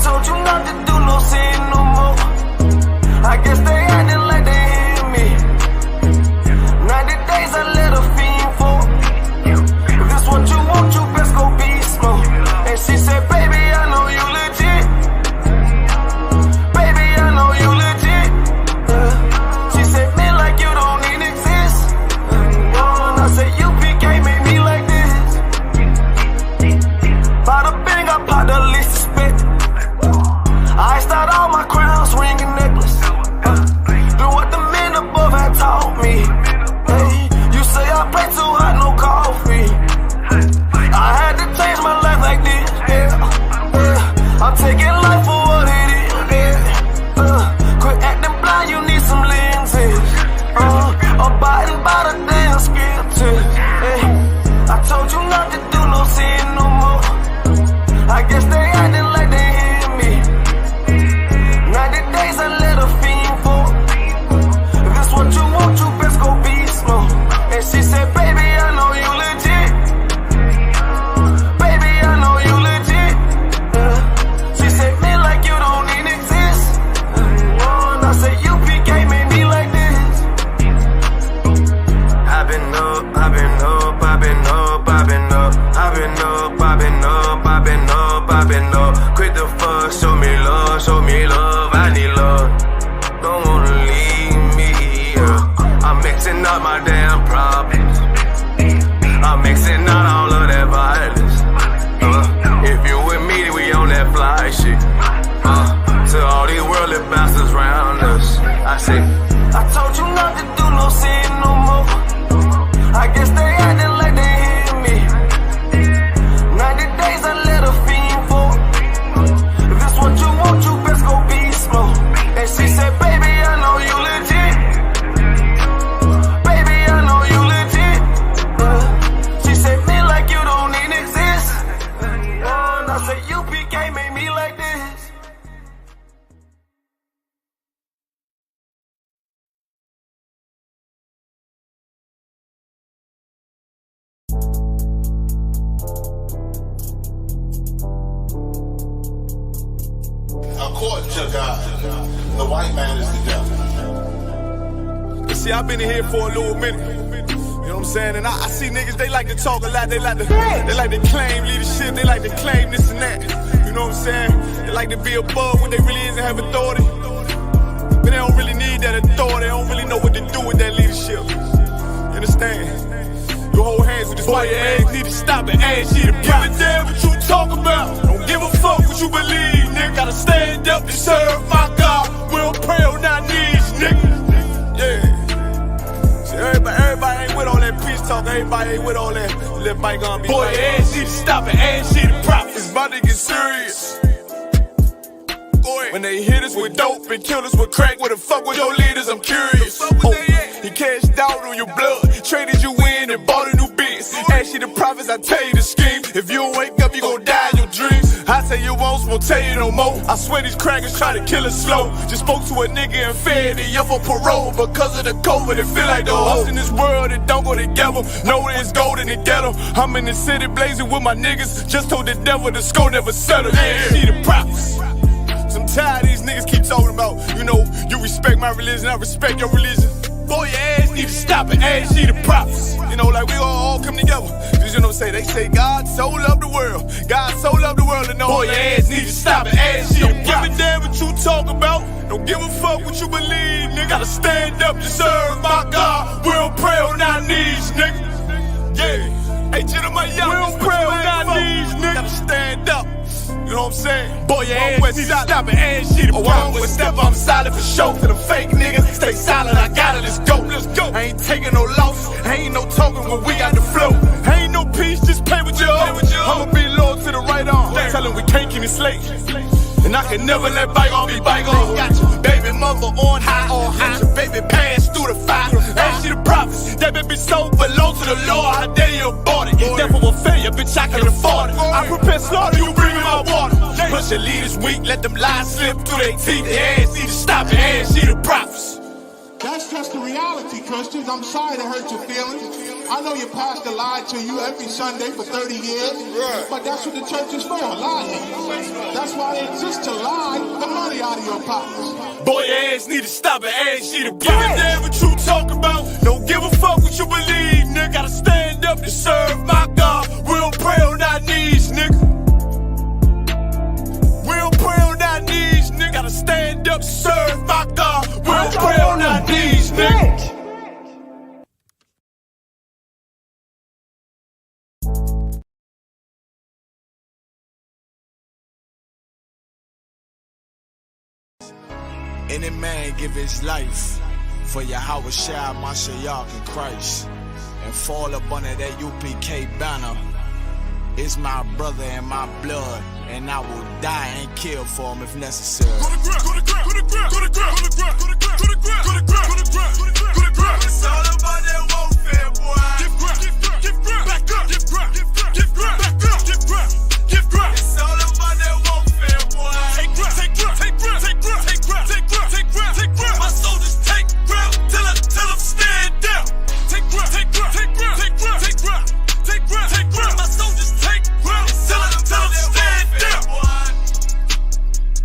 told you not to do no sin no more. I guess they acting like they hear me. 90 days I let a fiend for. If this what you want, you best go be smart. And she said, baby, I know you legit. Baby, I know you legit. She said, man, like you don't even exist. And I said, UPK made me like this. Bada bing, I popped the least suspect. I start all my crowns, ring and necklace. Do what the men above had taught me. Hey, you say I play too hot, no coffee. I had to change my life like this, yeah. I'm taking life for what it is, yeah. Quit acting blind, you need some lenses. Abiding by the damn scriptures, yeah. I told you not to do no sin no more. I guess they acting like they hear me. 90 days I let a fiend for. If this what you want, you best go be smart. And she said, baby, I know you legit. Baby, I know you legit. She said, man, like you don't even exist. And I said, UPK made me like this. I've been up, I've been up, I've been up, I've been up. I've been up, I've been up, I've been up, I've been up. Quit the fuck, show me love, I need love. Don't wanna leave me, I'm mixing up my damn problems. I'm mixing out all of that violence. If you with me, we on that fly shit. To all these worldly bastards around us, I say, I told you not to do no sin no more. I guess they acting like they hear me. 90 days I let a fiend for. If this what you want, you best go be smart. And she said, baby, I know you legit. Baby, I know you legit. She said, man, like you don't even exist. And I said, UPK made me like this. According to God, the white man is the devil. See, I've been in here for a little minute. You know what I'm saying? And I see niggas, they like to talk a lot. They like to claim leadership. They like to claim this and that. You know what I'm saying? They like to be above what they really is and have authority. But they don't really need that authority. They don't really know what to do with that leadership. You understand? You hold hands with this boy, your ass need to stop and ask you to give a damn what you talk about. Don't give a fuck what you believe, nigga. Gotta stand up to serve my God. We don't pray on our knees, nigga. Yeah. See, everybody ain't with all that peace talk. Everybody ain't with all that little bygone be. Boy, your ass need to stop and ask you to profit. It's about to get serious. When they hit us with dope and kill us with crack, where the fuck with your leaders? I'm curious. He cashed out on your blood, traded you in and bought a new biz. Ask you the profits, I tell you the scheme. If you don't wake up, you gon' die in your dreams. I tell you once, won't tell you no more. I swear these crackers try to kill us slow. Just spoke to a nigga and fed he up for parole because of the COVID. It feel like the host in this world that don't go together. Know that it's gold in the ghetto. I'm in the city blazing with my niggas. Just told the devil the score never settled. Yeah, see the profits. I'm tired of these niggas keep talking about, you know, you respect my religion, I respect your religion. Boy, your ass need to stop and ask you the prophets. You know, like we all come together. Cause you know, they say God so loved the world. God so loved the world, and know boy, your ass need to stop and ask you the prophets. Don't give a damn what you talk about. Don't give a fuck what you believe, nigga. Gotta stand up to serve my God. We don't pray on our knees, nigga. Yeah. Hey, gentlemen, we don't pray on our knees, nigga. Gotta stand up. You know what I'm saying? Boy, your ass need to stop and ask you to one with step, I'm solid for show. To the fake niggas, stay silent, I got it, let's go. I ain't taking no loss, ain't no talking when we got the flow. Ain't no peace, just play with your own. I'ma be loyal to the right arm. Tell him we can't keep it slate. And I can never let bygone be bygone. Got your baby mother on high, got your baby pass through the fire. Ask you the prophets, that baby so belong to the Lord. How dare you abort it? Devil will fail you, bitch, I can afford it. I prepare slaughter, you bring my water. Push your leaders weak, let them lies slip through their teeth. Their ass need to stop and ask you the prophets. That's just the reality, Christians. I'm sorry to hurt your feelings. I know your pastor lied to you every Sunday for 30 years, but that's what the church is for, lying. That's why it exists, to lie the money out of your pockets. Boy, your ass need to stop it, ass need to give a damn what you talk about. Don't give a fuck what you believe, nigga. Gotta stand up to serve my God. We don't pray on our knees, nigga. We don't pray on our knees, nigga. Gotta stand up to serve my God. We don't pray on our knees, nigga. Any man give his life for Yahweh Shai, Mashiach, and Christ, and fall up under that UPK banner. It's my brother and my blood, and I will die and kill for him if necessary. Go to ground, go to ground, go to ground, go to ground, go to ground, go to ground, go to ground, go to ground, go to ground, go to ground. It's all about that warfare, boy. Give ground, give ground, give ground, back up, give ground, give ground, give ground, back up, give ground, give ground. It's all about that warfare, boy. Take ground, take ground, take ground, take ground, take ground, take ground, take ground, take ground. My soldiers take ground till them stand down. Take ground, take ground, take ground, take ground, take ground, take ground, take ground. My soldiers take ground till them stand down.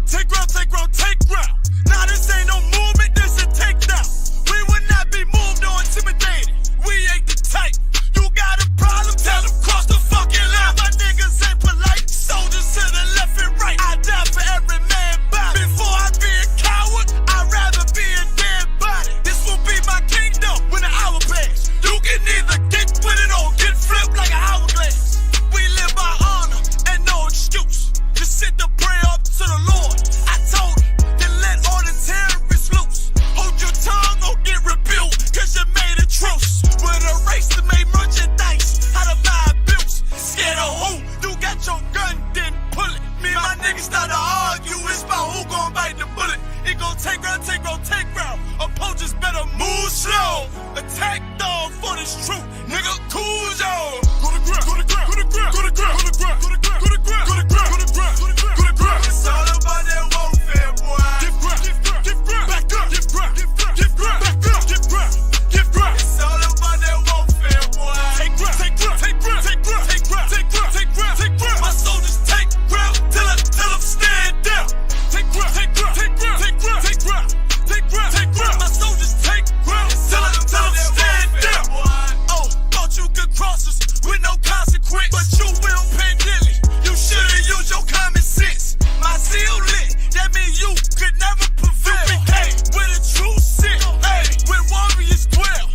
Take ground, take ground, take ground. Nah, this ain't no movement, this a takedown. We will not be moved or intimidated. We ain't the type. You got a problem, tell them cross the fucking line. My niggas ain't polite. Soldiers to the left and right. I die for every man body. Before I be a coward, I'd rather be a dead body. This will be my kingdom when the hour pass. You can either get with it or get flipped like an hourglass. We live by honor and no excuse. Just sit the prayer up to the Lord. I told him, then let all the terrorists loose. Hold your tongue or get rebuked, cause you made a truce. With a race that made merchandise out of my abuse. Scared of who? You got your gun, then pull it. Me and my niggas start to argue, it's about who gon' bite the bullet. It gon' take round, take round, take round. Opponents better move slow. Attack dog for this truth. Nigga, cool yo. Go to ground, go to ground, go to ground, go to ground, go to ground, go to ground, go to ground, go to ground, go to ground, go to ground. It's all about that warfare, boy. Give ground, give ground, give ground, back up, give ground, give ground, give ground, back up, give ground, give ground. It's all about that warfare, boy. Take ground, take ground, take ground, take ground, take ground, take ground, take ground, take ground. My soldiers take ground till them stand down. Take ground, take ground, take ground, take ground, take ground, take ground, take ground. My soldiers take ground till them stand down. Oh, thought you could cross us with no consequence, but you will pay dearly. You should've used your common sense. My zeal lit, that means you could never prevail. Hey, with a true sit, hey, with warriors dwell.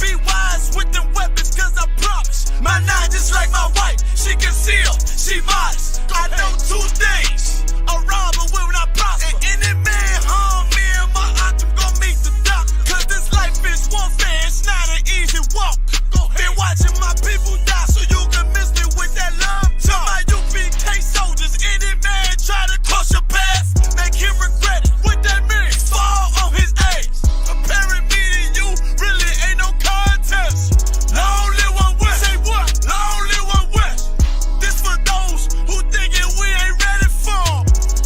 Be wise with them weapons, cause I promise. My nine just like my wife, she concealed, she modest. I know 2 things, a robber will not prosper. And any man harm me and my octave gon' meet the doctor. Cause this life is warfare, it's not an easy walk. Been watching my people die so you can miss me with that love talk. My UPK soldiers, any man try to cross your path, make him regret it. What that mean? Fall on his ass. Comparing me to you really ain't no contest. Long live one West. Say what? Long live one West. This for those who thinking we ain't ready for.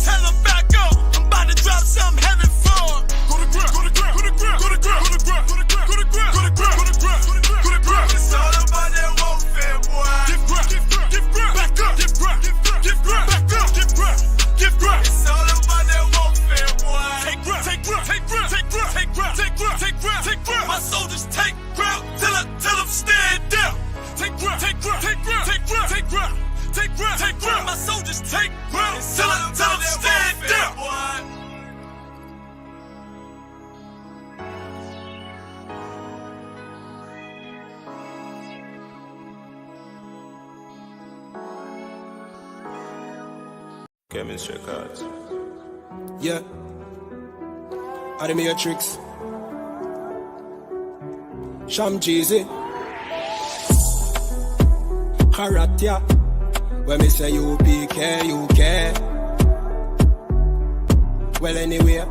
Tell them back up. I'm about to drop something heavy for. Go to ground, go to ground, go to ground, go to ground, go to ground, go to ground, go to ground, go to ground, go to ground, go to ground. It's all about that warfare, boy. Give ground, give ground, give ground, back up, give ground, give ground, give ground, back up, give ground, give ground. It's all about that warfare, boy. Take ground, take ground, take ground, take ground, take ground, take ground, take ground, take ground. My soldiers take ground till them stand down. Take ground, take ground, take ground, take ground, take ground, take ground, take ground. My soldiers take ground till them stand down. Chemistry cards. Yeah. Are the Matrix? Sham Cheesy. Haratia. When me say UPK, you care. Well, anyway.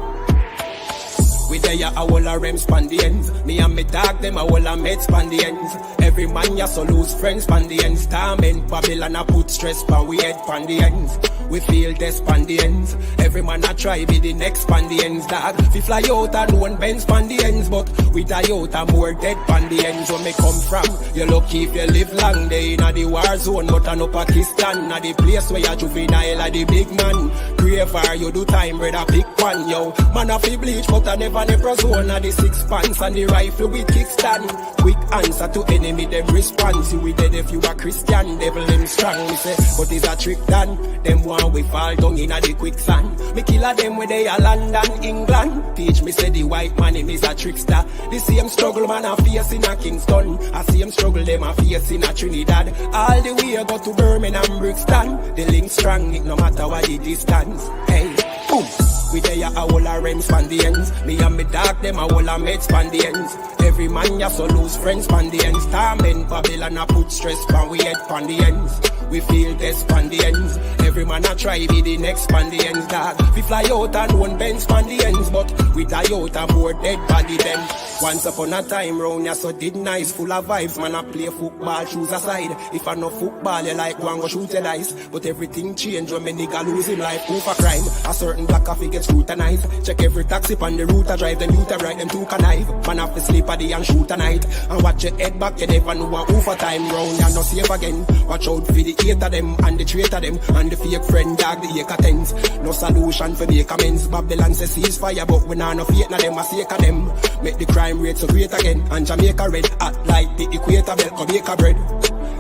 We there a whole a rem span the ends. Me and me dog them a whole a med span the ends. Every man ya so lose friends span the ends. Torment Babylon a put stress pan we head pan the ends. We feel this on the ends. Every man a try be the next on the ends, dog. We fly out and one bends on the ends, but we die out and more dead on the ends. Where me come from, you lucky if you live long. They in a the war zone, but I no Pakistan. A the place where you juvenile a the big man. Pray for you do time, brother, pick one, yo. Man a fi bleach, but I never zone. A the 6 pants and the rifle with kickstand. Quick answer to enemy, them response. You we dead if you a Christian, devil them strong. Me say, but it's a trick done. Them one we fall down in a the quicksand. Me kill a them where they a London, England. Teach me say the white man him is a trickster. The same struggle man a face in a Kingston. I see him struggle them a face in a Trinidad. All the way I go to Birmingham, Brixton. The link strong, it no matter what the distance. Hey, boom. We there a whole a rem span the ends. Me and me dog them a whole a med span the ends. Every man ya so lose friends span the ends. Torment Babylon a put stress pan we head pan the ends. We feel this span the ends. Every man a try be the next span the ends, dog. We fly out and one bend span the ends, but we die out and more dead body them. Once upon a time round ya so did nice, full of vibes. Man a play football, shoes aside. If I no football, you like go and go shoot a dice. But everything change when me nigga lose him life. Proof of crime, a certain black coffee get scrutinized. Check every taxi on the route I drive, then you to ride them to connive. Man have to sleep at the and shoot a night. And watch your head back, you never know who for time round ya no safe again. Watch out for the hater them and the traitor them and the fake friend dog the acre tens. No solution for make amends. Babylon say ceasefire, but we nah no fate na them a sake of them. Make the crime rate so great again. And Jamaica red hot like the equator belt Jamaica bread.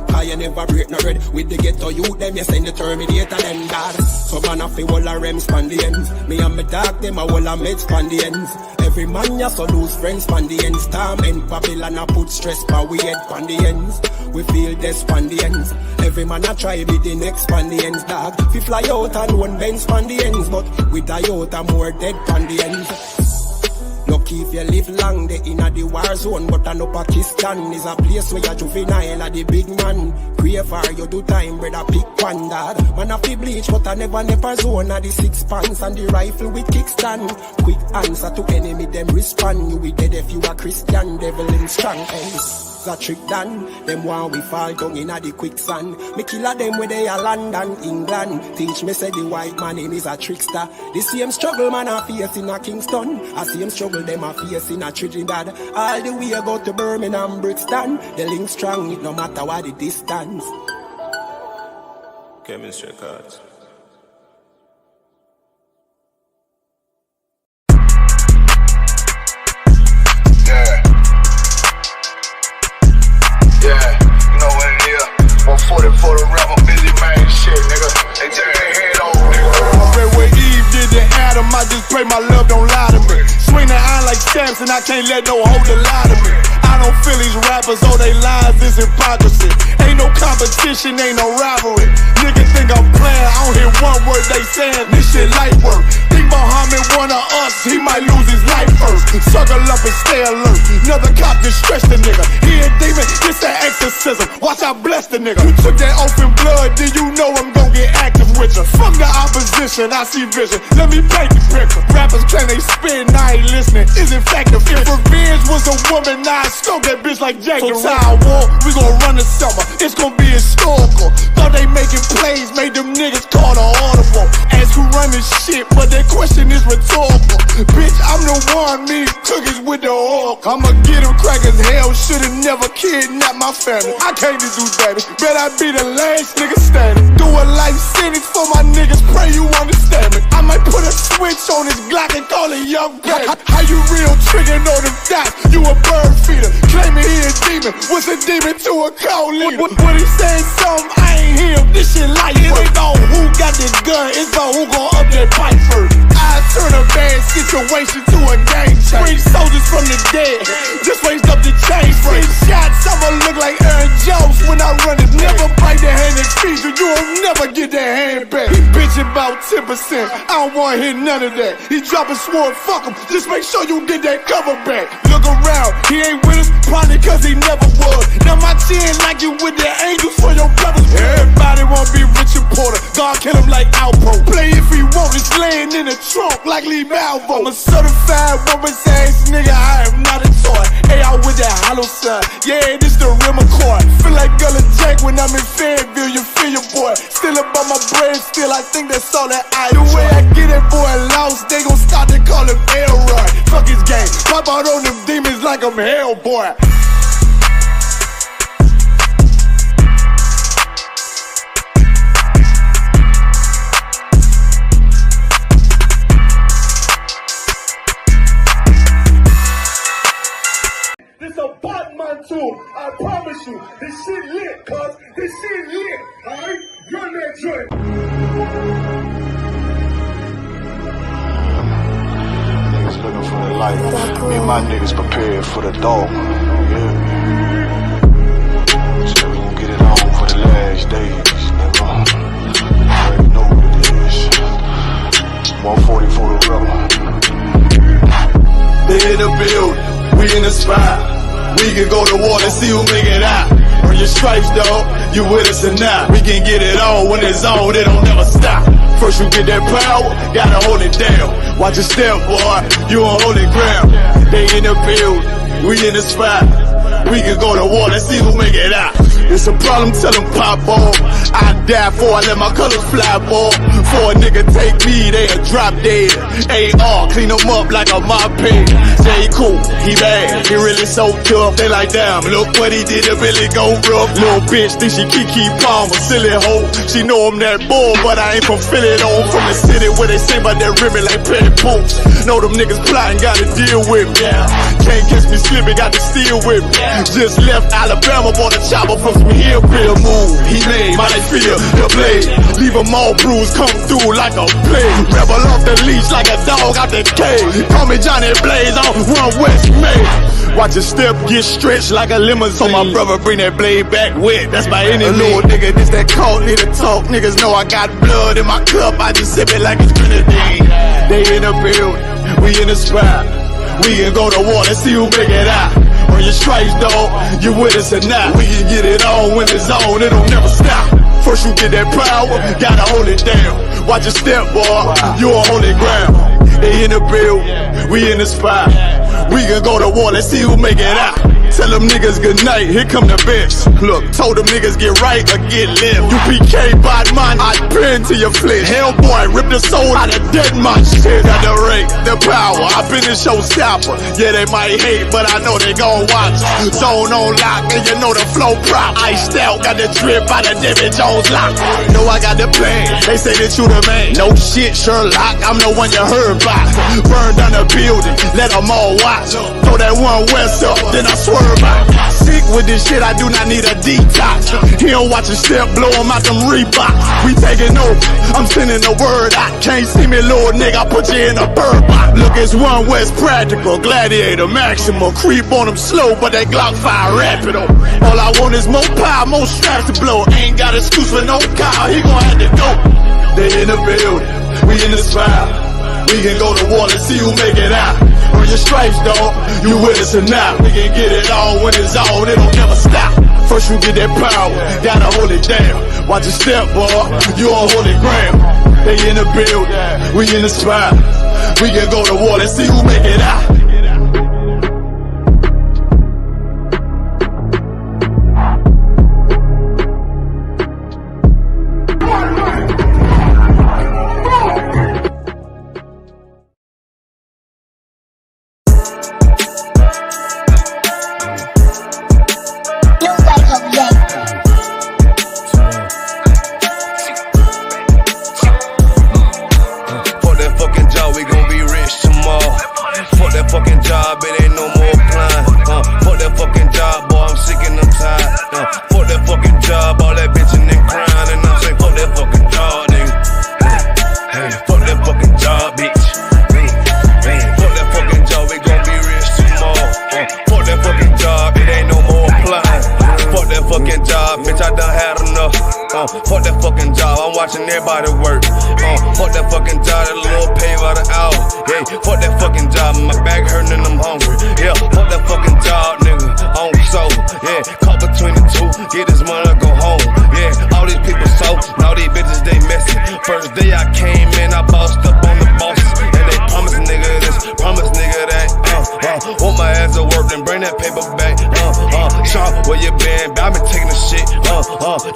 Cause you never break no bread. With the ghetto youth them you send the Terminator them dad. So man a fi wall a rem span the ends. Me and me dog them a wall a med span the ends. Every man ya so lose friends span the ends. Torment Babylon a put stress pa we head span the ends. We feel this span the ends. Every man a try be the next span the ends, dog. We fly out and one bend span the ends, but we die out and more dead span the ends. Lucky if you live long, they in a the war zone, but I know Pakistan is a place where you juvenile a the big man. Pray for you do time, brother, pick one, dad. Man a fi bleach, but I never zone. A the 6 pants and the rifle with kickstand. Quick answer to enemy, them respond. You be dead if you a Christian, devil in strong. Hey. A trick done. Them one we fall down in a the quicksand. Me kill a them where they a London, England. Teach me say the white man him is a trickster. The same struggle man a face in a Kingston. I same struggle them a face in a Trinidad. All the way I go to Birmingham, Brixton. The link strong, it no matter what the distance. Chemistry cards. Yeah, you know what it is. 140 for the rapper, busy man shit, nigga. They take their head over, nigga. Already where Eve did to Adam, I just pray my love don't lie to me. Swing the iron like stamps and I can't let no holder lie to me. I don't feel these rappers, all they lies is hypocrisy. Ain't no competition, ain't no rivalry. Niggas think I'm playing, I don't hear one word they saying, this shit light work. Think Muhammad one of us, he might lose his life first. Circle up and stay alert. Another cop just stretch the nigga. He a demon, this that exorcism. Watch I bless the nigga. You took that open blood, then you know I'm gon' get active with you. Fuck the opposition, I see vision. Let me paint the picture. Rappers claim they spit, I ain't listening. Is it effective? If revenge was a woman, now I stroke that bitch like Jake. So Tower War, we gon' run the summer. It's gon' be historical. Thought they making plays, made them niggas call the audible. Ask who run this shit, but that question is rhetorical. Bitch, I'm the one, me cookies with the oil. I'ma get them crackers, hell, should've never kidnapped my family. I can't do that, bet I be the last nigga standing. Do a life sentence for my niggas, pray you understand me. I might put a switch on this Glock and call it young baby. How you real trigger know them dots? You a bird feeder, claiming he a demon. What's a demon to a cold leader? When he saying something, I ain't hear him. This shit light. It ain't on who got this gun, it's about who gon' up that pipe first. I turn a bad situation to a game change. Bring soldiers from the dead, just raised up the chain. Free shots, I'ma look like Aaron Jones when I run it. Never bite the hand and feed you, you'll never get that hand back. He bitchin' about 10%, I don't wanna hear none of that. He dropping sword, fuck him, just make sure you get that cover back. Look around, he ain't with us, probably cause he never was. Now my chin like you with the angels for your brothers. Everybody wanna be Richard Porter, God kill him like Alpo. Play if he want, it's laying in the trunk like Lee Malvo. I'm a certified woman's ass nigga, I am not a toy. Hey, I with that hollow side, yeah, this the real McCoy. Feel like Gullah Jack when I'm in Fayetteville, you feel your boy. Still about my bread, still I think that's step out on them demons like I'm Hellboy. This a Batman tool, I promise you. This shit lit, cuz. This shit lit, alright? Run that joint. Niggas looking for the light. Me and my niggas prepared for the dog. Yeah. So we gon' get it on for the last days, nigga. You already know what it is. 140 for the rebel. They in the building, we in the spot. We can go to war and see who make it out. Earn your stripes, dog, you with us or not. We can get it on when it's on, it don't never stop. First you get that power, gotta hold it down. Watch your step, boy, you on holy ground. They in the building, we in the spot. We can go to war and see who make it out. It's a problem, tell them pop on. I die for I let my colors fly, boy. For a nigga take me, they a drop dead. AR, clean them up like a mop pig. J. Cool, he bad, he really so tough. They like, damn, look what he did, it really go rough. Little bitch think she Kiki Palmer, silly hoe. She know I'm that bull, but I ain't from Philly though. From the city where they say about that ribbon like petty poops. Know them niggas plotting, gotta deal with me. Can't catch me slipping, got to steal with me. Just left Alabama, bought a chopper from some hillbilly move. He made my life feel the blade. Leave them all bruised, come through like a plague. Rebel off the leash like a dog out the cage. Call me Johnny Blaze on Run West May. Watch your step get stretched like a limousine. So my brother bring that blade back wet, that's my enemy. A little nigga, this that cold, need to talk. Niggas know I got blood in my cup, I just sip it like it's grenadine. They in the building, we in the spot. We can go to war and see who make it out. Earn your stripes, dog, you with us or not. We can get it on when it's on, it don't never stop. First you get that power, gotta hold it down. Watch your step, boy, you on holy ground. They in the building, we in the spot. We can go to war, let's see who make it out. Tell them niggas good night, here come the bitch. Look, told them niggas get right or get left. UPK, bad man, I pin to your flesh. Hellboy, rip the soul out of dead man shit. Got the rate, the power, I been the showstopper. Yeah, they might hate, but I know they gon' watch. Zone on lock, and you know the flow prop. Iced out, got the drip out of David Jones lock. Know I got the plan, they say that you the man. No shit, Sherlock, I'm the one you heard about. Burn down the building, let them all watch. Throw that one west up, then I swerve. Sick with this shit, I do not need a detox. He don't watch a step, blow him out them Reeboks. We taking over, I'm sending the word out. Can't see me, little nigga, I put you in a bird box. Look, it's One West practical, gladiator, maximum. Creep on them slow, but they Glock 5 rapid. All I want is more power, more straps to blow. Ain't got excuse for no car, he gon' have to go. They in the building, we in the spot. We can go to war and see who make it out. Earn your stripes, dog, you with us or not. We can get it on when it's on, it don't never stop. First you get that power, gotta hold it down. Watch your step, boy, you on holy ground. They in the building, we in the spot. We can go to war and see who make it out. Fuck that fucking job, I'm watching everybody work. Fuck that fucking job, that little pay by the hour. Yeah, fuck that fucking job, my back hurting and I'm hungry. Yeah, fuck that fucking job, nigga, on soul. Yeah, caught between the two, get this money, go home. Yeah, all these people so, now these bitches they messy. First day I came in, I bossed up on the bosses. And they promise nigga this, promise nigga that. Want my ass to work, then bring that paper back. Sean, where you been? I been taking the shit.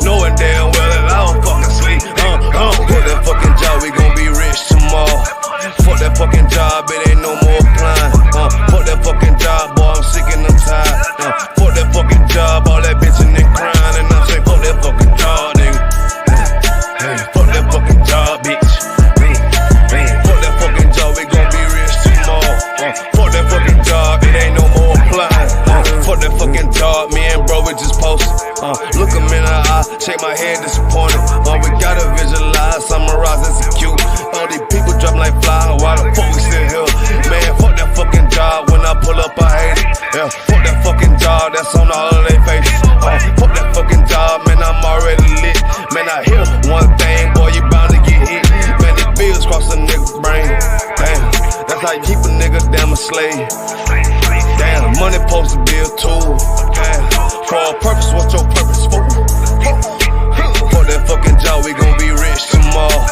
Knowing damn well that I don't fucking sleep. Fuck that fucking job, we gon' be rich tomorrow. Fuck that fucking job, it ain't no more applying. Fuck that fucking Look 'em in the eye, shake my head disappointed. We gotta visualize, summarize, execute. All these people drop like fly, why the fuck we still here? Man, fuck that fucking job, when I pull up I hate it. Yeah, fuck that fucking job, that's on all of their faces. Fuck that fucking job, man, I'm already lit. Man, I hear one thing, boy, you bound to get hit. Man, these bills cross a nigga's brain. Damn, that's how you keep a nigga damn a slave. Damn, money supposed to be a tool. Damn, for a purpose, what's your purpose for? Fuck that fucking job, we gon' be rich tomorrow.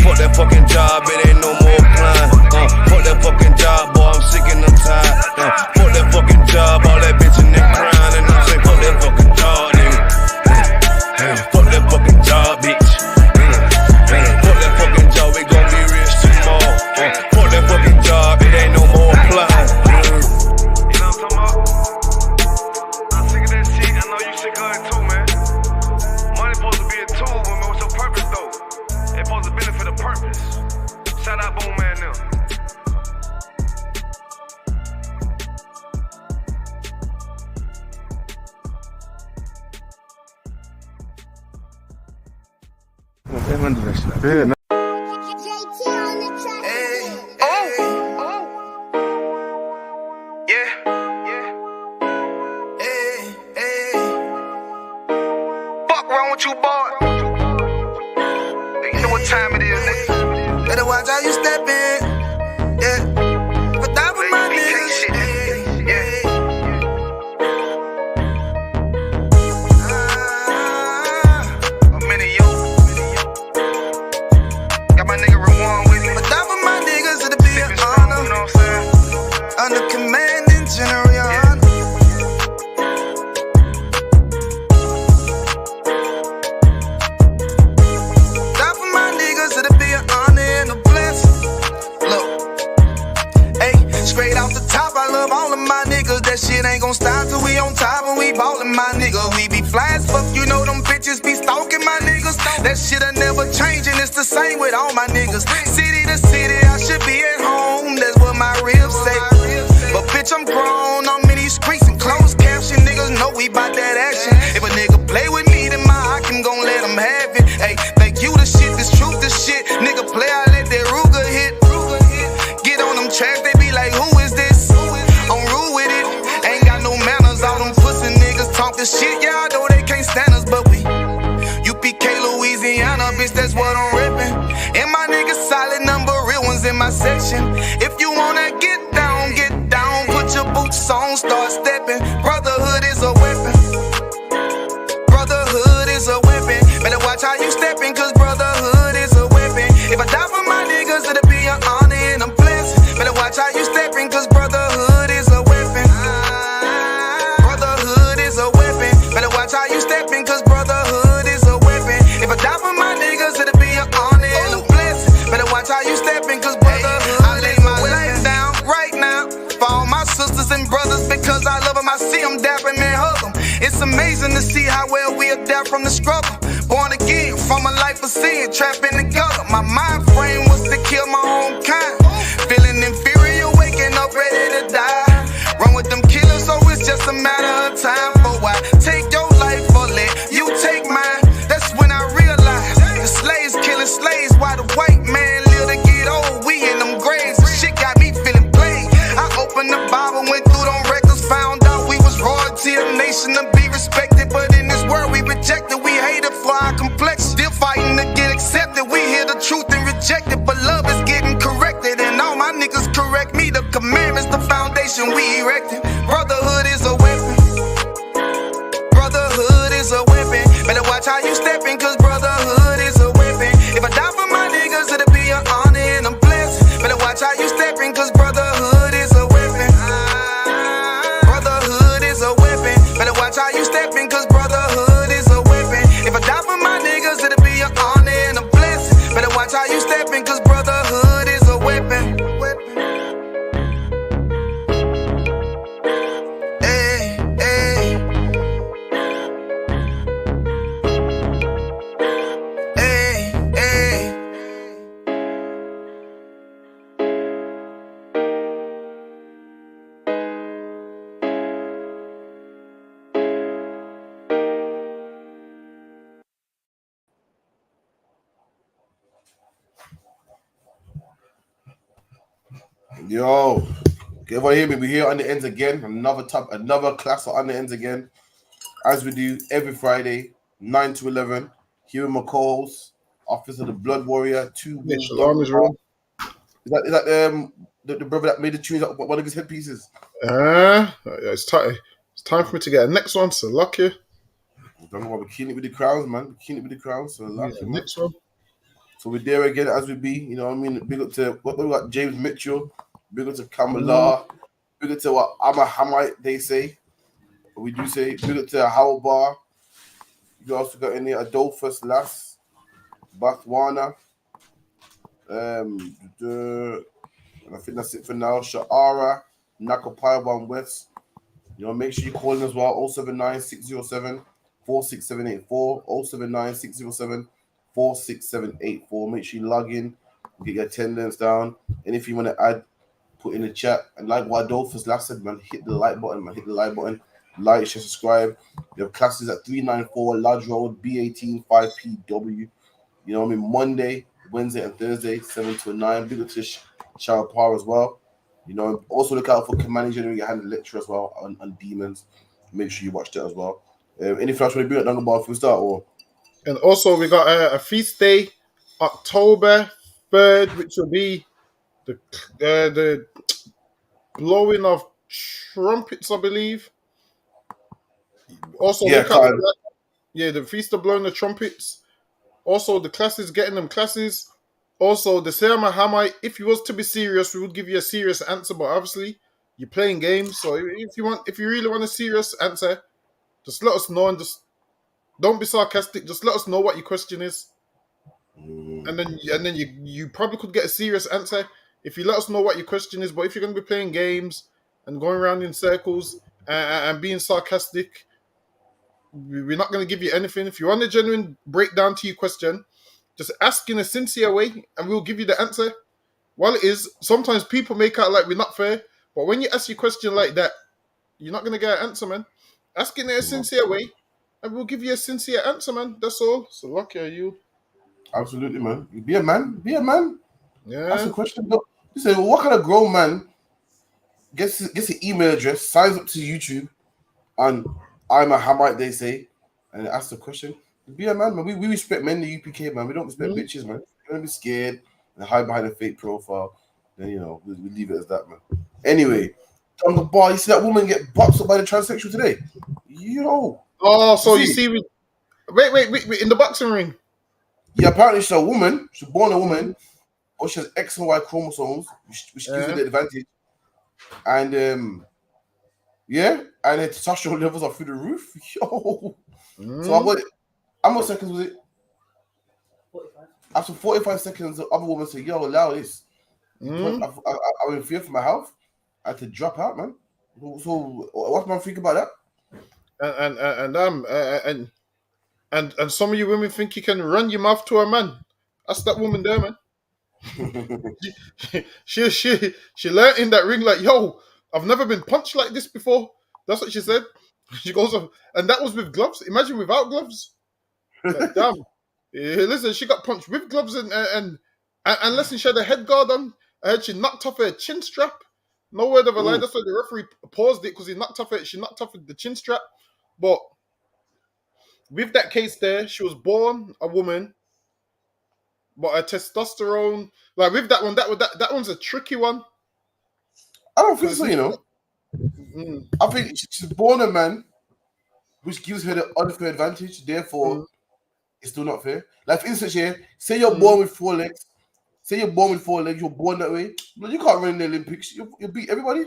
Fuck that fucking job, it ain't no more applying. Fuck that fucking job, boy, I'm sick and I'm tired. Fuck that fucking job, all that bitchin' and crying. And I'm saying, fuck that fucking job, nigga. Fuck that fucking job, bitch. Fuck that fucking job, we gon' be rich tomorrow. Fuck that fucking job, it ain't no more applying. You know what I'm talking about? I'm sick of that shit, I know you sick of it too, man. Money supposed to be a tool, but what's your purpose though? It's supposed to benefit a purpose. Shout out Boom Man now. Yeah, Fuck wrong with you, boy? You know what time it is, nigga. Better watch how you step in. Yeah. But that was my niggas. I'm in you. Got my nigga Rewan with me. But that was my niggas, it'll be an honor. You know what I'm saying? Under commanding General Your Honor. That for my niggas, it'll be an honor and a blessing. Look, hey, straight off the top, I love all of my niggas. That shit ain't gon' stop till we on top and we ballin', my nigga. We be fly as fuck, you know them bitches be stalking my niggas. That shit'll never change and it's the same with all my niggas. City to city, I should be at home. That's what my ribs say. But bitch, I'm grown, I'm in these streets and closed caption. Niggas know we bout that action. If a nigga play with me, then my Hakim gon' let him have it. Hey, think you the shit, this truth the shit. Nigga play, I let that Ruger hit. Get on them tracks, they be like, who is this? I'm rude with it, ain't got no manners. All them pussy niggas talk this shit, yeah, I know they can't stand us, but we UPK, Louisiana, bitch, that's what I'm reppin'. And my niggas solid number, real ones in my section. If you wanna get down, put your boots on, start stepping. Brotherhood is a weapon. Brotherhood is a weapon. Better watch how you steppin', cause brotherhood is a weapon. If I die for my niggas, it'll be an honor and a blessing. Better watch how you steppin', cause brotherhood is a weapon. Brotherhood is a weapon. Better watch how you steppin', cause brotherhood is a weapon. If I die for my niggas, it'll be an honor and a blessing. Better watch how you steppin', cause brotherhood I lay my life down right now for all my sisters and brothers, because I love them, I see them dapping and hug them. It's amazing to see how well we adapt from the struggle. Born again from a life of sin, trapped in the gutter. My mind frame was to kill my own kind. Feeling inferior, waking up ready to die. Run with them killers, so it's just a matter of time. For why take your life or let you take mine? That's when I realized the slaves killing slaves while the white man live to get old. We in them graves, the shit got me feeling played. I opened the Bible, went through them records, found out we was royalty, a nation to be respected. But in this world we rejected, we hated for our complexion. Still fighting to get accepted, we hear the truth and reject it. But love is getting corrected, and all my niggas correct me. The commandments, the foundation we erected. Brotherhood is a weapon. Brotherhood is a weapon. Better watch how you steppin', cause brotherhood is a weapon. If I die for my niggas, it'll be an honor and a blessing. Better watch how you steppin', cause brotherhood is a weapon. Brotherhood is a weapon. Better watch how you steppin', cause brotherhood is a weapon. If I die for my niggas, it'll be an honor and a blessing. Better watch how you steppin', cause brotherhood is a weapon. Hey, hey. Yo, everyone hear me? We're here on the ends again. Another class on the ends again, as we do every Friday, 9 to 11. Here with my co-host, Officer of the Blood Warrior, two Yeah, Wolves Shalom Dog. is real. Is that the brother that made the tunes? One of his headpieces. It's time for me to get a next one. So lucky. Don't know why we're killing it with the crowns, man. We're killing it with the crowns. So Yeah, lucky, man. next one. So we're there again as we be. You know what I mean? Big up to what we got James Mitchell. Big up to Kamala. Big up to what Hamite they say. But we do say big up to Howell Bar. You also got in there Adolphus Lass, Bathwana. And I think that's it for now. Sha'ara, Nakapaiwan West. You know, make sure you call in as well. 079 607 46784. 079 607 46784. Make sure you log in, get your attendance down. And if you want to add, put in the chat. And like what Adolphus last said, man, hit the like button, man. Hit the like button. Like, share, subscribe. You have classes at 394 Lodge Road, B18 5PW. You know what I mean? Monday, Wednesday, and Thursday, 7 to 9. Big up to Shower Power as well. You know, also look out for Command Engineering and lecture as well on Demons. Make sure you watch that as well. Any flash want to bring it down the bar if we start? Or And also we got a feast day, October 3rd, which will be the blowing of trumpets, I believe. Also, yeah, look out for that. Yeah, the feast of blowing the trumpets. Also, the classes, getting them classes. Also, the Serma Hamai, if you was to be serious, we would give you a serious answer, but obviously you're playing games, so if you really want a serious answer, just let us know and just don't be sarcastic. Just let us know what your question is, and then you probably could get a serious answer if you let us know what your question is. But if you're going to be playing games and going around in circles and being sarcastic, we're not going to give you anything. If you want a genuine breakdown to your question, just ask in a sincere way, and we'll give you the answer. While it is, sometimes people make out like we're not fair, but when you ask your question like that, you're not going to get an answer, man. Ask in a sincere way, and we'll give you a sincere answer, man. That's all. So lucky are you. absolutely, man. You be a man. Be a man. Yeah. That's the question. You say, well, what kind of grown man gets an email address, signs up to YouTube, and I'm a Hamite, they say, and ask the question? Be a man, man. We respect men in the UPK, man. We don't respect bitches, man. You're going to be scared and hide behind a fake profile. Then, you know, we leave it as that, man. Anyway, on the bar, you see that woman get boxed up by the transsexual today? Yo. Oh, so you see, wait, in the boxing ring. Yeah, apparently she's a woman. She's born a woman, but she has X and Y chromosomes, which gives her the advantage. And yeah, and her testosterone levels are through the roof. Yo. So how much seconds was it? 45. After 45 seconds, the other woman said, yo, allow this. I'm in fear for my health. I had to drop out, man. So what's my think about that? And some of you women think you can run your mouth to a man. That's that woman there, man. she learned in that ring like, yo, I've never been punched like this before. That's what she said. She goes, and that was with gloves. Imagine without gloves. Like, damn. Listen, she got punched with gloves and listen, she had a head guard on. I heard she knocked off her chin strap. No word of a lie. That's why the referee paused it, because she knocked off the chin strap. But with that case there, she was born a woman, but her testosterone, like with that one, that one's a tricky one. I don't think so, you know. I think she's born a man, which gives her the unfair advantage. Therefore, it's still not fair. Like, for instance, here, say you're born with 4 legs. Say you're born with 4 legs. You're born that way. But you can't run in the Olympics. You beat everybody.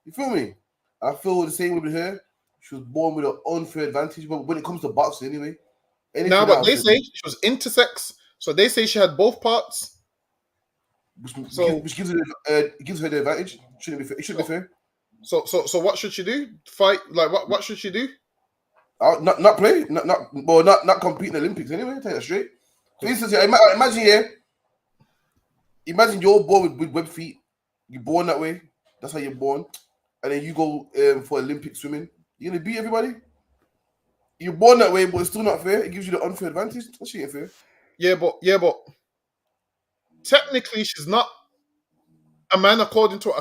You feel me? I feel the same with her. She was born with an unfair advantage. But when it comes to boxing, anyway. No, but they say she was intersex. So they say she had both parts. Which gives her the advantage. Shouldn't be fair. It shouldn't be fair. So what should she do? Fight? Like what should she do? Not play. Not compete in the Olympics anyway. Take that straight. For instance, imagine here. Imagine you're born with web feet. You're born that way. That's how you're born. And then you go for Olympic swimming. You're gonna beat everybody. You're born that way, but it's still not fair. It gives you the unfair advantage. That shit ain't fair. Yeah, but technically she's not. a man according to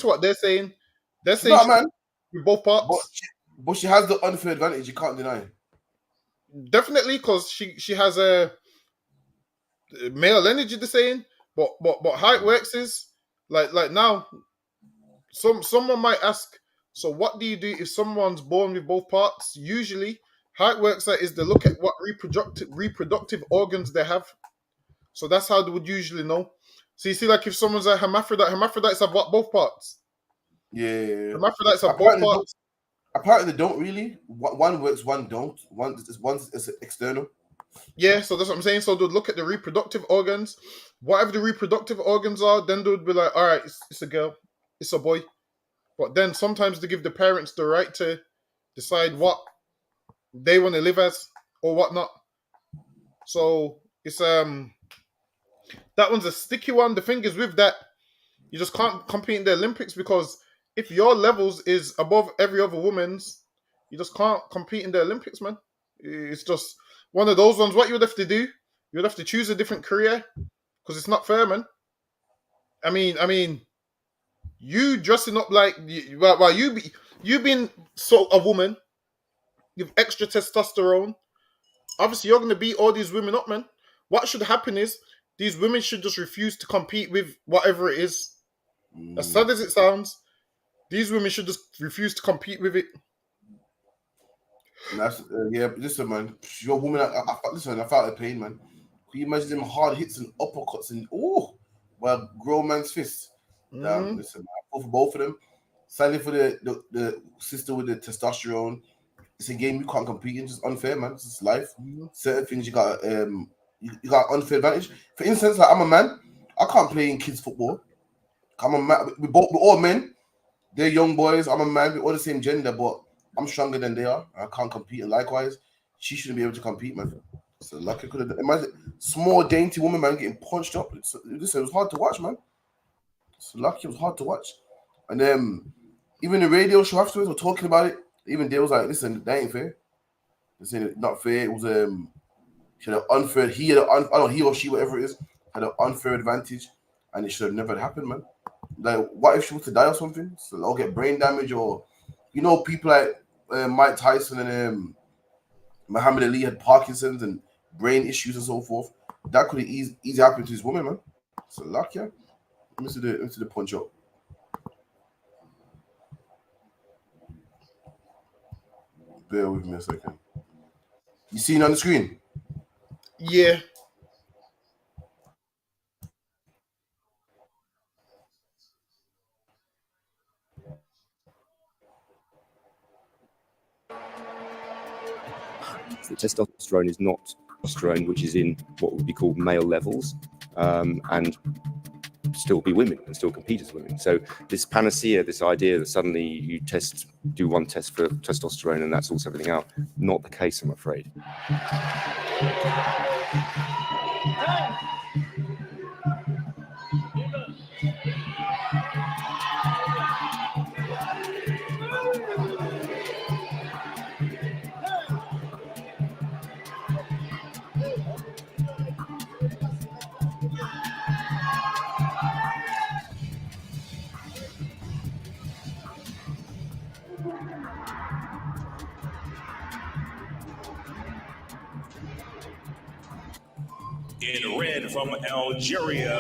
what they're saying. They're She's saying not a she man, with both but parts. she has the unfair advantage. You can't deny. Definitely, because she has a male energy. They're saying, but how it works is like now. Someone might ask, so what do you do if someone's born with both parts? Usually, how it works out is they look at what reproductive organs they have. So that's how they would usually know. So you see, like if someone's a hermaphrodite, hermaphrodites have what, both parts. Yeah. Hermaphrodites have both Apparently, they don't, parts. apparently they don't really. One works, one don't. One's external. Yeah, so that's what I'm saying. So they'd look at the reproductive organs. Whatever the reproductive organs are, then they would be like, all right, it's a girl, it's a boy. But then sometimes they give the parents the right to decide what they want to live as or whatnot. So it's that one's a sticky one. The thing is with that, you just can't compete in the Olympics because if your levels is above every other woman's, you just can't compete in the Olympics, man. It's just one of those ones. What you would have to do, you would have to choose a different career because it's not fair, man. I mean, you dressing up like you being so a woman, you've extra testosterone. Obviously, you're gonna beat all these women up, man. What should happen is these women should just refuse to compete with whatever it is. As sad as it sounds, these women should just refuse to compete with it. That's yeah. Listen, man, you're a woman. Listen, I felt the pain, man. Can you imagine them hard hits and uppercuts and well, grown man's fist? Damn, listen, man, I fought for both of them. Sadly for the sister with the testosterone, it's a game you can't compete in. Just unfair, man. It's just life. Certain things you got you got unfair advantage. For instance, like I'm a man, I can't play in kids football. I'm a man. We're all men. They're young boys. I'm a man. We're all the same gender, but I'm stronger than they are. I can't compete. And likewise, she shouldn't be able to compete, man. So lucky could have. Imagine small, dainty woman, man, getting punched up. Listen, it was hard to watch, man. So lucky it was hard to watch. And then even the radio show afterwards were talking about it. Even they was like, listen, that ain't fair. They said it's not fair. It was she had an unfair. He or she, whatever it is, had an unfair advantage, and it should have never happened, man. Like, what if she was to die or something? So I'll get brain damage, or people like Mike Tyson and Muhammad Ali had Parkinson's and brain issues and so forth. That could have easily happened to this woman, man. So lucky, yeah. Let me see the punch up. Bear with me a second. You seen it on the screen? Yeah. The testosterone is not testosterone, which is in what would be called male levels, and still be women and still compete as women. So this panacea, this idea that suddenly you do one test for testosterone and that sorts everything out, not the case, I'm afraid. In red from Algeria.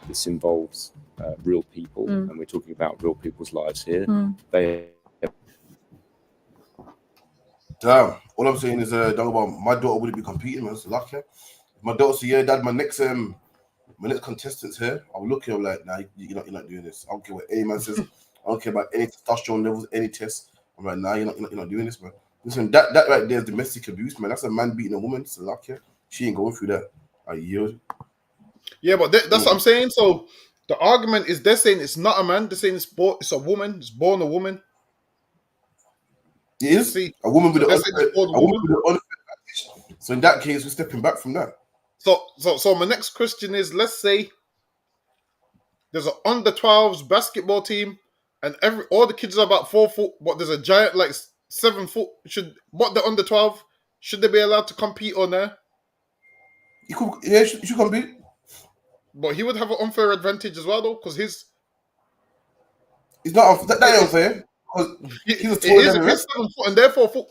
This involves real people, and we're talking about real people's lives here. Damn. All I'm saying is, don't about my daughter wouldn't be competing, man. It's lucky. My daughter said, "Yeah, Dad, my next contestant's here." I would look at her like, "Nah, you're not doing this. I don't care what any man says. I don't care about any testosterone levels, any tests." I'm like, "Nah, you're not doing this, man." Listen, that right there is domestic abuse, man. That's a man beating a woman. It's lucky. She ain't going through that. I yield. Yeah, but that's what I'm saying. So the argument is they're saying it's not a man. They're saying it's a woman. It's born a woman. It is a woman with an unfair advantage. So in that case, we're stepping back from that. So my next question is: let's say there's an under 12s basketball team, and all the kids are about 4 foot, but there's a giant like 7 foot. The under 12 should they be allowed to compete on there? You could, yeah, you should compete. But he would have an unfair advantage as well, though, because his It's not that ain't unfair because he's a it taller is than if the he's rest. 7 foot and therefore foot.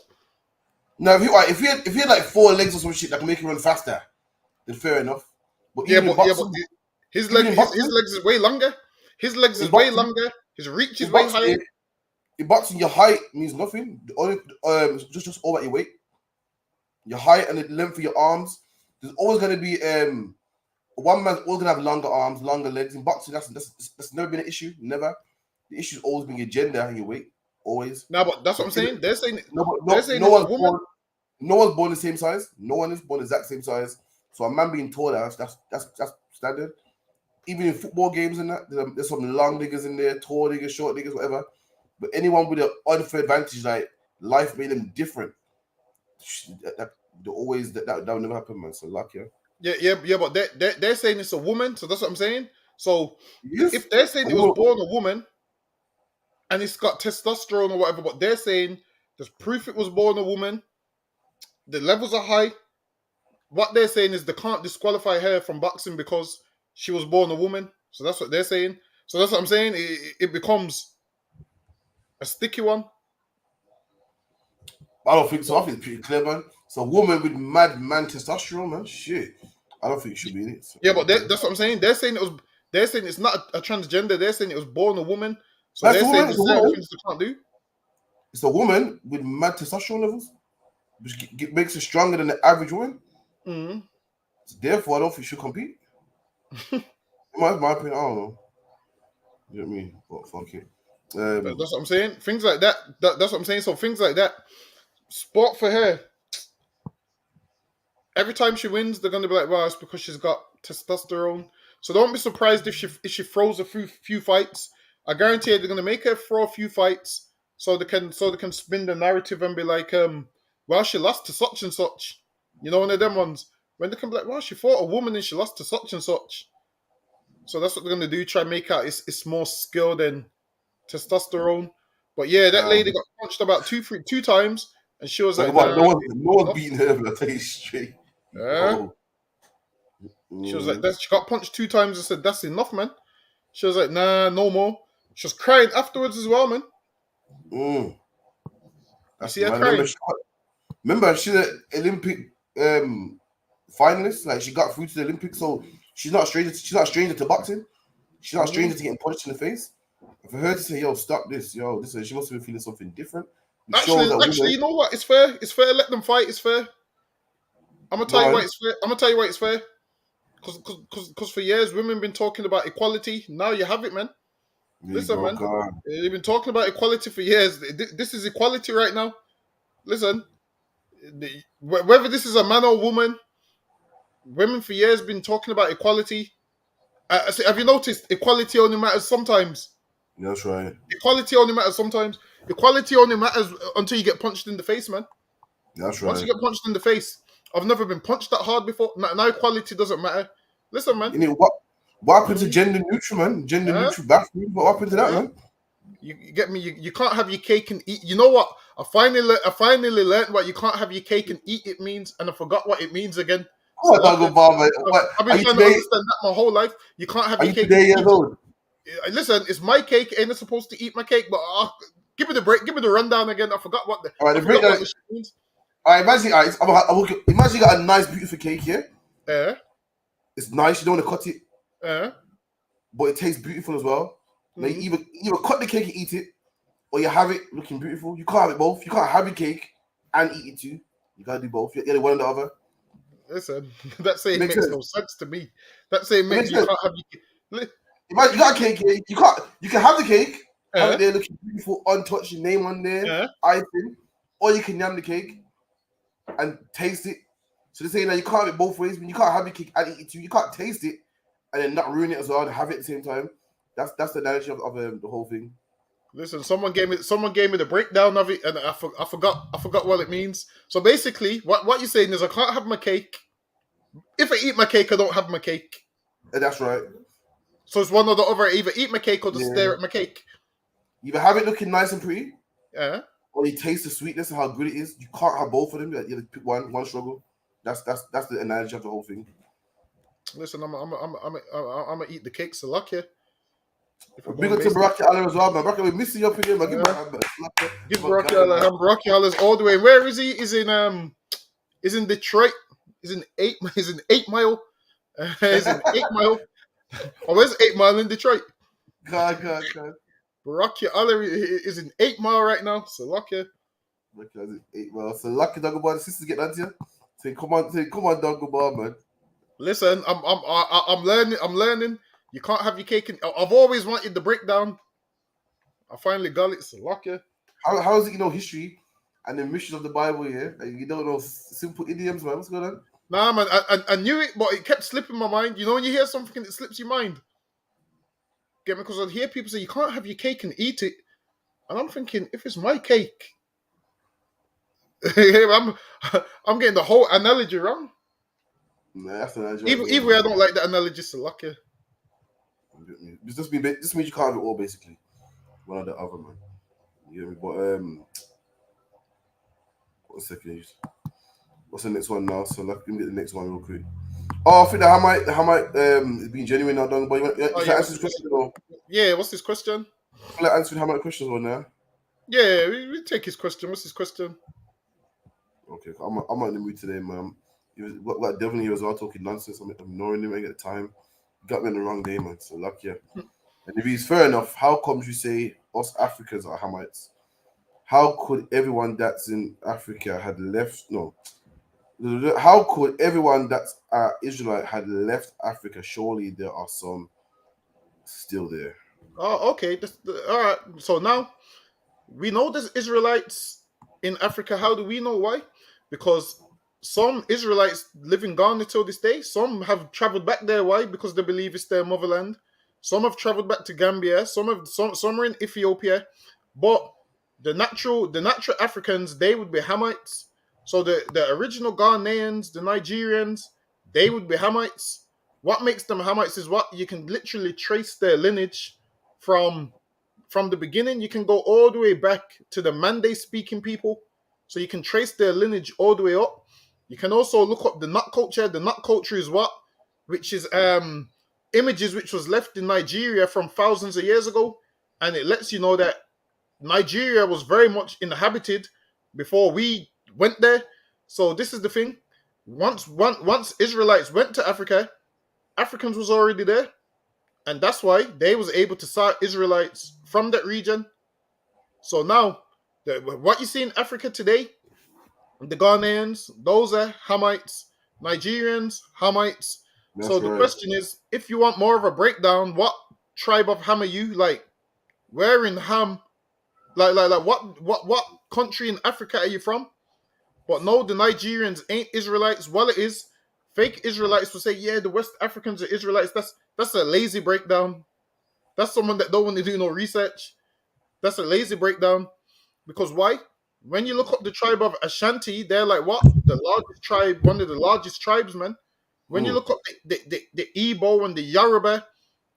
Now, if he had like 4 legs or some shit that can make him run faster, then fair enough. But Yeah, even in but boxing, his even leg in his boxing, legs is way longer. His legs in is way boxing, longer. His reach in is way boxing, higher. in boxing, your height means nothing. The only just all about your weight, your height and the length of your arms. There's always going to be one man's always going to have longer arms, longer legs. In boxing, that's never been an issue. Never. The issue's always been your gender and your weight. Always. No, but that's what I'm saying. They're saying No it's a one's woman. born. No one's born the same size. No one is born the exact same size. So a man being taller, that's standard. Even in football games and that, there's some long niggas in there, tall niggas, short niggas, whatever. But anyone with an unfair advantage, like life made them different. That will never happen, man. So luck, yeah. Yeah. But they're saying it's a woman, so that's what I'm saying. So Yes. if they're saying it was born a woman and it's got testosterone or whatever, but they're saying there's proof it was born a woman, the levels are high. What they're saying is they can't disqualify her from boxing because she was born a woman. So that's what they're saying. So that's what I'm saying. It becomes a sticky one. I don't think so. I think it's pretty clear, man. It's a woman with mad man testosterone, man. Shit. I don't think it should be in it. So. Yeah, but that's what I'm saying. They're saying it's not a transgender. They're saying it was born a woman. So That's they're the saying woman, there's certain things they can't do. It's a woman with mad testosterone levels, which makes her stronger than the average woman. Mm-hmm. So therefore, I don't think she should compete. my opinion, I don't know. You know what I mean? But fuck it. That's what I'm saying. Things like that. That's what I'm saying. So things like that. Sport for her. Every time she wins, they're gonna be like, "Well, it's because she's got testosterone." So don't be surprised if she throws a few fights. I guarantee you, they're gonna make her throw a few fights so they can spin the narrative and be like, "Well, she lost to such and such." You know, one of them ones when they can be like, "Well, she fought a woman and she lost to such and such." So that's what they're gonna do. Try and make out it's more skill than testosterone. But yeah, that lady got punched about two times, and she was like, "No one's beating her." But I tell you straight. No. She was like, she got punched 2 times and said, "That's enough, man." She was like, "Nah, no more." She was crying afterwards as well, man. You see her crying? Remember, she's an Olympic finalist. Like she got through to the Olympics, so she's not a stranger. She's not a stranger to boxing. She's not a stranger to getting punched in the face. For her to say, "Yo, stop this, yo," she must have been feeling something different. Actually, you know what? It's fair. It's fair. Let them fight. It's fair. I'm gonna tell you why it's fair. I'm gonna tell you why it's fair. Because for years women been talking about equality. Now you have it, man. Listen, man. They've been talking about equality for years. This is equality right now. Listen, whether this is a man or woman, women for years been talking about equality. Have you noticed equality only matters sometimes? That's right. Equality only matters sometimes. Equality only matters until you get punched in the face, man. That's right. Once you get punched in the face, I've never been punched that hard before. Now equality doesn't matter. Listen, man. You know what happened to gender neutral, man? Gender neutral bathroom. What happened to that, man? You get me? You can't have your cake and eat. You know what? I finally learned what you can't have your cake and eat it means, and I forgot what it means again. So I've been trying to understand that my whole life. You can't have your cake. Are you 8 years old? Listen, it's my cake. Ain't I supposed to eat my cake? But give me the break. Give me the rundown again. I forgot what the. All right, the breakdown means. All right, imagine. Imagine you got a nice, beautiful cake, yeah. It's nice. You don't want to cut it. But it tastes beautiful as well. Like either cut the cake and eat it, or you have it looking beautiful. You can't have it both. You can't have your cake and eat it too. You gotta do both. You gotta one or the other. Listen, that saying makes no sense to me. That saying makes you can't have your. Imagine you got a cake here. You can have the cake, have it there looking beautiful, untouched, your name on there, icing, or you can yam the cake and taste it. So they're saying that you can't have it both ways. When you can't have your cake and eat it too, you can't taste it and then not ruin it as well and have it at the same time. That's the analogy of the whole thing. Listen, someone gave me the breakdown of it, and I forgot what it means. So basically, what you're saying is I can't have my cake. If I eat my cake, I don't have my cake. That's right. So it's one or the other. I either eat my cake or just stare at my cake. You either have it looking nice and pretty, or you taste the sweetness and how good it is. You can't have both of them. You have to pick one struggle. That's the analogy of the whole thing. Listen, I'm gonna eat the cake. So lucky. If we're Big going up to basic, Baraki Allah as well, man. Baraki, we're missing you up again, man. Give yeah. back, man. Give My Baraki guy, man. Baraki Allah's all the way. Where is he? Is in Detroit. He's in 8 Mile. He's in 8 Mile. Oh, where's 8 Mile in Detroit? God. Baraki Allah is in 8 Mile right now. So lucky. Because it's 8 miles. So lucky Doggo Bar, the sisters get that to you. Say, come on, Doggo Bar, man. Listen, I'm learning. You can't have your cake and I've always wanted the breakdown. I finally got it. So lucky. How is it you know history and the mysteries of the Bible, yeah? And you don't know simple idioms, man. What's going on? Nah, man, I knew it, but it kept slipping my mind. You know when you hear something and it slips your mind? Get me? Because I hear people say you can't have your cake and eat it. And I'm thinking, if it's my cake, I'm getting the whole analogy wrong. Nah, that's an analogy. Either way, I don't like that analogy, so lucky. This just means you can't have it all, basically. One or the other, man. You know what I mean? But one second. What's the next one now? So let me get the next one real quick. Oh, I think that how might being genuine now, done. But you can answer this question or? Yeah, what's this question? I feel like answering how many questions on there. Yeah, we take his question. What's his question? Okay, I'm not in the mood today, man. He was like Devin here as well talking nonsense. I'm ignoring him. I get the time. He got me on the wrong day, man. So lucky. And if he's fair enough, how comes you say us Africans are Hamites? How could everyone that's in Africa had left? No. How could everyone that's Israelite had left Africa? Surely there are some still there. Oh, okay. All right. So now we know there's Israelites in Africa. How do we know why? Because some Israelites live in Ghana till this day. Some have traveled back there. Why? Because they believe it's their motherland. Some have traveled back to Gambia. Some are in Ethiopia. But the natural Africans, they would be Hamites. So the original Ghanaians, the Nigerians, they would be Hamites. What makes them Hamites is what you can literally trace their lineage from the beginning. You can go all the way back to the Mande speaking people. So you can trace their lineage all the way up. You can also look up the nut culture. The nut culture is what? Which is images which was left in Nigeria from thousands of years ago. And it lets you know that Nigeria was very much inhabited before we went there. So this is the thing. Once Israelites went to Africa, Africans was already there. And that's why they was able to start Israelites from that region. So now, what you see in Africa today, the Ghanaians, those are Hamites, Nigerians, Hamites. That's so the right. question is, if you want more of a breakdown, what tribe of Ham are you? Like, where in Ham? Like what country in Africa are you from? But no, the Nigerians ain't Israelites. Well, it is. Fake Israelites will say, yeah, the West Africans are Israelites. That's a lazy breakdown. That's someone that don't want to do no research. That's a lazy breakdown. Because why? When you look up the tribe of Ashanti, they're like what? The largest tribe, one of the largest tribes, man. When you look up the Igbo and the Yoruba,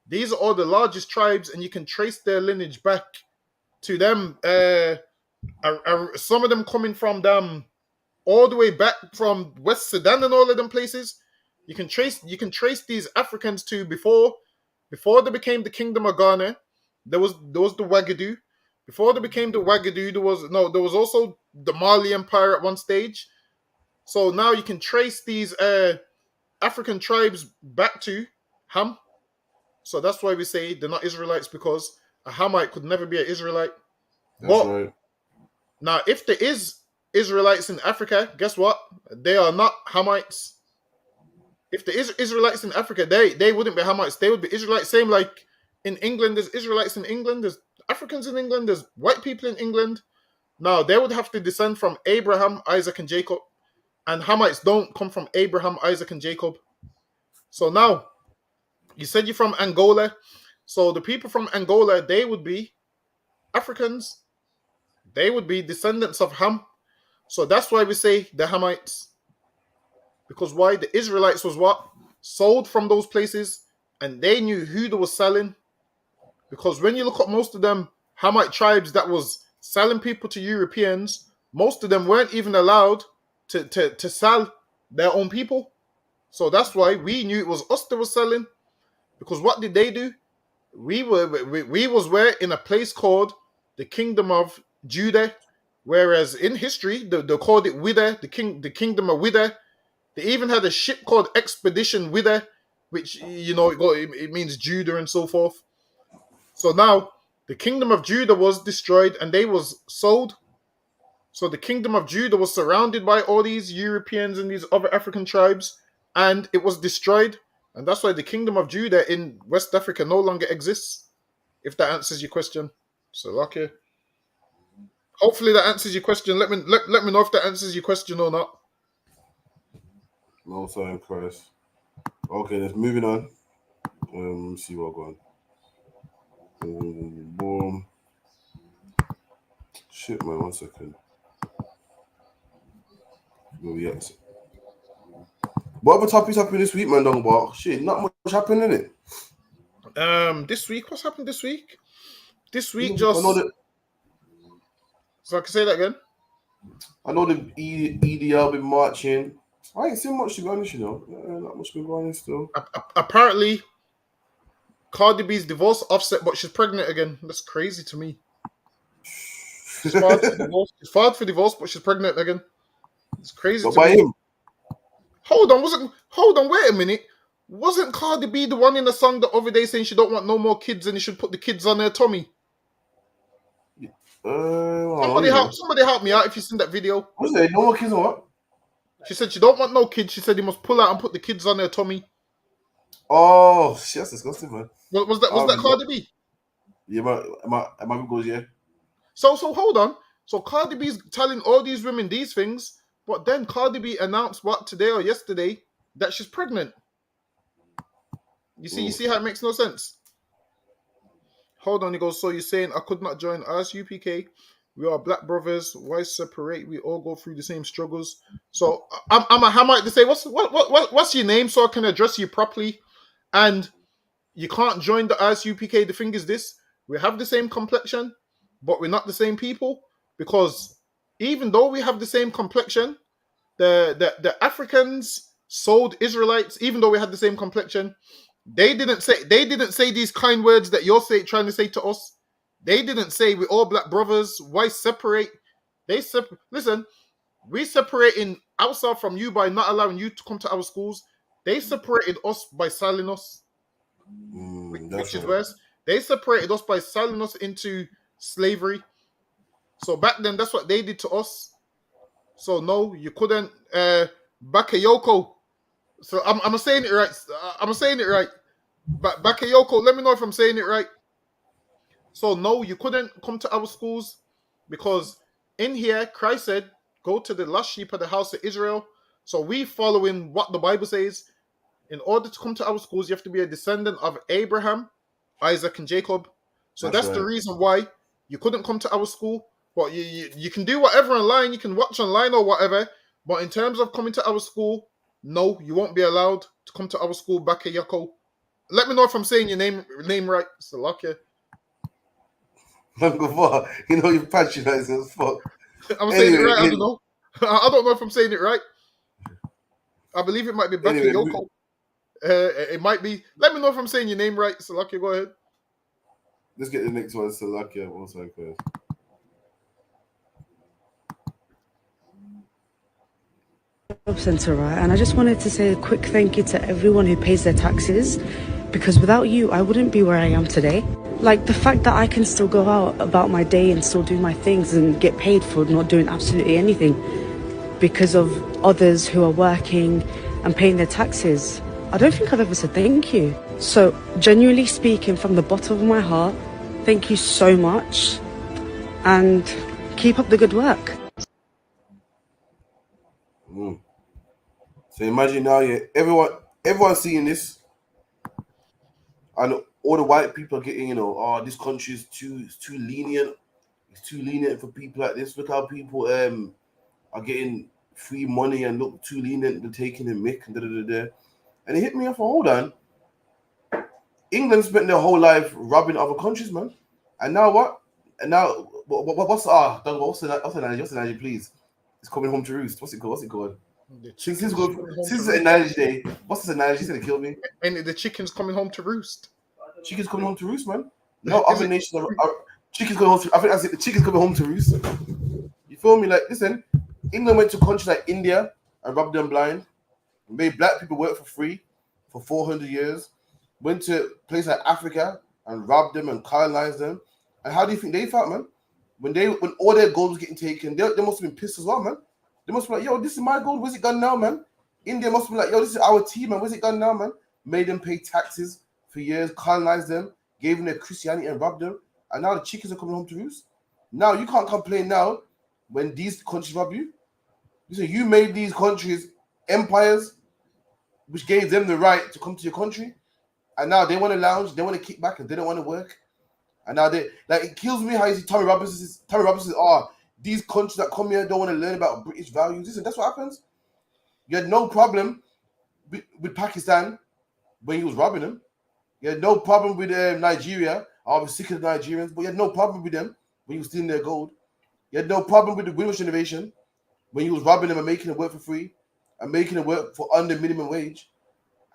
these are all the largest tribes, and you can trace their lineage back to them. Some of them coming from them all the way back from West Sudan and all of them places. You can trace these Africans to before they became the Kingdom of Ghana. There was the Wagadu. Before they became the Wagadu, there was also the Mali Empire at one stage. So now you can trace these African tribes back to Ham. So that's why we say they're not Israelites, because a Hamite could never be an Israelite. That's right. Now, if there is Israelites in Africa, guess what? They are not Hamites. If there is Israelites in Africa, they wouldn't be Hamites. They would be Israelites. Same like in England, there's Israelites in England. There's Africans in England. There's white people in England. Now, they would have to descend from Abraham, Isaac, and Jacob. And Hamites don't come from Abraham, Isaac, and Jacob. So now, you said you're from Angola. So the people from Angola, they would be Africans. They would be descendants of Ham. So that's why we say the Hamites. Because why? The Israelites was what? Sold from those places, and they knew who they were selling. Because when you look at most of them Hamite tribes that was selling people to Europeans, most of them weren't even allowed to sell their own people. So that's why we knew it was us that was selling. Because what did they do? We was where in a place called the Kingdom of Judah, whereas in history they called it Wither, the Kingdom of Wither. They even had a ship called Expedition Wither, which it means Judah and so forth. So now the Kingdom of Judah was destroyed and they was sold. So the Kingdom of Judah was surrounded by all these Europeans and these other African tribes, and it was destroyed. And that's why the Kingdom of Judah in West Africa no longer exists. If that answers your question. So lucky. Hopefully that answers your question. Let me know if that answers your question or not. No time, Christ. Okay, let's moving on. Let me see what going. Boom. Shit, man. 1 second. Where we at? What other topics happened this week, man? Don't go. Shit, not much happened in it. This week, what's happened this week? This week, I just know that. So I can say that again. I know the EDL been marching. I ain't seen much to be honest, not much been going on still. Apparently, Cardi B's divorce Offset, but she's pregnant again. That's crazy to me. She's filed for divorce. She's filed for divorce, but she's pregnant again. It's crazy to by me. him. Hold on, wait a minute. Wasn't Cardi B the one in the song the other day saying she don't want no more kids and he should put the kids on her tummy? Somebody help me out if you've seen that video. What's that? No more kids or what? She said she don't want no kids. She said he must pull out and put the kids on her tummy. Oh, shit, that's disgusting, man. Was that Cardi B? Yeah, my goes, yeah. So hold on. So Cardi B's telling all these women these things, but then Cardi B announced today or yesterday that she's pregnant. You see how it makes no sense? Hold on, he goes, so you're saying I could not join ISUPK? We are black brothers. Why separate? We all go through the same struggles. So I'm a hammer to say, what's your name so I can address you properly? And you can't join the ISUPK. The thing is this, we have the same complexion, but we're not the same people. Because even though we have the same complexion, the Africans sold Israelites, even though we had the same complexion. They didn't say these kind words that you're trying to say to us. They didn't say we're all black brothers. Why separate? Listen, we separating ourselves from you by not allowing you to come to our schools. They separated us by selling us, which is worse. They separated us by selling us into slavery. So back then, that's what they did to us. So no, you couldn't. Bakayoko. So I'm saying it right. I'm saying it right. Bakayoko, let me know if I'm saying it right. So no, you couldn't come to our schools because in here, Christ said, go to the lost sheep of the house of Israel. So we following what the Bible says. In order to come to our schools, you have to be a descendant of Abraham, Isaac, and Jacob. So that's the reason why you couldn't come to our school. But you can do whatever online. You can watch online or whatever. But in terms of coming to our school, no, you won't be allowed to come to our school, Bakayoko. Let me know if I'm saying your name right. Salakia. You know you're patronizing as fuck. I'm saying it right. I don't know. I don't know if I'm saying it right. I believe it might be Bakayoko. It might be. Let me know if I'm saying your name right. Salakia, go ahead. Let's get the next one. Salakia. One second first. Center, right? And I just wanted to say a quick thank you to everyone who pays their taxes, because without you, I wouldn't be where I am today. Like the fact that I can still go out about my day and still do my things and get paid for not doing absolutely anything because of others who are working and paying their taxes. I don't think I've ever said thank you. So genuinely speaking, from the bottom of my heart, thank you so much and keep up the good work. So imagine now, everyone's seeing this, and all the white people are getting, this country is too lenient. It's too lenient for people like this. Look how people are getting free money and look too lenient. They're taking a mick and And it hit me off. Hold on, England spent their whole life robbing other countries, man. And now what? And now what's the analogy, please? It's coming home to roost. What's it called? The Since chickens coming home since to it's an roost. analogy day, what's this analogy? He's gonna kill me. And the chickens coming home to roost. Chickens coming home to roost, man. No Is other it? nations are chickens coming home to. I think that's it. The chickens coming home to roost. You feel me? Like, listen, England went to countries like India and rubbed them blind. Made black people work for free for 400 years. Went to places like Africa and robbed them and colonized them. And how do you think they felt, man? When all their gold was getting taken, they must have been pissed as well, man. They must be like, yo, this is my gold. Where's it gone now, man? India must be like, yo, this is our team, man. Where's it gone now, man? Made them pay taxes for years, colonized them, gave them their Christianity and robbed them. And now the chickens are coming home to roost. Now you can't complain now when these countries rob you. Listen, you made these countries empires, which gave them the right to come to your country. And now they want to lounge, they want to kick back, and they don't want to work. And now it kills me how you see Tommy Robinson says, these countries that come here don't want to learn about British values. Listen, that's what happens. You had no problem with Pakistan when he was robbing them. You had no problem with Nigeria. I was sick of the Nigerians, but you had no problem with them when he was stealing their gold. You had no problem with the British generation when he was robbing them and making them work for free and making them work for under minimum wage.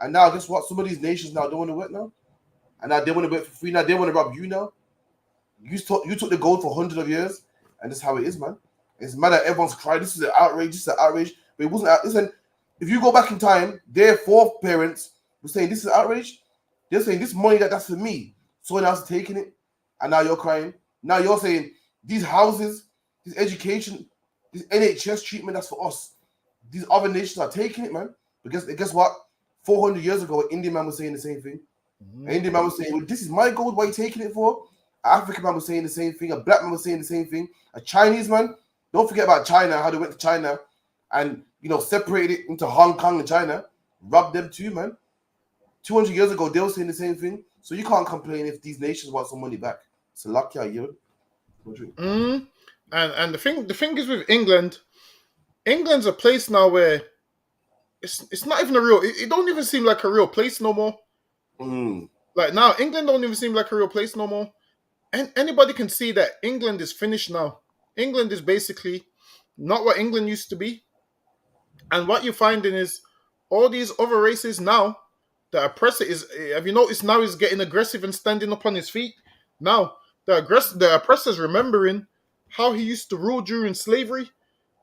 And now, guess what? Some of these nations now don't want to work now. And now they want to work for free. Now they want to rob you now. You took the gold for hundreds of years, and that's how it is, man. It's mad that everyone's crying. This is an outrage. This is an outrage. But it wasn't. Listen, if you go back in time, their foreparents were saying this is outrage. They're saying this money that's for me. Someone else is taking it, and now you're crying. Now you're saying these houses, this education, this NHS treatment, that's for us. These other nations are taking it, man. But guess what? 400 years ago, an Indian man was saying the same thing. An Indian man was saying, well, this is my gold, what are you taking it for? An African man was saying the same thing. A black man was saying the same thing. A Chinese man, don't forget about China, how they went to China and, separated it into Hong Kong and China. Robbed them too, man. 200 years ago, they were saying the same thing. So you can't complain if these nations want some money back. It's a lucky year. And the thing is with England, England's a place now where it's not even a real. It don't even seem like a real place no more. Like now, England don't even seem like a real place no more. And anybody can see that England is finished now. England is basically not what England used to be. And what you're finding is all these other races now, the oppressor is. Have you noticed now he's getting aggressive and standing up on his feet? Now the oppressor's remembering how he used to rule during slavery,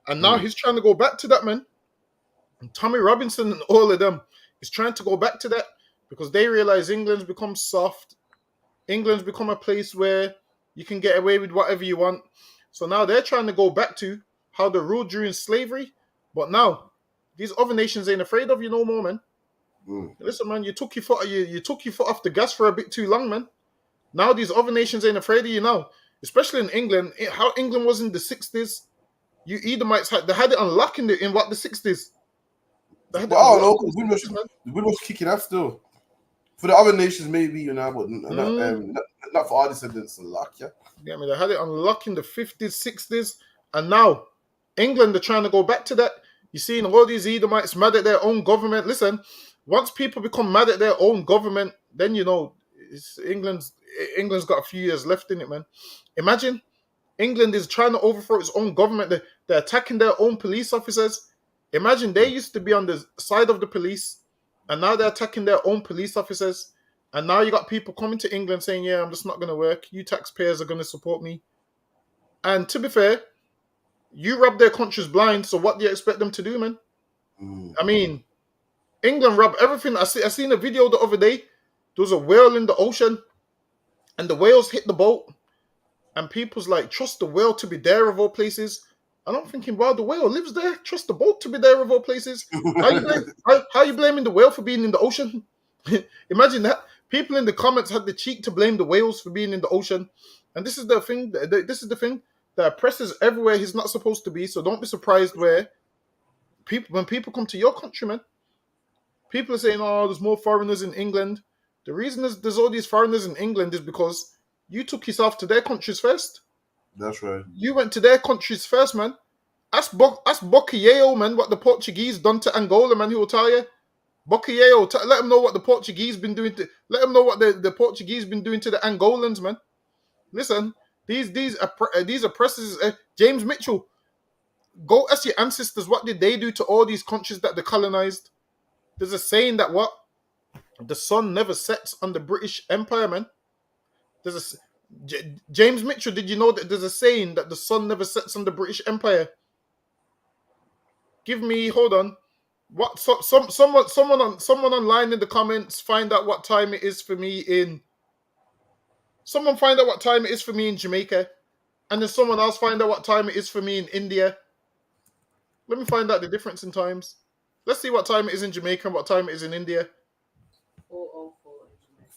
and now he's trying to go back to that, man. And Tommy Robinson and all of them is trying to go back to that because they realize England's become soft. England's become a place where you can get away with whatever you want. So now they're trying to go back to how they ruled during slavery. But now these other nations ain't afraid of you no more, man. Listen, man, you took your foot off the gas for a bit too long, man. Now these other nations ain't afraid of you now. Especially in England, how England was in the 60s. You Edomites had it on lock in the 60s. I don't know, because the wind was kicking out still. For the other nations, maybe, but not for our descendants. Luck, yeah. Yeah, I mean, they had it on lock in the 50s, 60s, and now England are trying to go back to that. You're seeing all these Edomites mad at their own government. Listen, once people become mad at their own government, then England's got a few years left in it, man. Imagine England is trying to overthrow its own government. They're attacking their own police officers. Imagine they used to be on the side of the police, and now they're attacking their own police officers. And now you got people coming to England saying, yeah, I'm just not going to work. You taxpayers are going to support me. And to be fair, you rob their countries blind, so what do you expect them to do, man? I mean, England robbed everything. I seen a video the other day. There was a whale in the ocean, and the whales hit the boat. And people's like, trust the whale to be there of all places. And I'm thinking, wow, the whale lives there. Trust the boat to be there of all places. How you blaming the whale for being in the ocean? Imagine that. People in the comments had the cheek to blame the whales for being in the ocean. And this is the thing. The oppressor's everywhere he's not supposed to be. So don't be surprised when people come to your country, man. People are saying, oh, there's more foreigners in England. The reason there's all these foreigners in England is because you took yourself to their countries first. That's right. You went to their countries first, man. Ask Bocayeo, man, what the Portuguese done to Angola, man. He will tell you. Bocayeo, let them know what the Portuguese been doing. Let them know what the Portuguese been doing to the Angolans, man. Listen, these oppressors. James Mitchell. Go ask your ancestors, what did they do to all these countries that they colonized? There's a saying that what? The sun never sets on the British Empire, man. There's James Mitchell, did you know that there's a saying that the sun never sets on the British Empire? Hold on. What someone online in the comments find out what time it is for me in Jamaica, and then someone else find out what time it is for me in India. Let me find out the difference in times. Let's see what time it is in Jamaica and what time it is in India.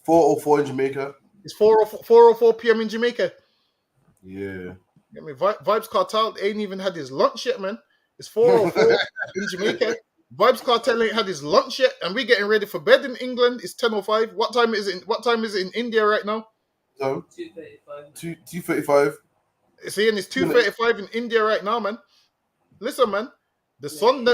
4:04 in Jamaica. It's 4:04 p.m. in Jamaica. Yeah. I mean, Vibes Cartel ain't even had his lunch yet, man. It's 4:04 in Jamaica. Vibes Cartel ain't had his lunch yet, and we're getting ready for bed in England. It's 10:05. What time is it in India right now? 2:35. 2:35. See, and it's 2:35 in India right now, man. Listen, man. The sun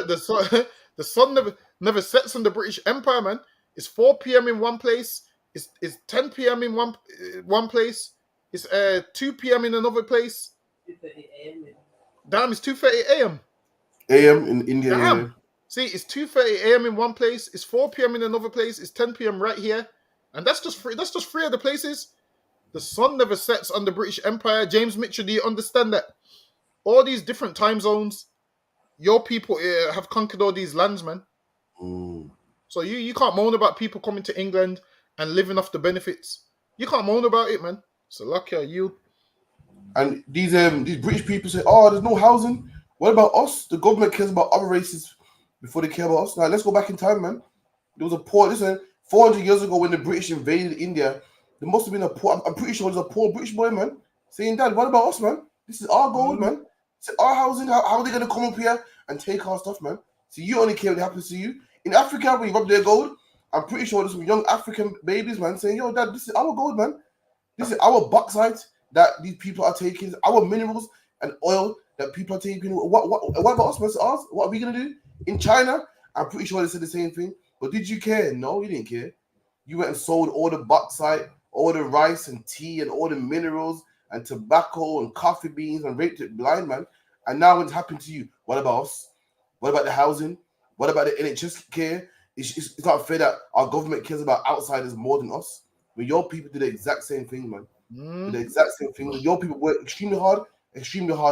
never sets on the British Empire, man. It's 4 p.m. in one place. It's 10 p.m. in one place. It's 2 p.m. in another place. 2:30 a.m. Damn, it's 2:30 a.m. A.m. in India. Damn. Yeah. See, it's 2:30 a.m. in one place. It's 4 p.m. in another place. It's 10 p.m. right here, and that's just three of the places. The sun never sets on the British Empire. James Mitchell, do you understand that? All these different time zones, your people have conquered all these lands, man. So you can't moan about people coming to England and living off the benefits. You can't moan about it, man. So lucky are you. And these British people say, "Oh, there's no housing." What about us? The government cares about other races before they care about us. Now let's go back in time, man. There was a poor. Listen, 400 years ago when the British invaded India, there must have been a poor. I'm pretty sure there's a poor British boy, man, saying, "Dad, what about us, man? This is our gold, man. It's our housing. How are they gonna come up here and take our stuff, man? So you only care what happens to you in Africa when you rob their gold." I'm pretty sure there's some young African babies, man, saying, "Yo, Dad, this is our gold, man. This is our bauxite that these people are taking, our minerals and oil that people are taking. What about us, man? It's ours. What are we gonna do?" In China, I'm pretty sure they said the same thing. But did you care? No, you didn't care. You went and sold all the bauxite, all the rice and tea and all the minerals and tobacco and coffee beans and raped it blind, man. And now what's happened to you? What about us? What about the housing? What about the NHS care? It's not fair that our government cares about outsiders more than us. When your people did the exact same thing, man. Did the exact same thing. Your people work extremely hard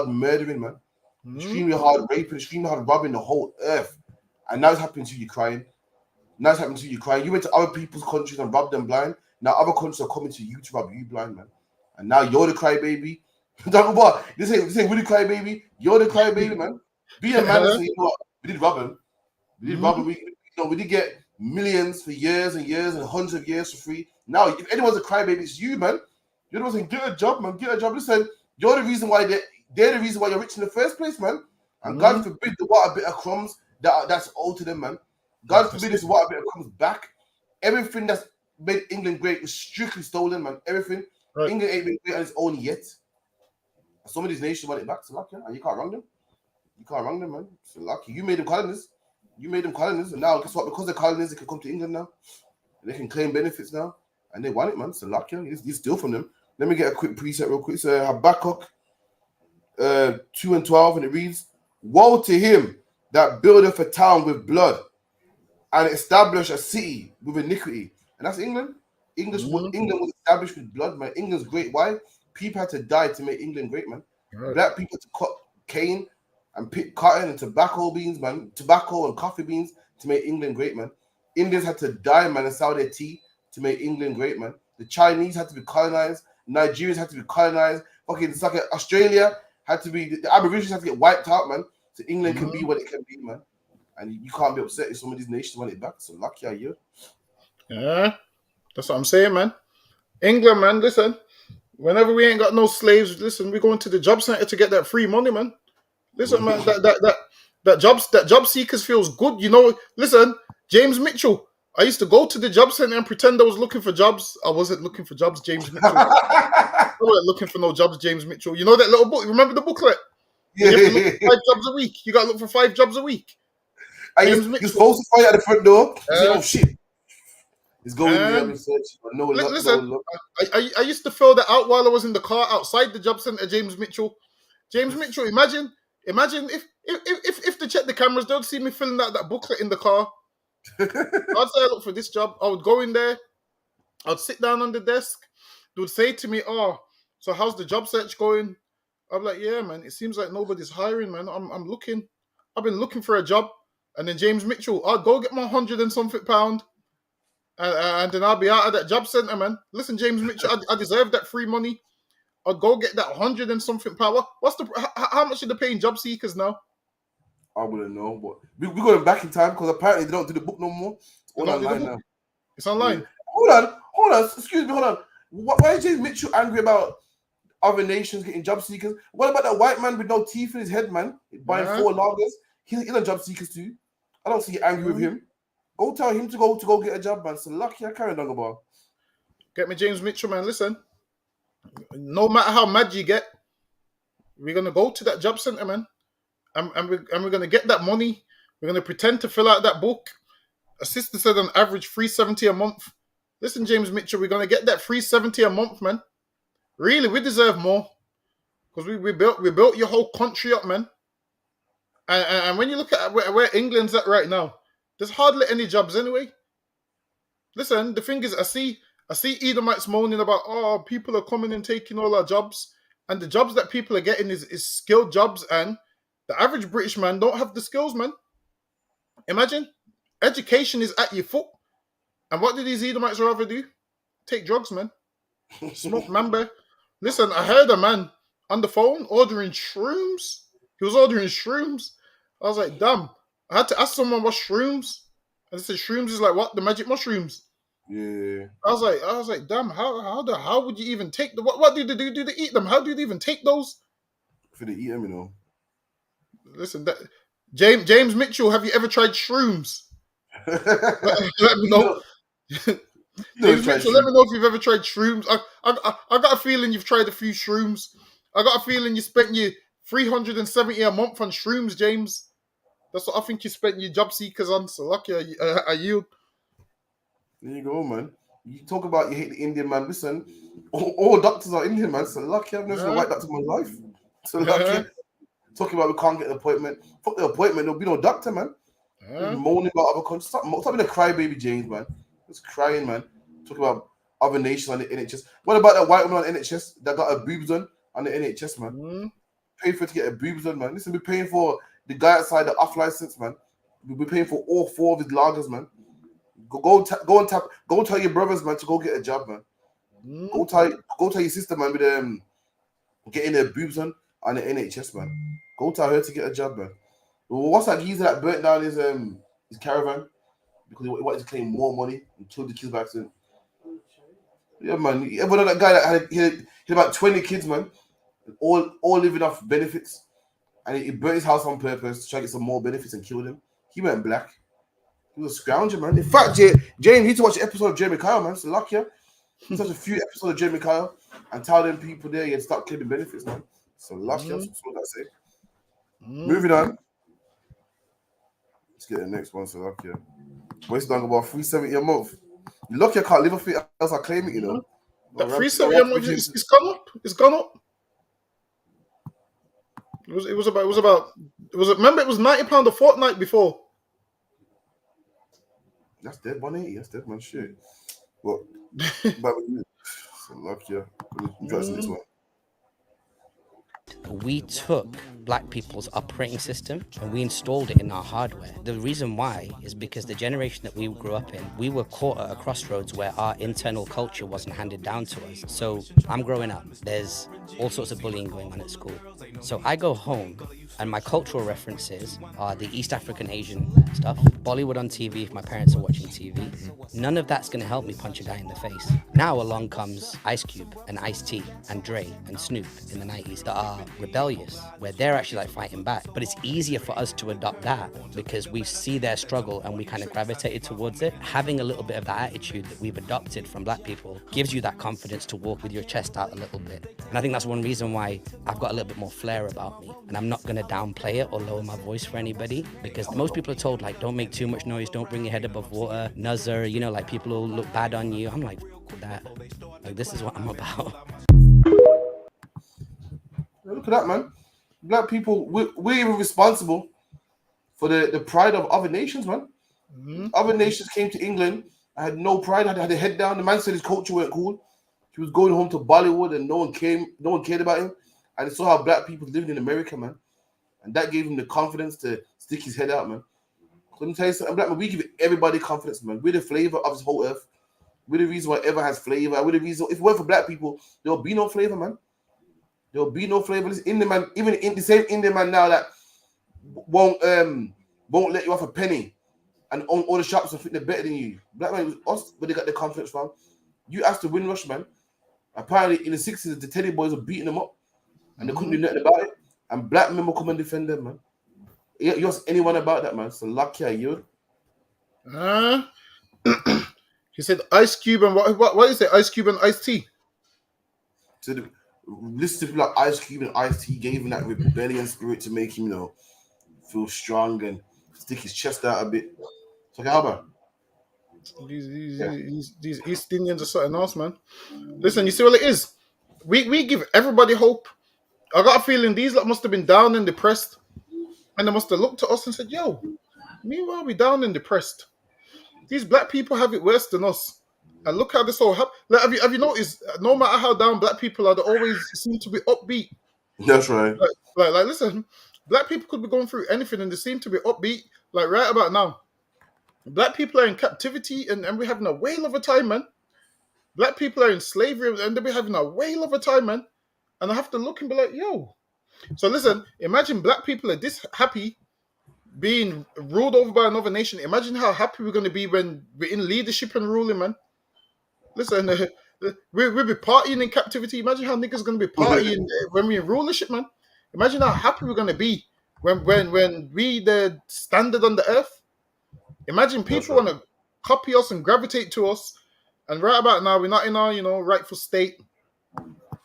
murdering, man. Extremely hard raping, extremely hard robbing the whole earth. And now it's happening to you crying. You went to other people's countries and robbed them blind. Now other countries are coming to you to rob you blind, man. And now you're the crybaby. Talk about this ain't really crybaby. You're the crybaby, man. Be a man and say, you know what? We did rob him. We did get millions for years and years and hundreds of years for free. Now, if anyone's a crybaby, it's you, man. You're the one saying, get a job, man. Get a job. Listen, you're the reason why they're the reason why you're rich in the first place, man. And God forbid the water bit of crumbs that's owed to them, man. God forbid this water bit of crumbs back. Everything that's made England great was strictly stolen, man. Everything. Right. England ain't been great on its own yet. Some of these nations want it back, so lucky, and you can't wrong them. You can't wrong them, man. So lucky. You made them colonies. And now guess what? Because they're colonies, they can come to England now. And they can claim benefits now. And they want it, man. So lucky. You steal from them. Let me get a quick preset real quick. So Habakkuk 2:12, and it reads, "Woe to him that buildeth a town with blood and establish a city with iniquity." And that's England. England was established with blood, man. England's great. Why? People had to die to make England great, man. Right. Black people had to cut cane and pick cotton and tobacco beans, man. Tobacco and coffee beans to make England great, man. Indians had to die, man, and sell their tea to make England great, man. The Chinese had to be colonized. Nigerians had to be colonized. Okay, it's like Australia had to be, the Aborigines had to get wiped out, man. So England can be what it can be, man. And you can't be upset if some of these nations want it back. So lucky are you. Yeah, that's what I'm saying, man. England, man, listen. Whenever we ain't got no slaves, listen, we're going to the job center to get that free money, man. Listen, man, that job seekers feels good, you know. Listen, James Mitchell, I used to go to the job center and pretend I was looking for jobs. I wasn't looking for jobs, James Mitchell. I wasn't looking for no jobs, James Mitchell. You know that little book? Remember the booklet? Yeah. You have to look for 5 jobs a week. You got to look for 5 jobs a week. You're supposed to find at the front door. Say, oh shit. It's going there and search. Listen, I used to fill that out while I was in the car outside the job center, James Mitchell. James Mitchell, imagine If they check the cameras, they'll see me filling out that booklet in the car. I'd say I look for this job. I would go in there. I'd sit down on the desk. They would say to me, "Oh, so how's the job search going?" I'm like, "Yeah, man. It seems like nobody's hiring, man. I'm looking. I've been looking for a job." And then James Mitchell, I'll go get my £100 and something, and then I'll be out of that job centre, man. Listen, James Mitchell, I deserve that free money. I'll go get that £100 and something power. How much are they paying job seekers now? I wouldn't know, but we're going back in time because apparently they don't do the book no more. It's all online now. It's online. Yeah. Hold on. Excuse me, hold on. Why is James Mitchell angry about other nations getting job seekers? What about that white man with no teeth in his head, man? Buying 4 lagers. He's a job seekers too. I don't see you angry with him. Go tell him to go get a job, man. So lucky I carry on about. Get me James Mitchell, man. Listen, no matter how mad you get, we're gonna go to that job centre, man, and we're gonna get that money. We're gonna pretend to fill out that book. A sister said on average $370 a month. Listen, James Mitchell, we're gonna get that $370 a month, man. Really, we deserve more because we built your whole country up, man. And when you look at where England's at right now, there's hardly any jobs anyway. Listen, the thing is, I see Edomites moaning about, oh, people are coming and taking all our jobs. And the jobs that people are getting is skilled jobs. And the average British man don't have the skills, man. Imagine, education is at your foot. And what do these Edomites rather do? Take drugs, man. Smoke mamba. Listen, I heard a man on the phone ordering shrooms. He was ordering shrooms. I was like, damn. I had to ask someone what shrooms. And they said shrooms is like what? The magic mushrooms. Yeah. I was like, damn, how would you even take the what do they do? Do they eat them? How do they even take those? If they eat them, you know. Listen, James Mitchell, have you ever tried shrooms? Let me know. James Mitchell, let me know if you've ever tried shrooms. I got a feeling you've tried a few shrooms. I got a feeling you spent your $370 a month on shrooms, James. That's what I think you spent your job seekers on. So lucky are you. There you go, man. You talk about you hate the Indian man. Listen, all doctors are Indian, man. So lucky I've never seen a white doctor in my life. So lucky. Talking about we can't get an appointment. Fuck the appointment. There'll be no doctor, man. Moaning about other countries. Stop being a crybaby, James, man. Just crying, man. Talking about other nations on the NHS. What about that white woman on the NHS that got her boobs done on the NHS, man? Paying for her to get her boobs done, man. Listen, we're paying for the guy outside the off license, man. We're paying for all 4 of his lagers, man. Go tell your brothers, man, to go get a job, man. Go tell your sister, man, with getting their boobs on the NHS, man. Go tell her to get a job, man. Well, what's that geezer that burnt down his caravan because he wanted to claim more money and killed the kids by accident? Yeah, man. You ever know that guy that had about 20 kids, man, all living off benefits, and he burnt his house on purpose to try to get some more benefits and killed him? He went black. He was a scrounger, man. In fact, James, you need to watch an episode of Jeremy Kyle, man. It's lucky. You watch a few episodes of Jeremy Kyle and tell them people there you start claiming benefits, man. So lucky. That's what I say. Moving on. Let's get the next one. So lucky. What's done about $370 a month? You lucky I can't live off it else I claim it, you know. That $370 a month, it's gone up. It's gone up. Remember, it was £90 a fortnight before. That's dead, 180. That's dead, man. Shit. Well, but so lucky. This one. We took black people's operating system and we installed it in our hardware. The reason why is because the generation that we grew up in, we were caught at a crossroads where our internal culture wasn't handed down to us. So I'm growing up, there's all sorts of bullying going on at school. So I go home and my cultural references are the East African Asian stuff, Bollywood on TV if my parents are watching TV. None of that's gonna help me punch a guy in the face. Now along comes Ice Cube and Ice-T and Dre and Snoop in the 90s that are rebellious, where they're actually like fighting back. But it's easier for us to adopt that because we see their struggle and we kind of gravitated towards it. Having a little bit of that attitude that we've adopted from black people gives you that confidence to walk with your chest out a little bit. And I think that's one reason why I've got a little bit more flair about me. And I'm not going to downplay it or lower my voice for anybody, because most people are told, like, don't make too much noise, don't bring your head above water, nuzzer, you know, like people will look bad on you. I'm like, that. Like, this is what I'm about. Look at that, man. Black people, we're even responsible for the pride of other nations, man. Other nations came to England, had no pride, had their head down. The man said his culture weren't cool. He was going home to Bollywood and no one cared about him. And he saw how black people lived in America, man. And that gave him the confidence to stick his head out, man. Let me tell you something, black man, we give everybody confidence, man. We're the flavor of this whole earth. We're the reason why ever has flavor. We're the reason, if it weren't for black people, there'll be no flavor, man. There'll be no flavor. This Indian man, even in the same Indian man now that won't let you off a penny and own all the shops and think they're better than you. Black man, it was us where they got their confidence from. You asked the Windrush, man. Apparently in the 60s, the Teddy boys were beating them up and they couldn't do nothing about it. And black men will come and defend them, man. You ask anyone about that, man. So lucky are you. He said Ice Cube and what is it? Ice Cube and Ice T. So listen to people like Ice Cube and Ice T gave him that rebellion spirit to make him, feel strong and stick his chest out a bit. So how about these East Indians are something else, man. Listen, you see what it is? We give everybody hope. I got a feeling these lot must have been down and depressed, and they must have looked at us and said, "Yo, meanwhile we down and depressed. These black people have it worse than us." And look how this all happened. Like, have you noticed? No matter how down black people are, they always seem to be upbeat. That's right. Like, listen, black people could be going through anything, and they seem to be upbeat. Like right about now, black people are in captivity, and we're having a whale of a time, man. Black people are in slavery, and they'll be having a whale of a time, man. And I have to look and be like, yo. So listen, imagine black people are this happy being ruled over by another nation. Imagine how happy we're going to be when we're in leadership and ruling, man. Listen, we'll be partying in captivity. Imagine how niggas going to be partying when we're in rulership, man. Imagine how happy we're going to be when we the standard on the earth. Imagine people want to copy us and gravitate to us. And right about now, we're not in our, rightful state.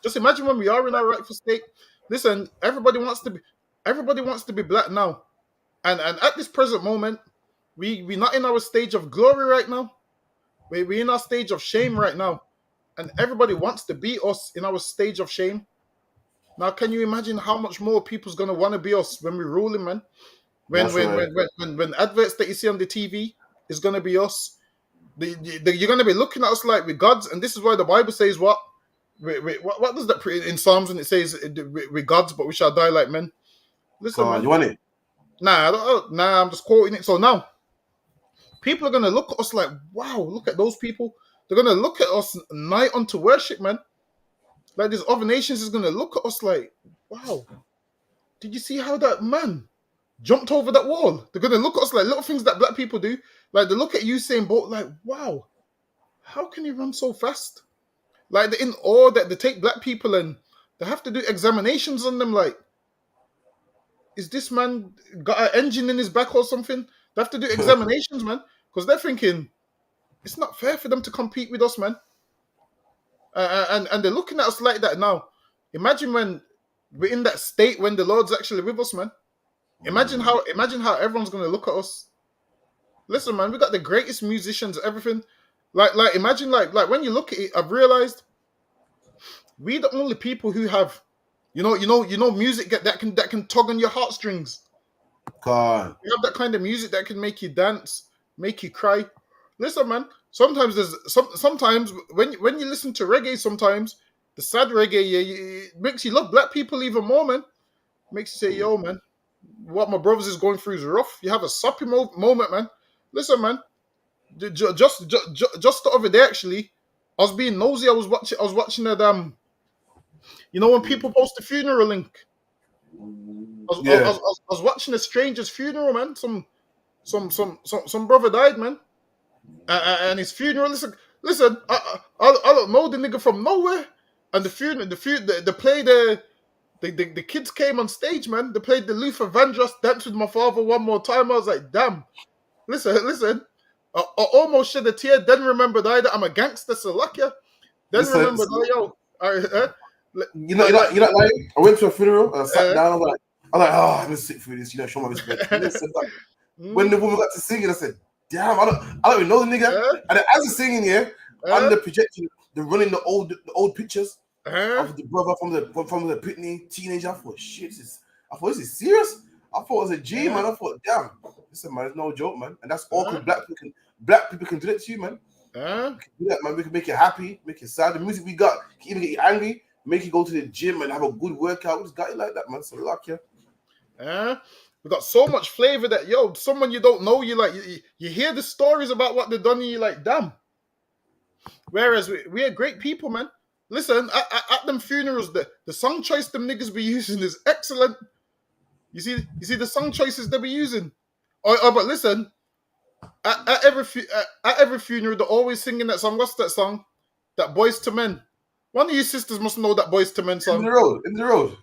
Just imagine when we are in our rightful state. Listen, everybody wants to be black now. And at this present moment, we're not in our stage of glory right now. We're in our stage of shame right now. And everybody wants to be us in our stage of shame. Now, can you imagine how much more people's gonna want to be us when we're ruling, man? When adverts that you see on the TV is gonna be us. You're gonna be looking at us like we're gods, and this is why the Bible says what? What does that in Psalms when it says we're gods, but we shall die like men? Listen, man. You want it? Nah, I'm just quoting it. So now, people are gonna look at us like, wow, look at those people. They're gonna look at us night unto worship, man. Like these other nations is gonna look at us like, wow, did you see how that man jumped over that wall? They're gonna look at us like little things that black people do. Like they look at Usain Bolt like, wow, how can he run so fast? Like they're in awe that they take black people and they have to do examinations on them. Like, is this man got an engine in his back or something? They have to do examinations, man, because they're thinking it's not fair for them to compete with us, man. And they're looking at us like that now. Imagine when we're in that state when the Lord's actually with us, man. Imagine how everyone's gonna look at us. Listen, man, we got the greatest musicians, everything. Like imagine like when you look at it, I've realized we're the only people who have, music that can tug on your heartstrings. God, you have that kind of music that can make you dance, make you cry. Listen, man. Sometimes sometimes when you listen to reggae, sometimes the sad reggae, it makes you love black people even more, man. Makes you say, yo, man, what my brothers is going through is rough. You have a soppy moment, man. Listen, man. Just the other day, actually, I was being nosy. I was watching that when people post the funeral link. I was watching a stranger's funeral, man. Some brother died, man, and his funeral. Listen, I don't know the nigga from nowhere, and the funeral, they played the kids came on stage, man. They played the Luther Vandross Dance with My Father one more time. I was like, damn. Listen. I almost shed a tear. Then remembered that I'm a gangster, so luck ya. Then remembered, yo. You know, like I went to a funeral and I sat down. I'm like, oh, I'm gonna sit through this. Show my respect. When the woman got to singing, I said, damn, I don't even know the nigga. And as he's singing here, on the projection, they're running the old pictures of the brother from the Pitney teenager. I thought, shit, I thought, is it serious? I thought it was a G, man. I thought, damn, listen, man, it's no joke, man. And that's all because black people can do it to you, man. We can do that, man. We can make you happy, make you sad. The music we got can even get you angry, make you go to the gym and have a good workout. We just got you like that, man. So luck, yeah. We got so much flavor that someone you don't know, you hear the stories about what they've done, and you're like, damn. Whereas we are great people, man. Listen, at them funerals, the song choice them niggas be using is excellent. You see the song choices they be using. But listen, at every funeral, they're always singing that song. What's that song? That Boys to Men. One of you sisters must know that Boys to Men song. In the road.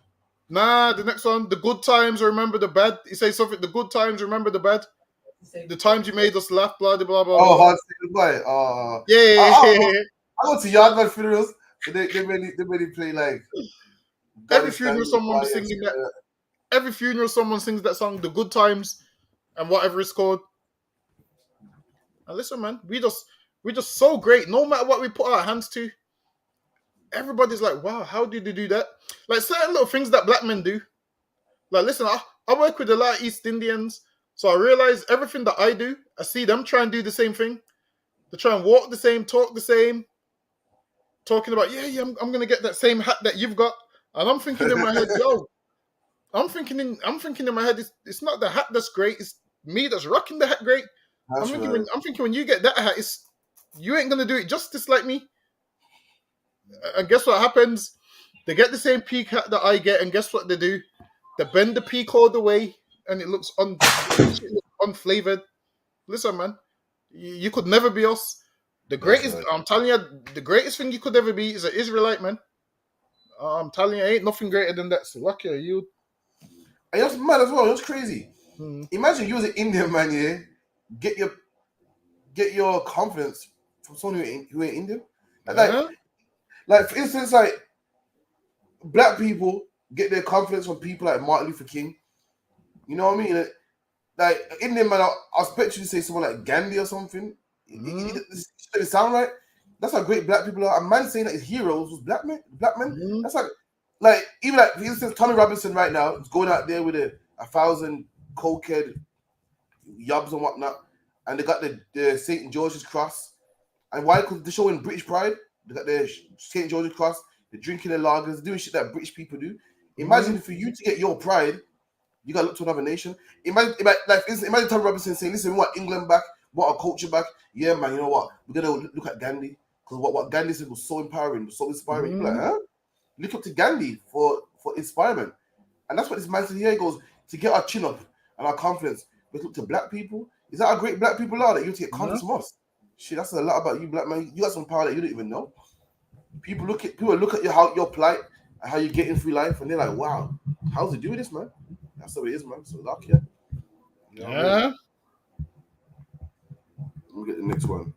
Nah, the next one, the good times, remember the bad. You say something, the good times, remember the bad. The times you made us laugh, blah, blah, blah, blah. Oh, hard to say goodbye. Yeah. I go to Yardman funerals. They really play like every funeral someone was singing that. Every funeral someone sings that song, the good times, and whatever it's called. And listen, man, we're just so great. No matter what we put our hands to, everybody's like, wow, how did they do that? Like certain little things that black men do. Like, listen, I work with a lot of East Indians, so I realize everything that I do, I see them try and do the same thing. They try and walk the same, talk the same, talking about, I'm gonna get that same hat that you've got. And I'm thinking in my head, I'm thinking in my head, it's not the hat that's great, it's me that's rocking the hat great. I'm thinking when you get that hat, you ain't gonna do it justice like me. And guess what happens? They get the same peak hat that I get, and guess what they do? They bend the peak all the way, and it looks unflavored. Listen, man, you could never be us. The greatest, I'm telling you, the greatest thing you could ever be is an Israelite, man. I'm telling you, ain't nothing greater than that. So lucky you. And that's mad as well. That's crazy. Imagine you as an Indian man, yeah, get your confidence from someone who ain't Indian. Like for instance, like black people get their confidence from people like Martin Luther King. You know what I mean? Like Indian man, I expect you to say someone like Gandhi or something. It sound right. That's how great black people are. A man saying that his heroes was black men. That's like even like for instance, Tommy Robinson right now is going out there with a 1,000 cokehead yobs and whatnot, and they got the St. George's Cross. And why? Because they're showing British pride. They got their St. George's Cross. They're drinking their lagers, doing shit that British people do. Imagine for you to get your pride, you got to look to another nation. Imagine Tommy Robinson saying, "Listen, we want England back, we want our culture back." Yeah, man. You know what? We're gonna look at Gandhi because what Gandhi said was so empowering, so inspiring. You're like, huh? Look up to Gandhi for inspirement, and that's what this man said here. He goes to get our chin up and our confidence. We look to black people. Is that how great black people are that you have to get confidence from us? Shit, that's a lot about you, black man. You got some power that you don't even know. People look at your plight and how you're getting through life, and they're like, "Wow, how's it doing this, man?" That's the way it is, man. So luck, yeah. You know what I mean? Let me get the next one.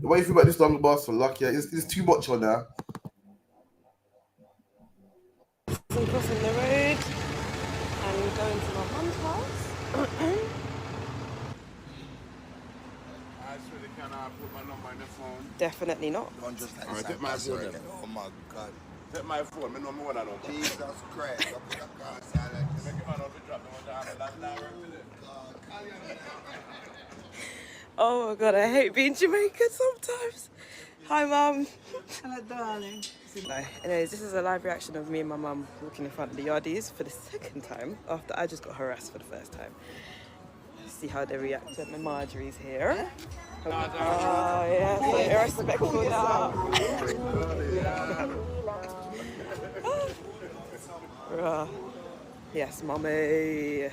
What do you feel about this long boss for luck? Yeah, it's too much on there. I'm crossing the road and going to my mum's house. Can I put my number in the phone? Definitely not. Alright, take my phone. Oh my God. Take my phone. I know more than that. Jesus Christ. I put a car silent. Make a man up to drop the one down. That's not work today. Oh my God, I hate being Jamaican sometimes. Hi, Mum. Hello, darling. No. Anyways, this is a live reaction of me and my mum walking in front of the yardies for the second time after I just got harassed for the first time. See how they react when Marjorie's here. Oh, yeah, so irrespectful Yes, Mummy.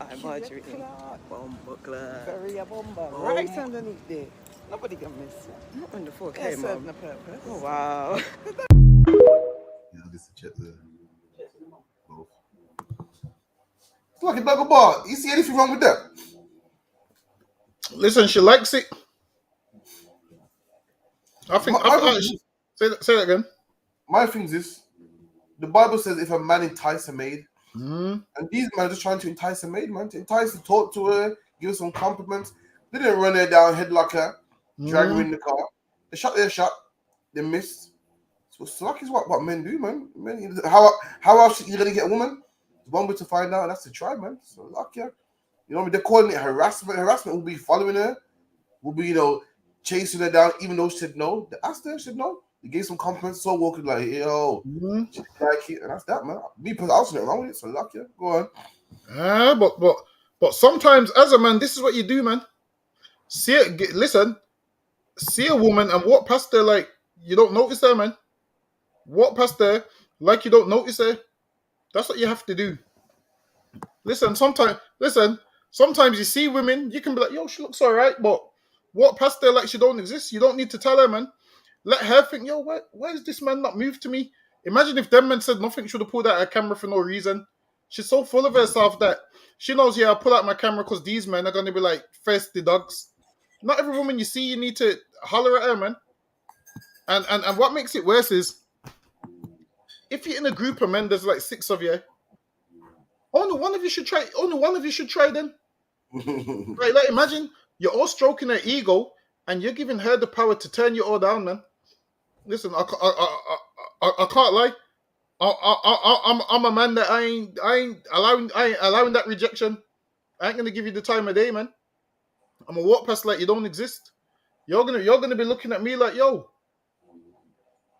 I'm Marjorie. Bomba club. Very a bomba. Right underneath there. Nobody can miss it. Not on the 4K, They're Mum. serving a purpose. Oh, wow. Yeah, this is check the both. It's like a double bar. You see anything wrong with that? Listen, she likes it. I think. Say that again. My thing is this: the Bible says, "If a man entice a maid," and these men are just trying to entice a maid, man, to talk to her, give her some compliments. They didn't run her down, headlock her. drag her in the car. They shot their shot. They missed. So slack is what men do, man. Men, how else are you gonna get a woman? One way to find out, that's to try, man. So luck, yeah. You know what I mean? They're calling it harassment. Harassment will be following her, will be, chasing her down, even though she said no. They asked her, she said no. They gave some compliments, so walking like, yo, she like it, and that's that, man. Me personally, I was nothing wrong with it, so luck, yeah. Go on. But sometimes as a man, this is what you do, man. See a woman and walk past her like you don't notice her, man. Walk past her like you don't notice her. That's what you have to do. Listen, sometimes you see women, you can be like, yo, she looks all right, but walk past her like she don't exist. You don't need to tell her, man. Let her think, yo, why is this man not moved to me? Imagine if them men said nothing, she would have pulled out her camera for no reason. She's so full of herself that she knows, yeah, I'll pull out my camera because these men are going to be like thirsty dogs. Not every woman you see, you need to holler at her, man. And what makes it worse is, if you're in a group of men, there's like 6 of you, only one of you should try then. Right, like imagine you're all stroking her ego and you're giving her the power to turn you all down, man. Listen, I can't lie. I'm a man that I ain't allowing that rejection. I ain't gonna give you the time of day, man. I'm gonna walk past like you don't exist. You're gonna be looking at me like, yo.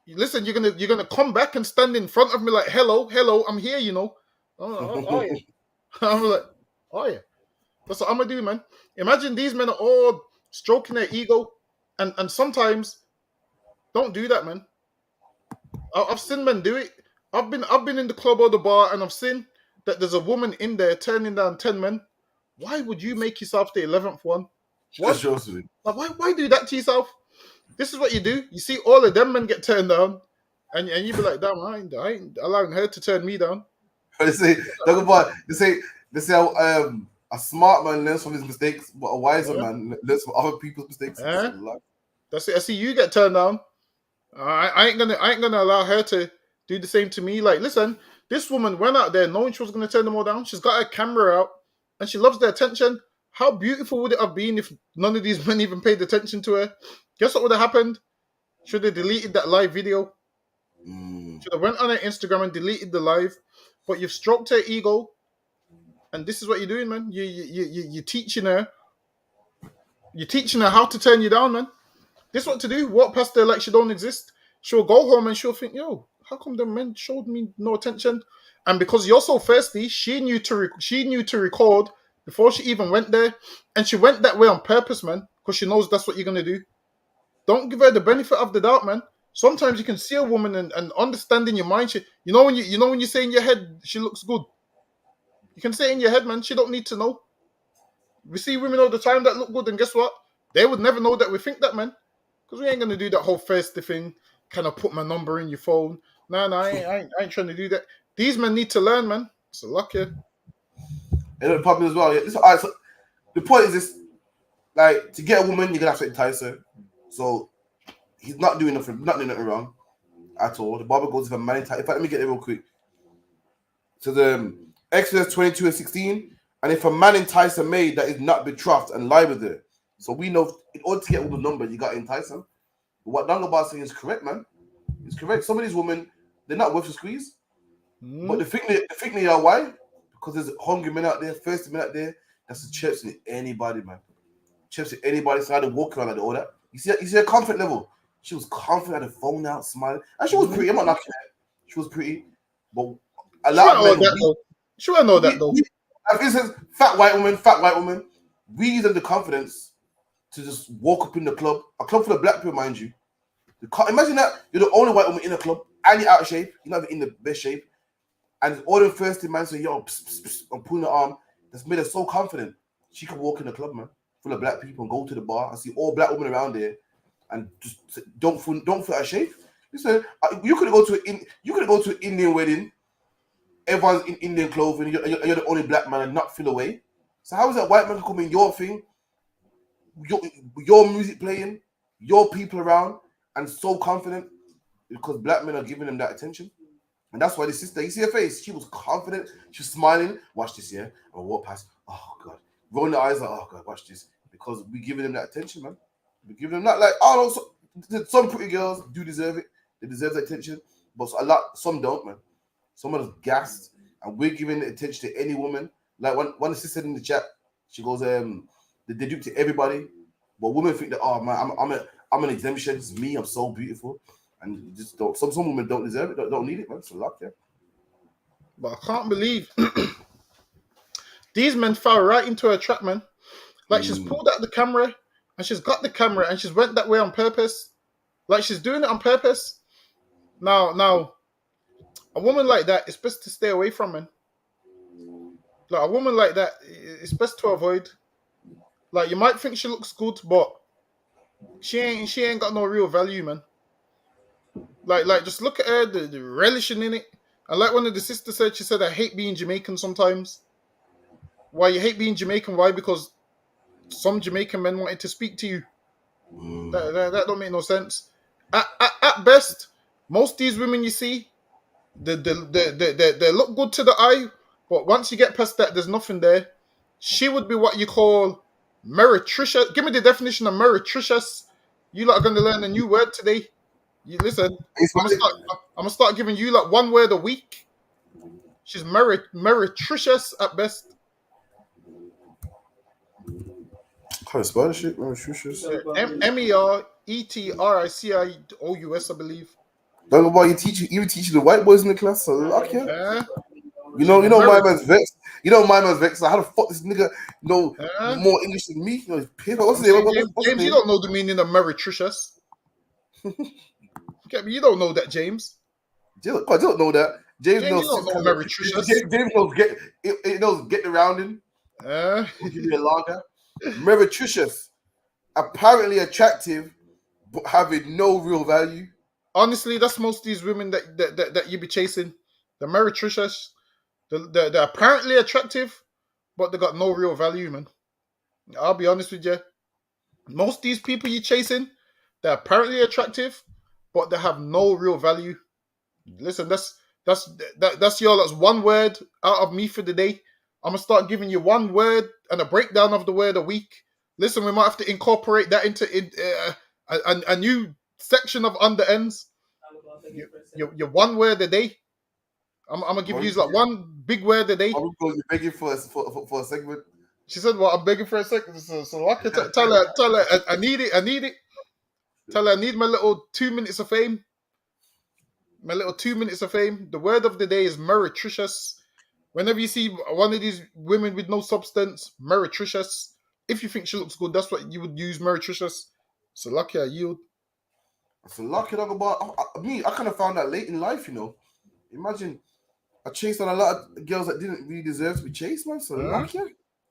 Listen, you're gonna come back and stand in front of me like, hello, I'm here, Oh yeah. I'm like, oh yeah. That's what I'm gonna do, man. Imagine these men are all stroking their ego, and sometimes don't do that, man. I've seen men do it. I've been in the club or the bar, and I've seen that there's a woman in there turning down 10 men. Why would you make yourself the 11th one? What? Like, why do that to yourself? This is what you do. You see all of them men get turned down, and you be like, damn, I ain't allowing her to turn me down. They say a smart man learns from his mistakes, but a wiser man learns from other people's mistakes. That's it. I see you get turned down. I ain't gonna allow her to do the same to me. Like, listen, this woman went out there knowing she was gonna turn them all down. She's got her camera out and she loves the attention. How beautiful would it have been if none of these men even paid attention to her? Guess what would have happened? Should have deleted that live video. Should have went on her Instagram and deleted the live. But you've stroked her ego, and this is what you're doing, man. You're teaching her. You're teaching her how to turn you down, man. This is what to do. Walk past her like she don't exist. She'll go home and she'll think, yo, how come the men showed me no attention? And because you're so thirsty, she knew to record before she even went there, and she went that way on purpose, man, because she knows that's what you're gonna do. Don't give her the benefit of the doubt, man. Sometimes you can see a woman and understand in your mind. When you say in your head she looks good. You can say in your head, man. She don't need to know. We see women all the time that look good, and guess what? They would never know that we think that, man. Because we ain't gonna do that whole thirsty thing. Kind of put my number in your phone. No, I ain't trying to do that. These men need to learn, man. It's a luck, yeah. And popular as well. Yeah. So the point is this: like, to get a woman, you're gonna have to entice her. So he's not doing nothing wrong at all. The Bible goes, if a man entice. In fact, let me get it real quick. So the Exodus 22:16, and if a man entice a maid that is not betrothed and lie with her. So we know in order to get a woman's number, you got to entice them. But what Dangobar is saying is correct, man. It's correct. Some of these women, they're not worth a squeeze. But the thing they are, why? Because there's hungry men out there, thirsty men out there. That's the church in anybody, man. Church in anybody. So I had to walk around like all that. You see her comfort level. She was confident, had her phone out, smiling, and she was pretty. I'm not knocking her. She was pretty, but a lot of men. She won't know that though. For instance, fat white woman. We use them the confidence to just walk up in the club, a club full of black people, mind you. Imagine that you're the only white woman in a club and you're out of shape. You're not even in the best shape, and all the thirsty man say, "Yo, pss, pss, pss," I'm pulling her arm. That's made her so confident. She can walk in the club, man, full of black people, and go to the bar and see all black women around there, and just don't feel out of shape. Listen, you could go to an Indian wedding. Everyone's in Indian clothing. You're the only black man and not feel away. So how is that white man come in your thing, your music playing, your people around, and so confident? Because black men are giving them that attention. And that's why this sister, you see her face, she was confident, she was smiling. Watch this, yeah. And walk past, oh God. Rolling the eyes like, oh God, watch this. Because we're giving them that attention, man. We give them that, like, I don't know, some pretty girls do deserve it. They deserve the attention, but some don't, man. Some are just gassed, and we're giving the attention to any woman. Like one sister said in the chat, she goes, they do it to everybody, but women think that, oh man, I'm an exemption. It's me. I'm so beautiful, and you just don't. Some women don't deserve it. Don't need it, man. It's a luck, yeah. But I can't believe these men fell right into her trap, man. Like she's pulled out the camera, and she's got the camera, and she's went that way on purpose. Like she's doing it on purpose. Now, a woman like that is best to stay away from, man. Like a woman like that, it's best to avoid. Like you might think she looks good, but she ain't got no real value, man. Like just look at her, the relishing in it. And like one of the sisters said, she said, I hate being Jamaican sometimes. Why you hate being Jamaican? Why? Because some Jamaican men wanted to speak to you. That don't make no sense. At best, most of these women you see, they look good to the eye, but once you get past that, there's nothing there. She would be what you call meretricious. Give me the definition of meretricious. You lot are going to learn a new word today. You listen. I'm gonna start giving you like one word a week. She's meretricious at best. How to spell this shit? Meretricious. MERETRICIOUS, I believe. Don't know why you teaching the white boys in the class. So lucky. Yeah. You know, my man's vexed. My man's vexed. So how the fuck this nigga know more English than me? He's pissed. What's his name? James, you don't know the meaning of meretricious. You don't know that, James. I don't know that. James knows. You don't know meretricious. James knows get around him. We'll give you a lager. Meretricious, apparently attractive, but having no real value. Honestly, that's most of these women that you be chasing. The meretricious, they're apparently attractive, but they got no real value, man. I'll be honest with you. Most of these people you chasing, they're apparently attractive, but they have no real value. Listen, that's your lot's one word out of me for the day. I'm gonna start giving you one word and a breakdown of the word a week. Listen, we might have to incorporate that into a new section of underends. Your one word a day. I'm gonna give you like one big word a day. I'm begging for a segment. She said, "Well, I'm begging for a second." So I can tell her I need it. Tell her I need my little 2 minutes of fame. My little 2 minutes of fame. The word of the day is meretricious. Whenever you see one of these women with no substance, meretricious. If you think she looks good, that's what you would use, meretricious. So lucky I yield. So lucky dog about me. I kind of found that late in life, Imagine I chased on a lot of girls that didn't really deserve to be chased, man. So lucky.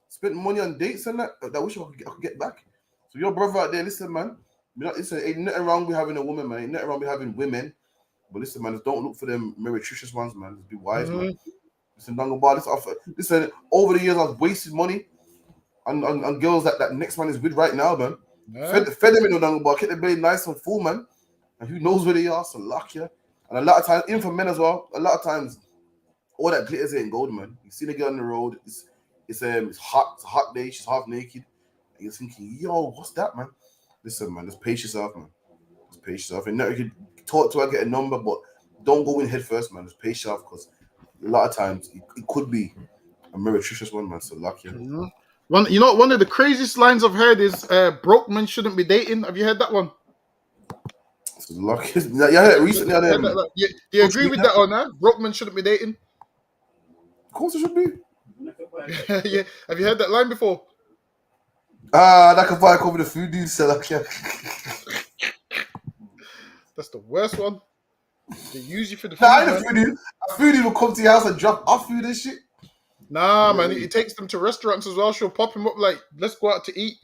Spent money on dates and that I wish I could get back. So your brother out there, listen, man. Listen, ain't nothing wrong with having a woman, man. Ain't nothing wrong with having women. But listen, man, just don't look for them meretricious ones, man. Just be wise, man. Listen, don't go buy this offer. Listen, over the years, I've wasted money on girls that next man is with right now, man. Fed them in the bar, kept the belly nice and full, man. And who knows where they are, so lucky. And a lot of times, even for men as well, a lot of times, all that glitters ain't gold, man. You see the girl on the road, it's hot, it's a hot day, she's half naked. And you're thinking, yo, what's that, man? Listen, man, just pace yourself, man. Just pace yourself. And now you can talk to her, get a number, but don't go in head first, man. Just pace yourself, because a lot of times it could be a meretricious one, man. So lucky. One of the craziest lines I've heard is broke men shouldn't be dating. Have you heard that one? So lucky. Yeah, I heard it recently. Do you agree with that one, huh? Broke men shouldn't be dating. Of course it should be. Yeah. Have you heard that line before? That can buy over the food dude, so lucky. That's the worst one. They use you for the food. Nah, I ain't a food dude. A food dude will come to your house and drop off food and shit. Nah, man, it takes them to restaurants as well. She'll pop him up like, let's go out to eat.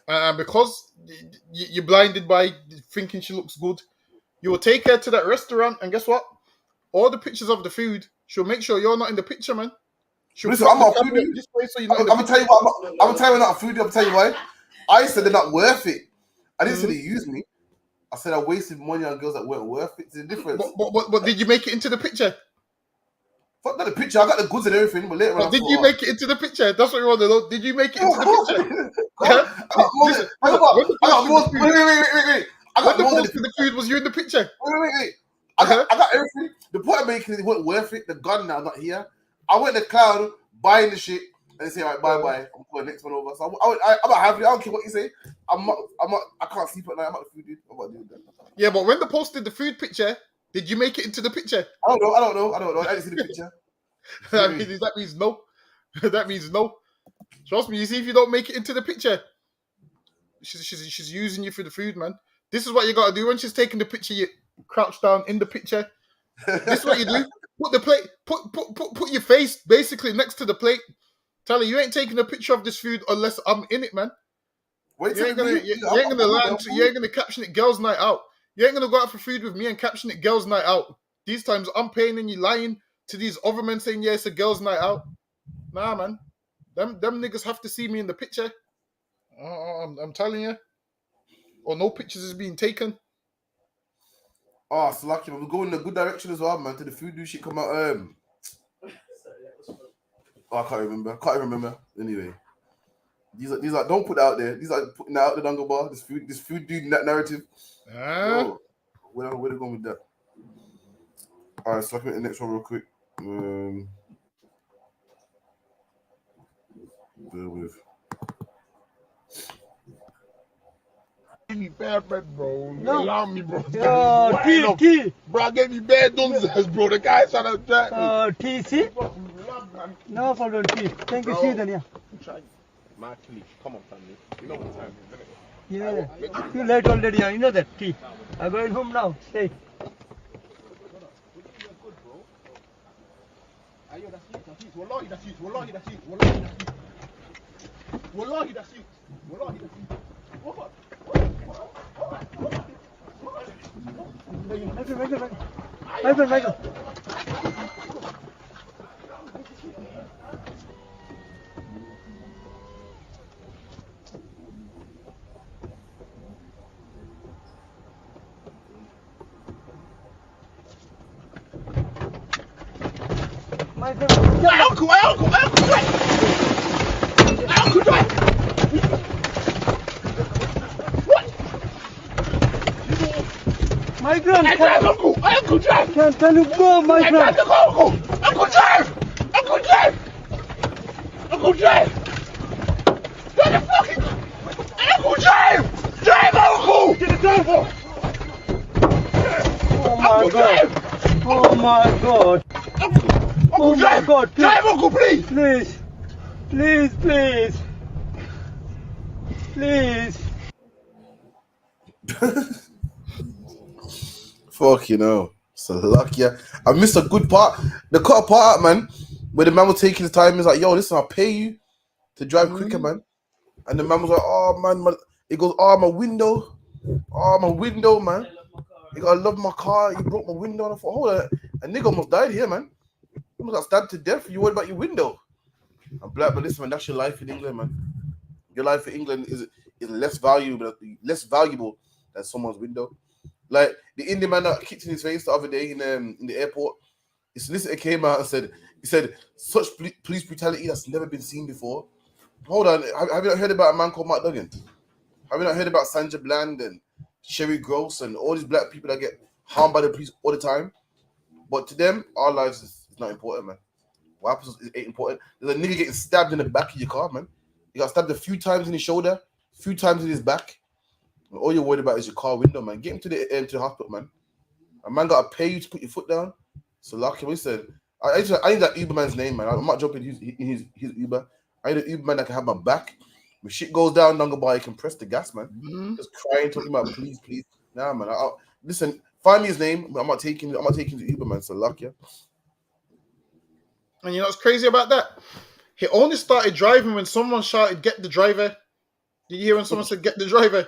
And because you're blinded by thinking she looks good, you will take her to that restaurant, and guess what? All the pictures of the food, she'll make sure you're not in the picture, man. Listen, I'm not a food dude. I'm gonna tell you what. I'm gonna tell you not a food dude. I'm gonna tell you why. I said they're not worth it. I didn't say they use me. I said I wasted money on girls that weren't worth it. It's a difference. But did you make it into the picture? Fuck the picture. I got the goods and everything, but later on. Did you make it into the picture? That's what you want to know. Did you make it into the picture? posted the food. Wait. I When got they more than posted the food, was you in the picture? Wait. I got everything. The point I'm making is it wasn't worth it. The gun now not here. I went to the cloud buying the shit and they say, all right, bye. I'm going next one over. So I'm not happy. I don't care what you say. I can't sleep at night. I'm not the food dude. I'm not doing that. Yeah, but when they posted the food picture, did you make it into the picture? I don't know. I didn't see the picture. that means no. That means no. Trust me. You see, if you don't make it into the picture, she's using you for the food, man. This is what you got to do when she's taking the picture. You crouch down in the picture. This is what you do. Put the plate. Put your face basically next to the plate. Tell her you ain't taking a picture of this food unless I'm in it, man. You ain't gonna caption it girls' night out. You ain't gonna go out for food with me and caption it girls' night out. These times I'm paying and you lying to these other men saying yeah, it's a girls' night out. Nah, man. Them niggas have to see me in the picture. I'm telling you. Or no pictures is being taken. Oh, it's lucky, man. We're going in a good direction as well, man. To the food do shit come out. I can't remember. Anyway. These are don't put it out there. These are putting out the Dungle Bar. This food dude narrative. Yo, where they going with that? Alright, so I can hit the next one real quick. Bear with. Give me bad friend, bro. No. Allow me, bro. T. Bro, I gave me bad nonsense, bro. The guy's trying to jack me. TC? No problem, T. Thank you, see you then, yeah. My clique. Come on, family. You know what time it is, Yeah. Too late already, you know that, T. I'm going home now. Stay. Wallahi, that's it. Michael. Uncle, My grand, Uncle, drive. Can you go, my grand? Uncle, drive. Drive the fucking. Uncle, drive, Uncle. Get the driver. Oh my God. Uncle, drive. God, Drive, Uncle, please. Please. Fuck, you know. So lucky. I missed a good part. They cut a part out, man, where the man was taking his time. He's like, yo, listen, I'll pay you to drive quicker, man. And the man was like, oh, man. He goes, oh, my window, man. He goes, I love my car. He broke my window. And I thought, hold on. A nigga almost died here, man. He almost got stabbed to death. You worried about your window? I'm black, but listen, man, that's your life in England, man. Your life in England is less valuable than someone's window. Like the Indian man that kicked in his face the other day in the airport, his solicitor came out and said such police brutality that's never been seen before. Hold on, have you not heard about a man called Mark Duggan? Have you not heard about Sandra Bland and Sherry Gross and all these black people that get harmed by the police all the time? But to them, our lives is not important, man. What happens ain't important. There's a nigga getting stabbed in the back of your car, man. He got stabbed a few times in his shoulder, a few times in his back. And all you're worried about is your car window, man. Get him to the hospital, man. A man got to pay you to put your foot down. So lucky, we said, I need that Uber man's name, man. I'm not jumping in his Uber. I need an Uber man that can have my back. When shit goes down, Nungabai, I can press the gas, man. Just crying, talking about please. Nah, man. Listen, find me his name. But I'm not taking the Uber man. So lucky. And you know what's crazy about that? He only started driving when someone shouted, "Get the driver." Did you hear when someone said, "Get the driver"?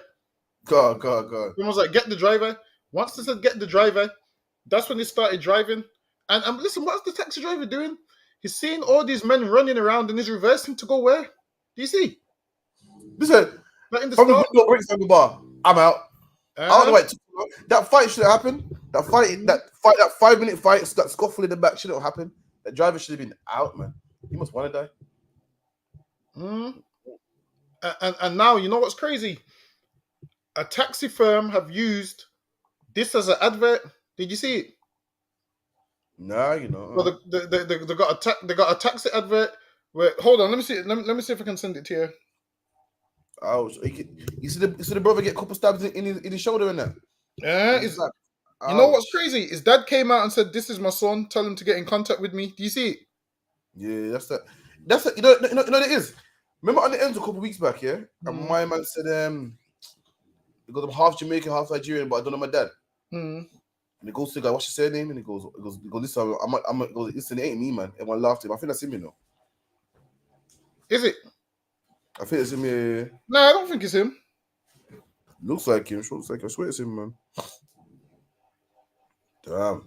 God. Someone was like, "Get the driver." Once they said, "Get the driver," that's when he started driving. And listen, what's the taxi driver doing? He's seeing all these men running around and he's reversing to go where? Do you see? Listen, like in the from start, the breaks on the bar, I'm out. I don't know why it took so long. That fight should have happened. That 5-minute fight, that scuffle in the back shouldn't have happened. That driver should have been out, man. He must want to die. And now, you know what's crazy? a taxi firm have used this as an advert. Did you see it? Nah, you know. Well, they got a taxi advert. Where, hold on, let me see. Let me see if I can send it to you. Oh, you see the brother get a couple stabs in his shoulder and that. Yeah, you know what's crazy? His dad came out and said, "This is my son. Tell him to get in contact with me." Do you see it? Yeah, that's that. That's that. You know what it is. Remember on the ends a couple weeks back, yeah, and my man said, because I'm half Jamaican, half Nigerian, but I don't know my dad. And he goes to the guy, "What's your surname?" And he goes, "Listen, listen, it ain't me, man." Everyone laughed at him. I think that's him, you know. Is it? I think it's him. Yeah. No, I don't think it's him. Looks like him. Looks like I swear it's him, man. Damn.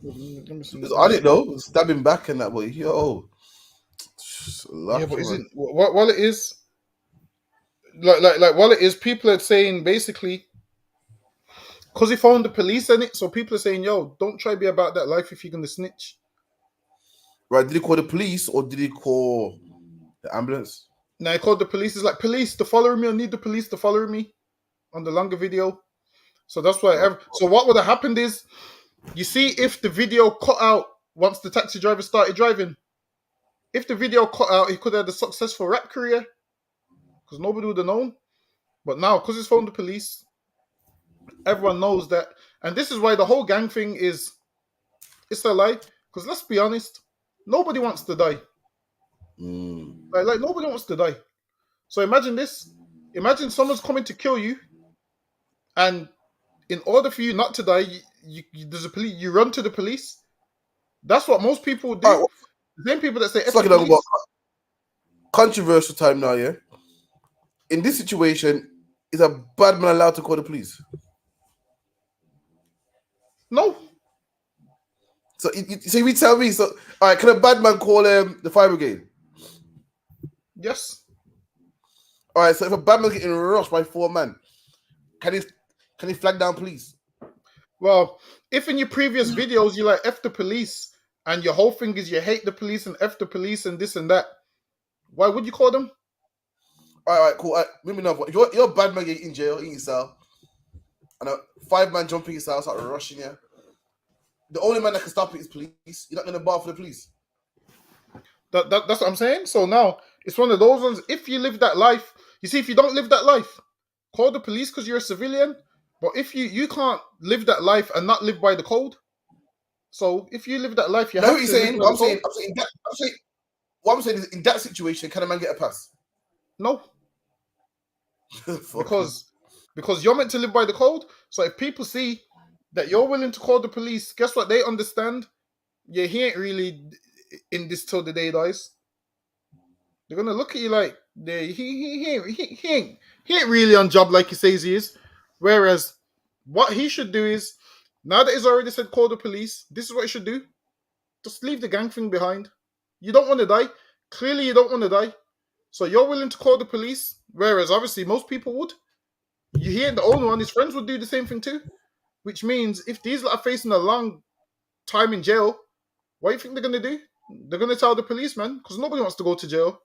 I didn't know. Stabbing back and that, but yo. Yeah, but isn't what it is? Like what it is, people are saying basically because he phoned the police in it, so people are saying, "Yo, don't try to be about that life if you're gonna snitch." Right? Did he call the police or did he call the ambulance? Now he called the police. It's like, "Police, to follow me. I need the police to follow me." On the longer video, so that's why. So what would have happened is, you see, if the video cut out once the taxi driver started driving, if the video cut out, he could have had a successful rap career because nobody would have known. But now, because he's phoned the police, everyone knows that, and this is why the whole gang thing it's a lie. Because let's be honest, nobody wants to die. Like nobody wants to die. So imagine this: imagine someone's coming to kill you, and in order for you not to die, there's a police. You run to the police. That's what most people would do. Right, the same people that say, it's like about controversial time now, yeah? In this situation, is a bad man allowed to call the police? No. So you tell me, so all right, can a bad man call the fire brigade? Yes. All right, so if a bad man's getting rushed by 4 men, can he flag down police? Well, if in your previous videos you like F the police and your whole thing is you hate the police and F the police and this and that, why would you call them? All right, cool. Let me know. If you're a bad man, you're in jail, in your cell, and a 5-man jump in your cell, start rushing you. The only man that can stop it is police. You're not going to bar for the police. That's what I'm saying. So now it's one of those ones. If you live that life, you see, if you don't live that life, call the police because you're a civilian. But if you can't live that life and not live by the code, so if you live that life, you have to. Saying, what I'm saying what I'm saying is, in that situation, can a man get a pass? No. because you're meant to live by the code. So if people see that you're willing to call the police, guess what? They understand. Yeah, he ain't really in this till the day dies. They're gonna look at you like he ain't really on job like he says he is. Whereas what he should do is, now that he's already said call the police, this is what he should do. Just leave the gang thing behind. You don't want to die. Clearly you don't want to die. So you're willing to call the police, whereas obviously most people would. He ain't the only one. His friends would do the same thing too. Which means if these lot are facing a long time in jail, what do you think they're going to do? They're going to tell the police, man, because nobody wants to go to jail.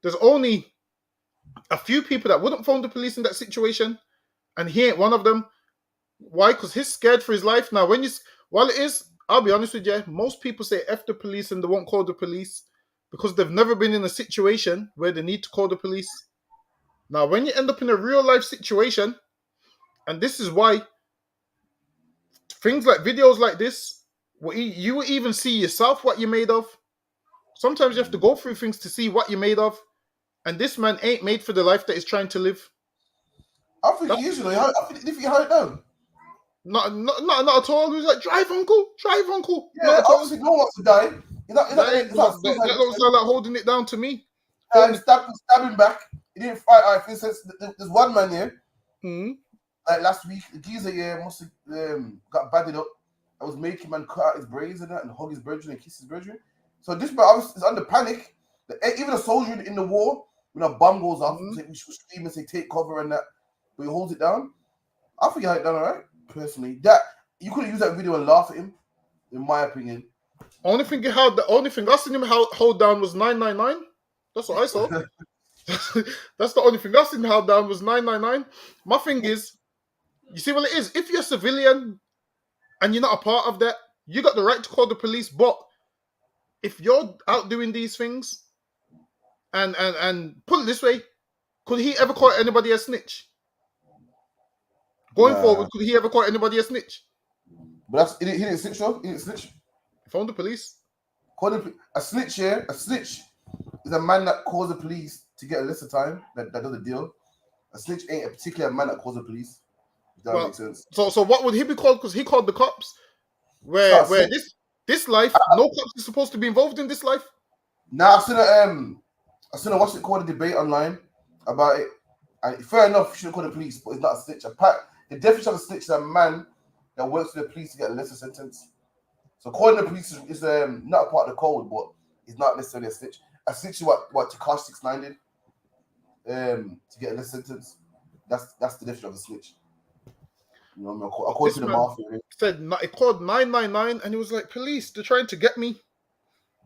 There's only a few people that wouldn't phone the police in that situation, and he ain't one of them. Why? Because he's scared for his life. Now, while it is, I'll be honest with you, most people say F the police and they won't call the police because they've never been in a situation where they need to call the police. Now, when you end up in a real life situation, and this is why things like videos like this, you will even see yourself what you're made of. Sometimes you have to go through things to see what you're made of. And this man ain't made for the life that he's trying to live. I think he is, you know. I think he had it down. Not at all. He was like, drive, uncle. Yeah, obviously no one wants to die. That don't sound like holding it down to me. Stabbing back. He didn't fight. For instance, there's one man here. Like last week, the geezer here must have got badded up. I was making man cut out his braids and that and hug his brethren and kiss his brethren. So this man obviously is under panic. Even a soldier in the war, when a bomb goes off, we should scream and say take cover and that, but he holds it down. I think he had it done all right, personally. That you could have used that video and laugh at him, in my opinion. The only thing I seen him hold down was 999. That's what I saw. That's the only thing I seen him hold down was 999. My thing is, You see what it is? If you're a civilian and you're not a part of that, you got the right to call the police. But if you're out doing these things, and put it this way, could he ever call anybody a snitch? Going forward, could he ever call anybody a snitch? But he didn't snitch, though. He didn't snitch. Phone the police. A snitch, yeah. A snitch is a man that calls the police to get a lesser time. That does a deal. A snitch ain't a particular man that calls the police. If that makes sense. So what would he be called? Because he called the cops. Where this life, no cops is supposed to be involved in this life. Nah, I seen a what's it called, a debate online about it. And fair enough, you shouldn't call the police, but it's not a snitch. The definition of a snitch is a man that works for the police to get a lesser sentence. So calling the police is not a part of the code, but it's not necessarily a snitch. A snitch is what Tekashi 6ix9ine did to get a lesser sentence. That's the definition of a snitch. You know, according to the mafia. He called 999 and he was like, police, they're trying to get me.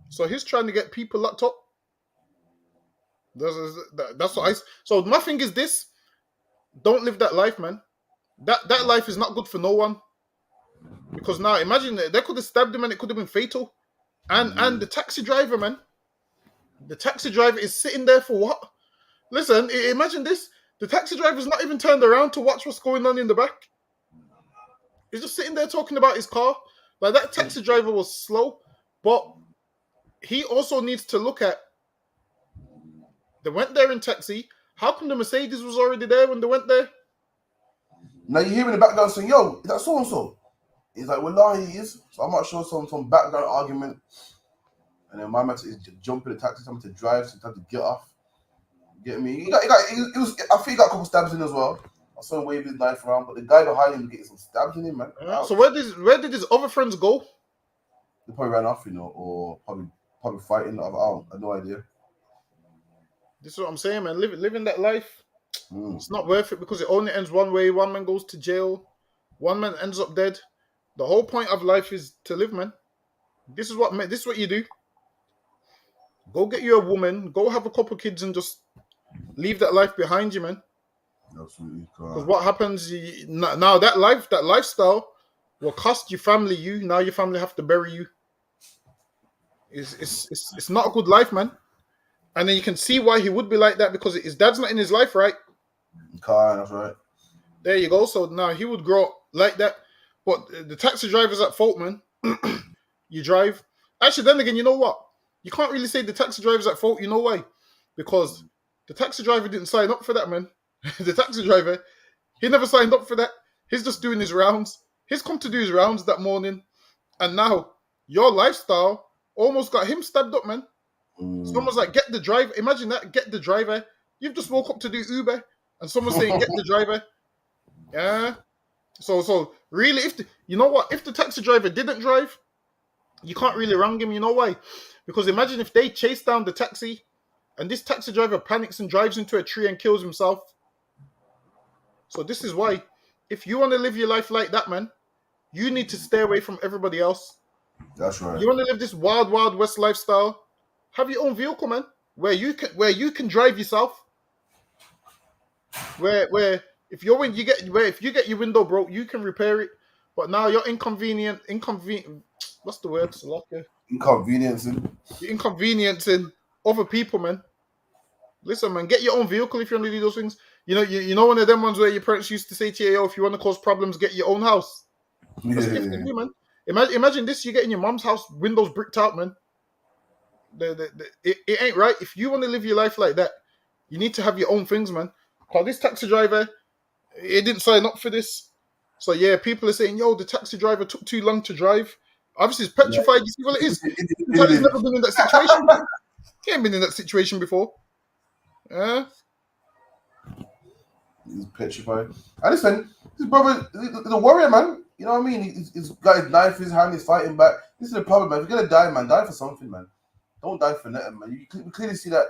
So he's trying to get people locked up. That's what so my thing is this: don't live that life, man. That life is not good for no one. Because now imagine they could have stabbed him and it could have been fatal. And the taxi driver, man. The taxi driver is sitting there for what? Listen, imagine this. The taxi driver's not even turned around to watch what's going on in the back. He's just sitting there talking about his car. Like, that taxi driver was slow, but he also needs to look at, they went there in taxi. How come the Mercedes was already there when they went there? Now you hear in the background saying, yo, is that so-and-so? He's like, well, he is. So I'm not sure some background argument. And then my man is jump in the taxi, someone to drive, so he had to get off. Get me? I think he got a couple stabs in as well. I saw him wave his knife around, but the guy behind him getting some stabs in him, man. So where did his other friends go? They probably ran off, or probably fighting. I have no idea. This is what I'm saying, man. Living that life, it's not worth it because it only ends one way. One man goes to jail. One man ends up dead. The whole point of life is to live, man. This is what you do. Go get you a woman. Go have a couple kids and just leave that life behind you, man. Absolutely. Because what happens now? That lifestyle will cost your family. Now your family have to bury you. It's not a good life, man. And then you can see why he would be like that because his dad's not in his life, right? That's right. There you go. So now he would grow up like that. But the taxi driver's at fault, man. You drive. Actually, then again, you know what? You can't really say the taxi driver's at fault. You know why? Because the taxi driver didn't sign up for that, man. The taxi driver, he never signed up for that. He's just doing his rounds. He's come to do his rounds that morning. And now your lifestyle almost got him stabbed up, man. Someone's like, get the driver. Imagine that, get the driver. You've just woke up to do Uber. And someone's saying, get the driver. Yeah. So really, if the taxi driver didn't drive, you can't really wrong him. You know why? Because imagine if they chase down the taxi and this taxi driver panics and drives into a tree and kills himself. So this is why, if you want to live your life like that, man, you need to stay away from everybody else. That's right. You want to live this wild, wild west lifestyle? Have your own vehicle, man, where you can drive yourself. Where if you get your window broke, you can repair it. But now you're inconvenient. What's the word? Inconveniencing. You're inconveniencing other people, man. Listen, man, get your own vehicle if you want to do those things. You know one of them ones where your parents used to say to you, yo, if you want to cause problems, get your own house. That's what you have to do, man. Imagine this, you get in your mom's house, windows bricked out, man. It ain't right. If you want to live your life like that, you need to have your own things, man. Because this taxi driver, he didn't sign up for this. So yeah, people are saying, yo, the taxi driver took too long to drive. Obviously, it's petrified. You see what it is? He's never been in that situation. He ain't been in that situation before. He's petrified. And listen, his brother is a warrior, man. You know what I mean? He's got his knife in his hand, he's fighting back. This is the problem, man. If you're going to die, man, die for something, man. Don't die for nothing, man. We clearly see that,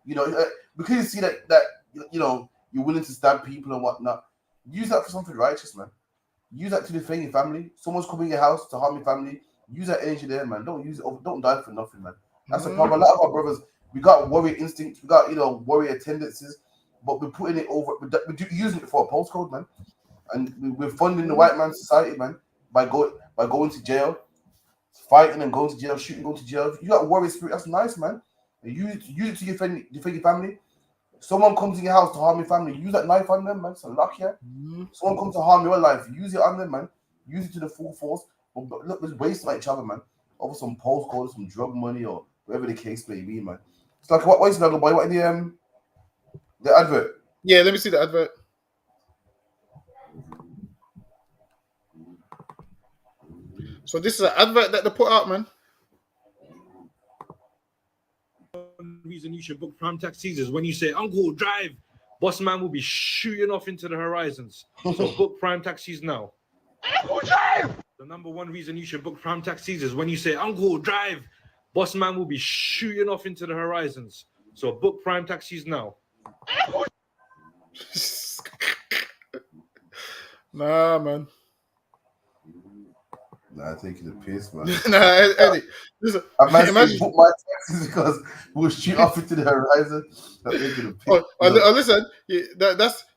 we clearly see that you're willing to stab people and whatnot. Use that for something righteous, man. Use that to defend your family. Someone's coming in your house to harm your family. Use that energy there, man. Don't die for nothing, man. That's the problem. A lot of our brothers, we got warrior instincts, we got warrior tendencies, but we're putting it over. We're using it for a postcode, man. And we're funding the white man's society, man, by going to jail, fighting and going to jail, shooting, going to jail. You got warrior spirit. That's nice, man. Use it to defend your family. Someone comes in your house to harm your family. Use that knife on them, man. So luck, yeah. Someone comes to harm your life. Use it on them, man. Use it to the full force. But look, let's waste like each other, man. Over some postcode, some drug money, or whatever the case may be, man. It's like what is that, boy? What in the advert? Yeah, let me see the advert. So this is an advert that they put out, man. Reason you should book prime taxis is when you say, "Uncle, drive," boss man will be shooting off into the horizons. So book prime taxis now. Uncle, drive! The number one reason you should book prime taxis is when you say, "Uncle, drive," boss man will be shooting off into the horizons. So book prime taxis now. Nah, man. Nah, taking the piss, man. Nah, Eddie. Listen, imagine book my taxes because we'll shoot off into the horizon. Taking the piss. Listen,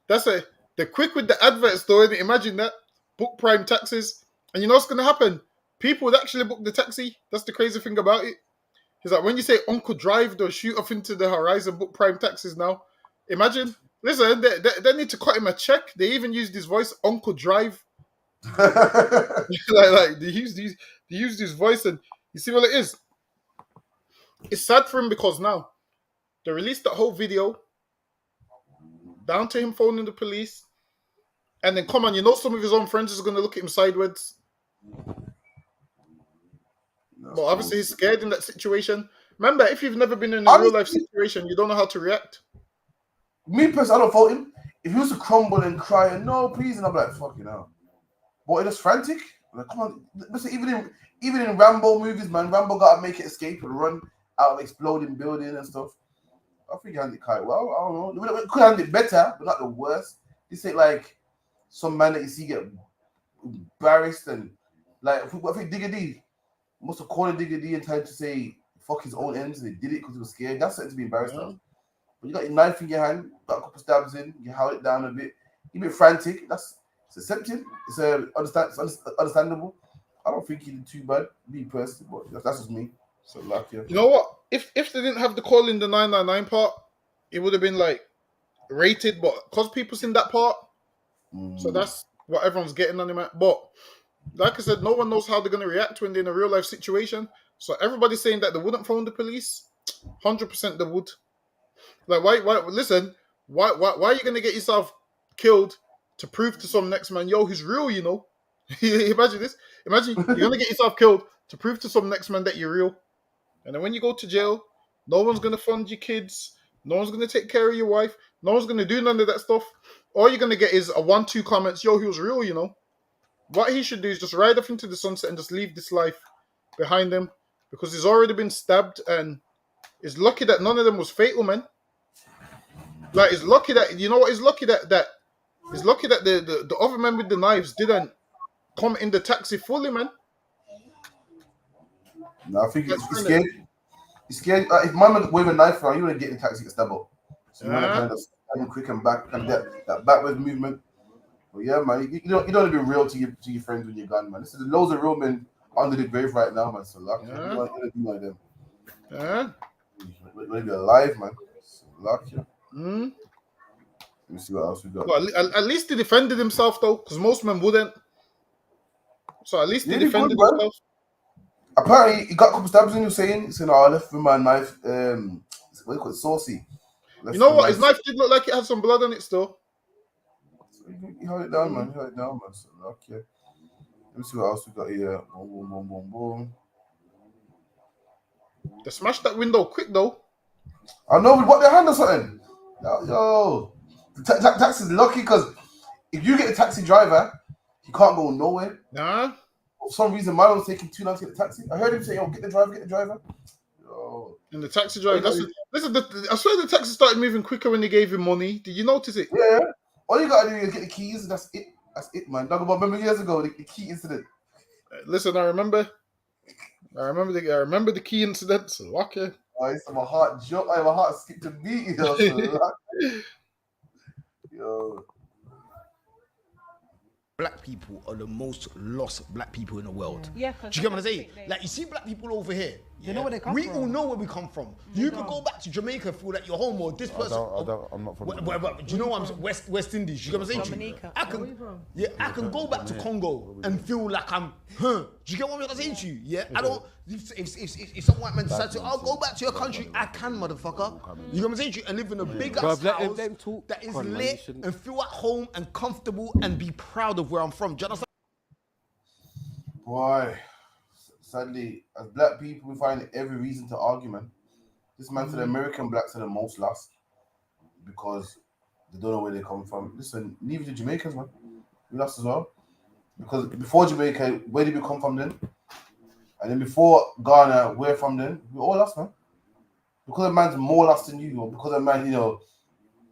that's they're quick with the adverts though. Imagine that. Book prime taxis, and you know what's gonna happen? People would actually book the taxi. That's the crazy thing about it. Is that when you say Uncle Drive, they'll shoot off into the horizon. Book prime taxis now. Imagine. Listen, they need to cut him a check. They even used his voice, Uncle Drive. like they used his voice, and you see what it is. It's sad for him because now they released that whole video down to him phoning the police, and then come on, you know some of his own friends is going to look at him sideways. But obviously he's scared in that situation. Remember, if you've never been in a real life situation, you don't know how to react. Me personally, I don't fault him. If he was to crumble and cry and no, please, and I'm like, fuck you know. But it is frantic. Like, come on, listen, even in Rambo movies, man, Rambo gotta make it escape and run out of exploding building and stuff. I think he handled it quite well. I don't know. We could handle it better, but not the worst. This ain't like some man that you see get embarrassed and like I think Digger D must have called Digger D in time to say fuck his own ends, and he did it because he was scared. That's something to be embarrassed of. But you got your knife in your hand, got a couple stabs in, you held it down a bit. You're a bit frantic. It's accepted. It's understandable. I don't think he did too bad, me personally, but that's just me. So lucky. You know what? If they didn't have the call in the 999 part, it would have been like rated, but because people's in that part, so that's what everyone's getting on him at. But like I said, no one knows how they're gonna react when they're in a real life situation. So everybody's saying that they wouldn't phone the police. 100% they would. Like why listen, why are you gonna get yourself killed to prove to some next man, yo, he's real, you know? Imagine this. Imagine you're gonna get yourself killed to prove to some next man that you're real. And then when you go to jail, no one's gonna fund your kids, no one's gonna take care of your wife, no one's gonna do none of that stuff. All you're gonna get is a 1-2 comments, yo, he was real, you know. What he should do is just ride off into the sunset and just leave this life behind him, because he's already been stabbed, and he's lucky that none of them was fatal, man. Like, he's lucky that, you know what, he's lucky that he's lucky that the other men with the knives didn't come in the taxi fully, man. No, I think he's scared. He's scared. If man wave a knife around, you want to get in the taxi and stab up. So man, kind of stand quick and back, and that backward movement. But yeah, man, you don't want to be real to your friends when you're gone, man. This is loads of real men under the grave right now, man. So lucky. You want to be one of them. You want to be alive, man. So lucky. Let me see what else we got. Well, at least he defended himself, though, because most men wouldn't. So at least he defended himself. Apparently, he got a couple stabs in. He was saying, "Oh, I left with my knife. What do you call it? Saucy." You know what? His knife did look like it had some blood on it still. So he held it down, man. He held it down, man. So okay. Let me see what else we got here. Boom, boom, boom, boom, boom. They smashed that window quick, though. I know, with what their hand or something. Yo, the taxi's lucky because if you get a taxi driver, he can't go nowhere. Nah. For some reason, man was taking too long to get the taxi. I heard him say, "Yo, get the driver." Yo. And the taxi driver. I swear the taxi started moving quicker when they gave him money. Did you notice it? Yeah. All you gotta do is get the keys, and that's it. That's it, man. Remember years ago the key incident. Listen, I remember the key incident. So okay. I used to have a heart jump. I have a heart skip to beat. Yo. black people are the most lost black people in the world. Yeah, do you get what I'm saying? Like, you see black people over here. They know where they come we from. all know where we come from. You could go back to Jamaica, feel like you're home, or this person. I'm not from. Do you know I'm West Indies? You get what I'm saying? Dominica. I can, I can go back to Congo and feel like I'm. Do you get what I'm saying to you? Yeah, I don't. If some white man decides to, I'll go back to your country, I can, motherfucker. You get what I'm saying to you? And live in a big ass house that is lit and feel at home and comfortable and be proud of where I'm from. Do you understand? Boy, sadly, as black people, we find every reason to argue, man. This man said American blacks are the most lost because they don't know where they come from. Listen, neither the Jamaicans, man. We lost as well. Because before Jamaica, where did we come from then? And then before Ghana, where from then? We all lost, man. Because a man's more lost than you, or because a man,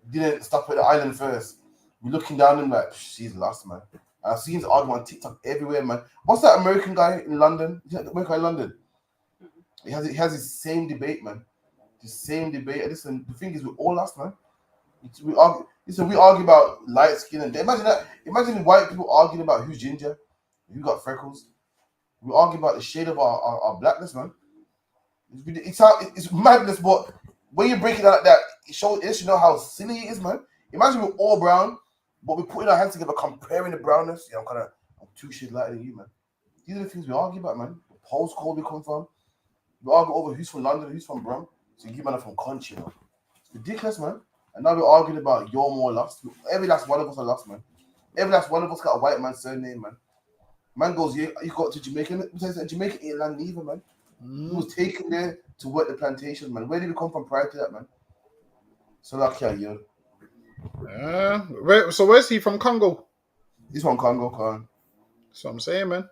didn't stop at the island first. We're looking down and like, she's lost, man. And I've seen this argument on TikTok everywhere, man. What's that American guy in London? American guy in London? He has his same debate, man. The same debate. And listen, the thing is, we're all lost, man. We argue about light skin and imagine that. Imagine white people arguing about who's ginger, who got freckles. We argue about the shade of our blackness, man. It's madness, but when you break it down like that, it lets you know how silly it is, man. Imagine we're all brown, but we're putting our hands together, comparing the brownness. Yeah, I'm 2 shades lighter than you, man. These are the things we argue about, man. The postcode we come from. We argue over who's from London, who's from Brum. So you man are from country, It's ridiculous, man. And now we're arguing about you're more lost. Every last one of us are lost, man. Every last one of us got a white man's surname, man. Man goes, yeah, you got to Jamaica. Jamaica ain't land neither, man. He was taken there to work the plantation, man. Where did we come from prior to that, man? So lucky are you. So where's he from? Congo? He's from Congo, Khan. That's what I'm saying, man.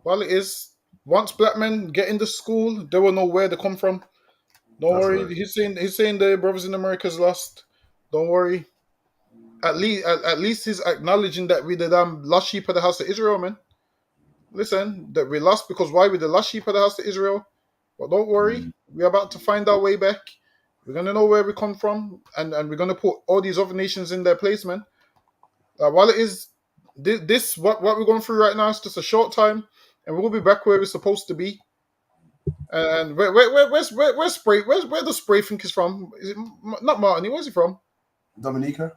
Well, it is. Once black men get into school, they will know where they come from. Don't worry. Right. He's saying the brothers in America's lost. Don't worry. At least he's acknowledging that we're the damn lost sheep of the house of Israel, man. Listen, that we lost because why? We're the lost sheep of the house of Israel. But don't worry. We're about to find our way back. We're going to know where we come from. And we're going to put all these other nations in their place, man. While it is this what we're going through right now is just a short time. And we'll be back where we're supposed to be. And where's Spray? Where the Spray think is from? Is it not Martini? Where's he from? Dominica.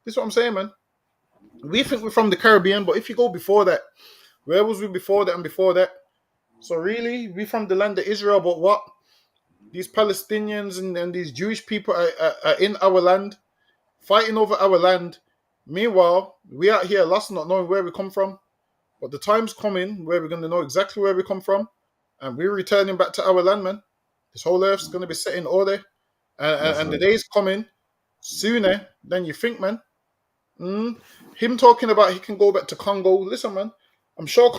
This is what I'm saying, man. We think we're from the Caribbean, but if you go before that, where was we before that and before that? So really, we from the land of Israel, but what? These Palestinians and these Jewish people are in our land, fighting over our land. Meanwhile, we out here lost, not knowing where we come from. But the time's coming where we're going to know exactly where we come from, and we're returning back to our land, man. This whole earth's going to be set in order, and the day's coming sooner than you think, man. Him talking about he can go back to Congo. Listen, man. I'm sure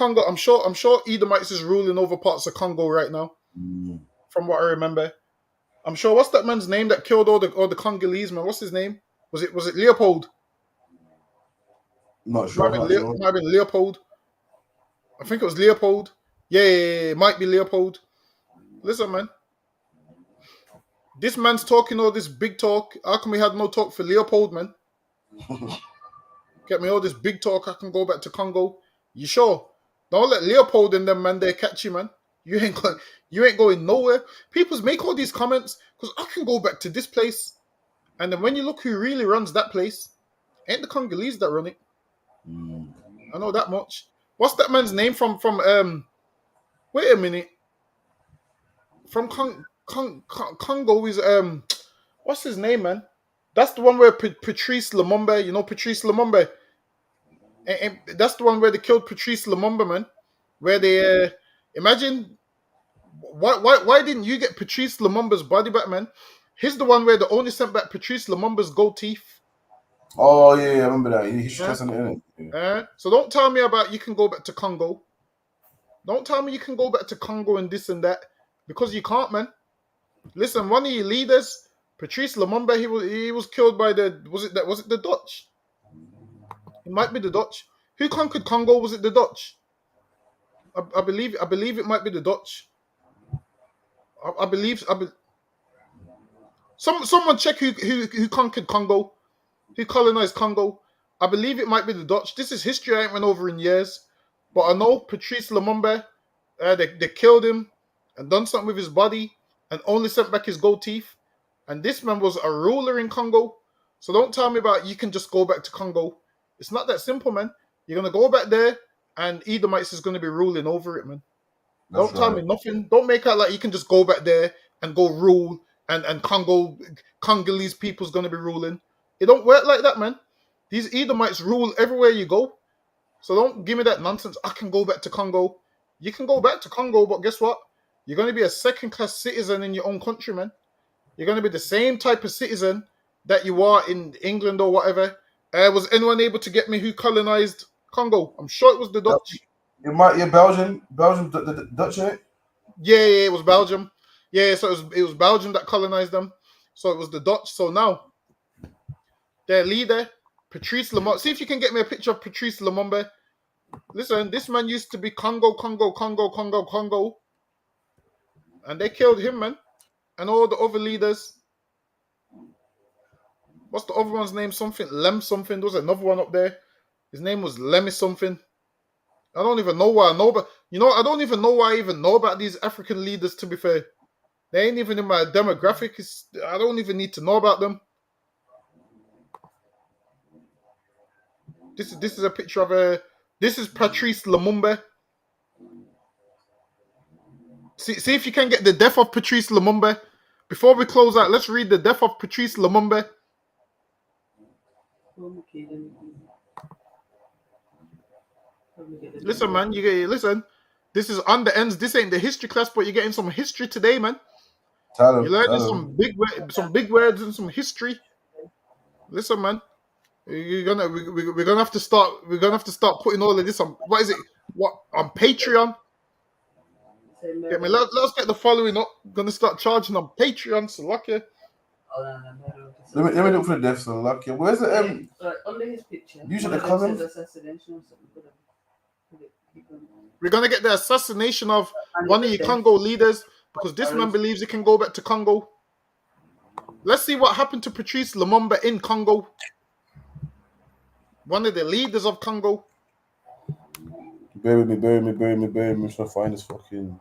Edomites is ruling over parts of Congo right now. From what I remember, I'm sure. What's that man's name that killed all the Congolese, man? What's his name? Was it Leopold? Not sure. Might have been Leopold. I think it was Leopold. Yeah, it might be Leopold. Listen, man. This man's talking all this big talk. How come we had no talk for Leopold, man? Get me all this big talk. I can go back to Congo. You sure? Don't let Leopold and them man there catch you, man. You ain't going nowhere. People's make all these comments because I can go back to this place. And then when you look who really runs that place, ain't the Congolese that run it. I know that much. What's that man's name from wait a minute. From Congo is what's his name, man? That's the one where Patrice Lumumba, you know Patrice Lumumba. And that's the one where they killed Patrice Lumumba, man. Where they imagine why didn't you get Patrice Lumumba's body back, man? He's the one where they only sent back Patrice Lumumba's gold teeth. Oh yeah, I remember that. He's stressing it, innit? So don't tell me about you can go back to Congo. Don't tell me you can go back to Congo and this and that because you can't, man. Listen, one of your leaders, Patrice Lumumba, he was killed by was it the Dutch? It might be the Dutch. Who conquered Congo? Was it the Dutch? I believe it might be the Dutch. I believe. Someone check who conquered Congo, who colonized Congo. I believe it might be the Dutch. This is history I ain't went over in years. But I know Patrice Lumumba, they killed him and done something with his body and only sent back his gold teeth. And this man was a ruler in Congo. So don't tell me about you can just go back to Congo. It's not that simple, man. You're going to go back there and Edomites is going to be ruling over it, man. Don't tell me nothing. Don't make out like you can just go back there and go rule and Congolese people's going to be ruling. It don't work like that, man. These Edomites rule everywhere you go. So don't give me that nonsense. I can go back to Congo. You can go back to Congo, but guess what? You're going to be a second-class citizen in your own country, man. You're going to be the same type of citizen that you are in England or whatever. Was anyone able to get me who colonized Congo? I'm sure it was the Dutch. It might, Belgium, the Dutch in it. Yeah, it was Belgium. Yeah, so it was Belgium that colonized them. So it was the Dutch. So now their leader, Patrice Lumumba. See if you can get me a picture of Patrice Lumumba. Listen, this man used to be Congo, and they killed him, man, and all the other leaders. What's the other one's name? Something Lem something. There was another one up there. His name was Lemmy something. I don't even know why I know, but I don't even know why I even know about these African leaders. To be fair, they ain't even in my demographic. I don't even need to know about them. This is a picture of This is Patrice Lumumba. See if you can get the death of Patrice Lumumba. Before we close out, let's read the death of Patrice Lumumba. Listen, man, listen. This is on the ends. This ain't the history class, but you're getting some history today, man. You're learning some big words and some history. Listen, man. We're gonna have to start. We're gonna have to start putting all of this on. What is it? What on Patreon? Get me. Let's get the following up. I'm gonna start charging on Patreon. So lucky. Let me look for the death. So lucky. Where's the under his picture. Usually the comments. We're gonna get the assassination of one of your Congo leaders because this man believes he can go back to Congo. Let's see what happened to Patrice Lumumba in Congo. One of the leaders of Congo. Bury me. I'm trying to find this fucking.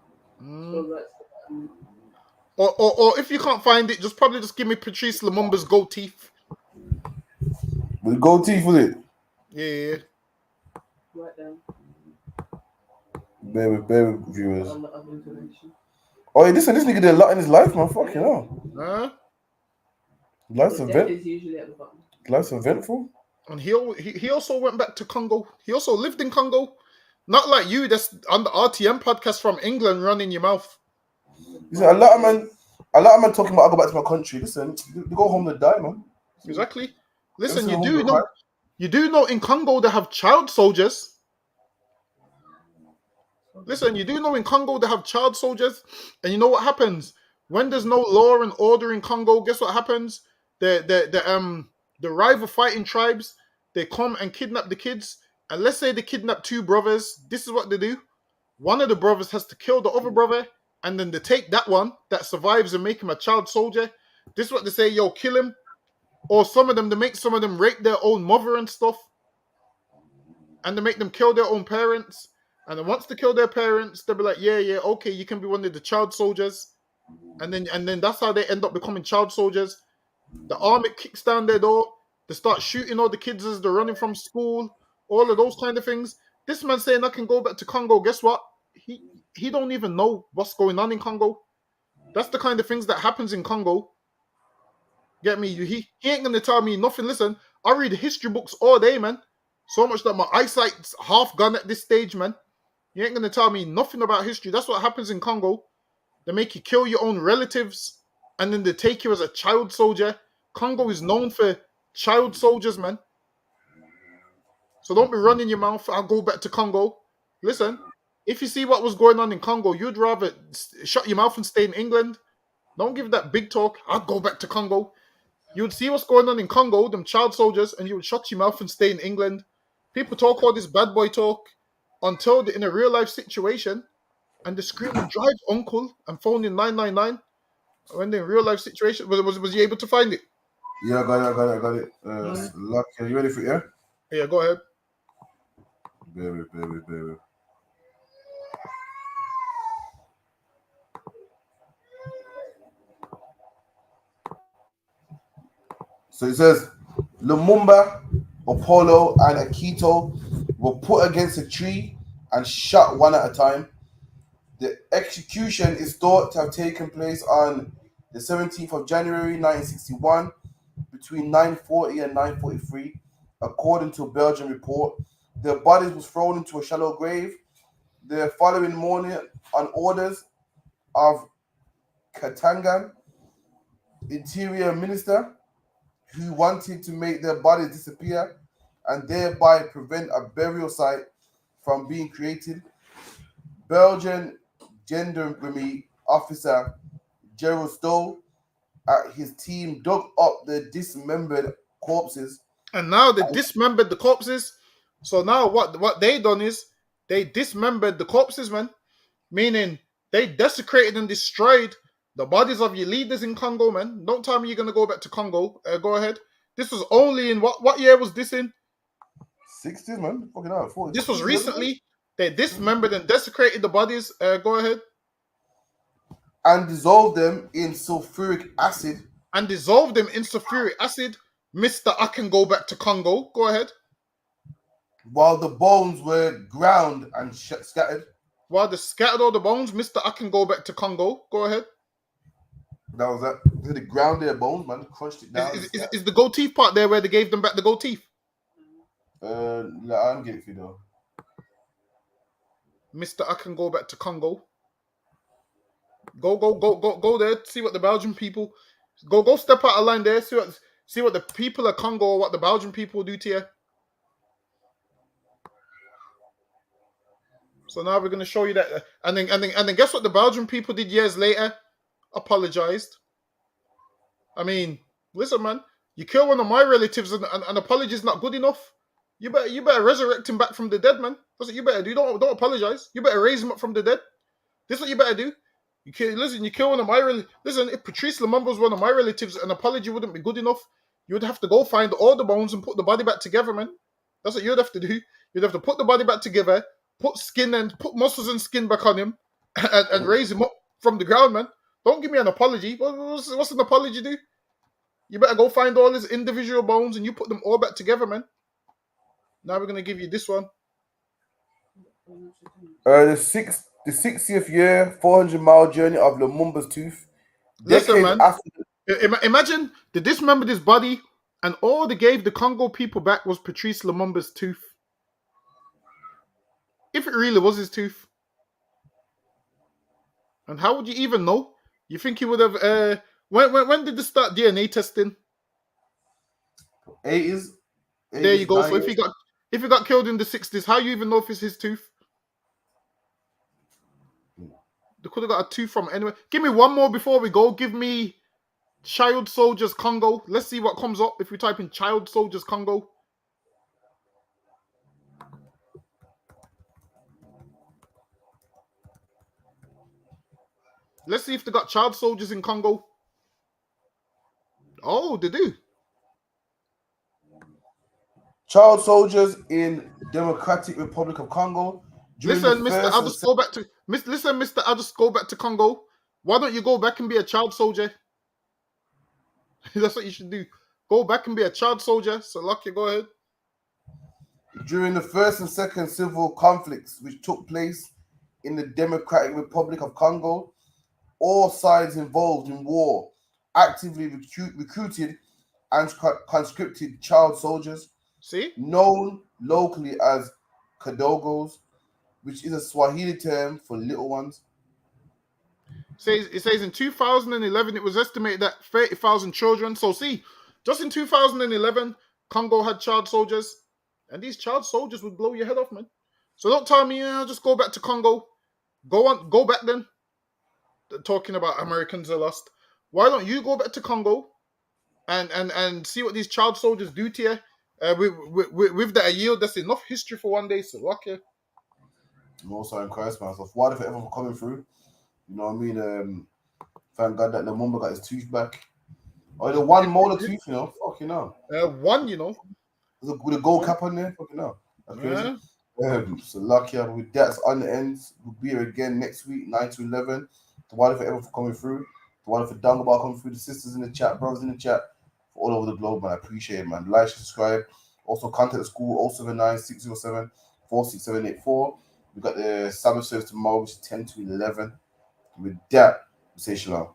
Or if you can't find it, just give me Patrice Lumumba's gold teeth. With gold teeth, was it? Yeah. Right down. Bear with viewers. Oh, yeah, this nigga did a lot in his life, man. Fucking hell. Huh? Life's Life's eventful. And he also went back to Congo. He also lived in Congo. Not like you, that's on the RTM podcast from England running your mouth. Listen, a lot of men talking about I go back to my country. Listen, they go home to die, man. Exactly. Listen, you do know in Congo they have child soldiers. Listen, you do know in Congo they have child soldiers, and you know what happens when there's no law and order in Congo? Guess what happens? The rival fighting tribes, they come and kidnap the kids, and let's say they kidnap two brothers. This is what they do: one of the brothers has to kill the other brother, and then they take that one that survives and make him a child soldier. This is what they say: yo, kill him. Or they make some of them rape their own mother and stuff, and they make them kill their own parents. And then once they kill their parents, they'll be like, yeah, okay, you can be one of the child soldiers. And then that's how they end up becoming child soldiers. The army kicks down their door. They start shooting all the kids as they're running from school. All of those kind of things. This man saying I can go back to Congo. Guess what? He don't even know what's going on in Congo. That's the kind of things that happens in Congo. Get me? He ain't going to tell me nothing. Listen, I read history books all day, man. So much that my eyesight's half gone at this stage, man. You ain't going to tell me nothing about history. That's what happens in Congo. They make you kill your own relatives, and then they take you as a child soldier. Congo is known for child soldiers, man. So don't be running your mouth. I'll go back to Congo. Listen, if you see what was going on in Congo, you'd rather shut your mouth and stay in England. Don't give that big talk. I'll go back to Congo. You would see what's going on in Congo, them child soldiers, and you would shut your mouth and stay in England. People talk all this bad boy talk until they're in a real life situation and they scream and drive uncle and phone in 999 when they're in real life situation. Was you able to find it? Yeah, I got it. Lucky. Are you ready for it? Yeah? Yeah, go ahead. Bear with. So it says Lumumba, Apollo, and Akito were put against a tree and shot one at a time. The execution is thought to have taken place on the 17th of January 1961 between 9:40 and 9:43, according to a Belgian report. Their bodies was thrown into a shallow grave. The following morning, on orders of Katangan, Interior Minister, who wanted to make their bodies disappear and thereby prevent a burial site from being created, Belgian gendarmerie officer Gerald Stowe and his team dug up the dismembered corpses. And now they dismembered the corpses. So now what they done is they dismembered the corpses, man. Meaning they desecrated and destroyed the bodies of your leaders in Congo, man. Don't tell me you're gonna go back to Congo. Go ahead. This was only in what year was this in? 60s, man. Fucking hell, 40s. This was recently. They dismembered and desecrated the bodies. Go ahead. And dissolved them in sulfuric acid. Mr. I can go back to Congo. Go ahead. While the bones were ground and scattered. While they scattered all the bones, Mr. I can go back to Congo. Go ahead. That was that. They ground their bones, man. Crunched it down. Is the gold teeth part there where they gave them back the gold teeth? I don't get it for you though. Mr. I can go back to Congo. Go there. See what the Belgian people. Go step out of line there. See what the people of Congo or what the Belgian people do to you. So now we're gonna show you that, and then guess what the Belgian people did years later? Apologized. I mean, listen, man, you kill one of my relatives and an apology is not good enough. You better resurrect him back from the dead, man. That's what you better do. Don't apologize. You better raise him up from the dead. This is what you better do. You kill one of my relatives. Listen, if Patrice Lumumba was one of my relatives, an apology wouldn't be good enough. You would have to go find all the bones and put the body back together, man. That's what you'd have to do. You'd have to put the body back together, put muscles and skin back on him, and raise him up from the ground, man. Don't give me an apology. What's an apology do? You better go find all his individual bones and you put them all back together, man. Now we're gonna give you this one. The 60th year, 400-mile journey of Lumumba's tooth. Listen, man. Imagine they dismembered his body, and all they gave the Congo people back was Patrice Lumumba's tooth. If it really was his tooth, and how would you even know? You think he would have? When did they start DNA testing? 80s. There you go. 90s. So if he got killed in the 60s, how you even know if it's his tooth? They could have got a tooth from anywhere. Give me one more before we go. Give me child soldiers Congo. Let's see what comes up if we type in child soldiers Congo. Let's see if they got child soldiers in Congo. Oh, they do. Child soldiers in Democratic Republic of Congo. Listen, Mister, I'll just go back to Mister. I'll just go back to Congo. Why don't you go back and be a child soldier? That's what you should do. Go back and be a child soldier. So, Lucky, go ahead. During the first and second civil conflicts which took place in the Democratic Republic of Congo, all sides involved in war actively recruited and conscripted child soldiers, known locally as Kadogos, which is a Swahili term for little ones. It says in 2011, it was estimated that 30,000 children. So see, just in 2011, Congo had child soldiers, and these child soldiers would blow your head off, man. So don't tell me, I'll just go back to Congo. Go back then. They're talking about Americans are lost. Why don't you go back to Congo and see what these child soldiers do to you? With that yield, that's enough history for one day. So okay. I'm also encouraged myself. What if everyone coming through? You know what I mean? Thank God that Lumumba got his tooth back. Or the one molar tooth, you know. Fuck, you know. One, you know. with a gold cap on there. Fucking hell. That's crazy. Yeah. So lucky with that's on the ends. We'll be here again next week, 9 to 11. The one for everyone for coming through. The one for Dungabar coming through. The sisters in the chat, brothers in the chat, for all over the globe, man. I appreciate it, man. Like, subscribe. Also, contact the school 079-607-46784. We got the Sabbath service tomorrow, which is 10 to 11. With that, we say shalom.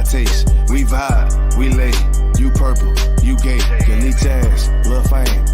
Taste. We vibe, we lay, you purple, you gay, your leech ass, lil' fame.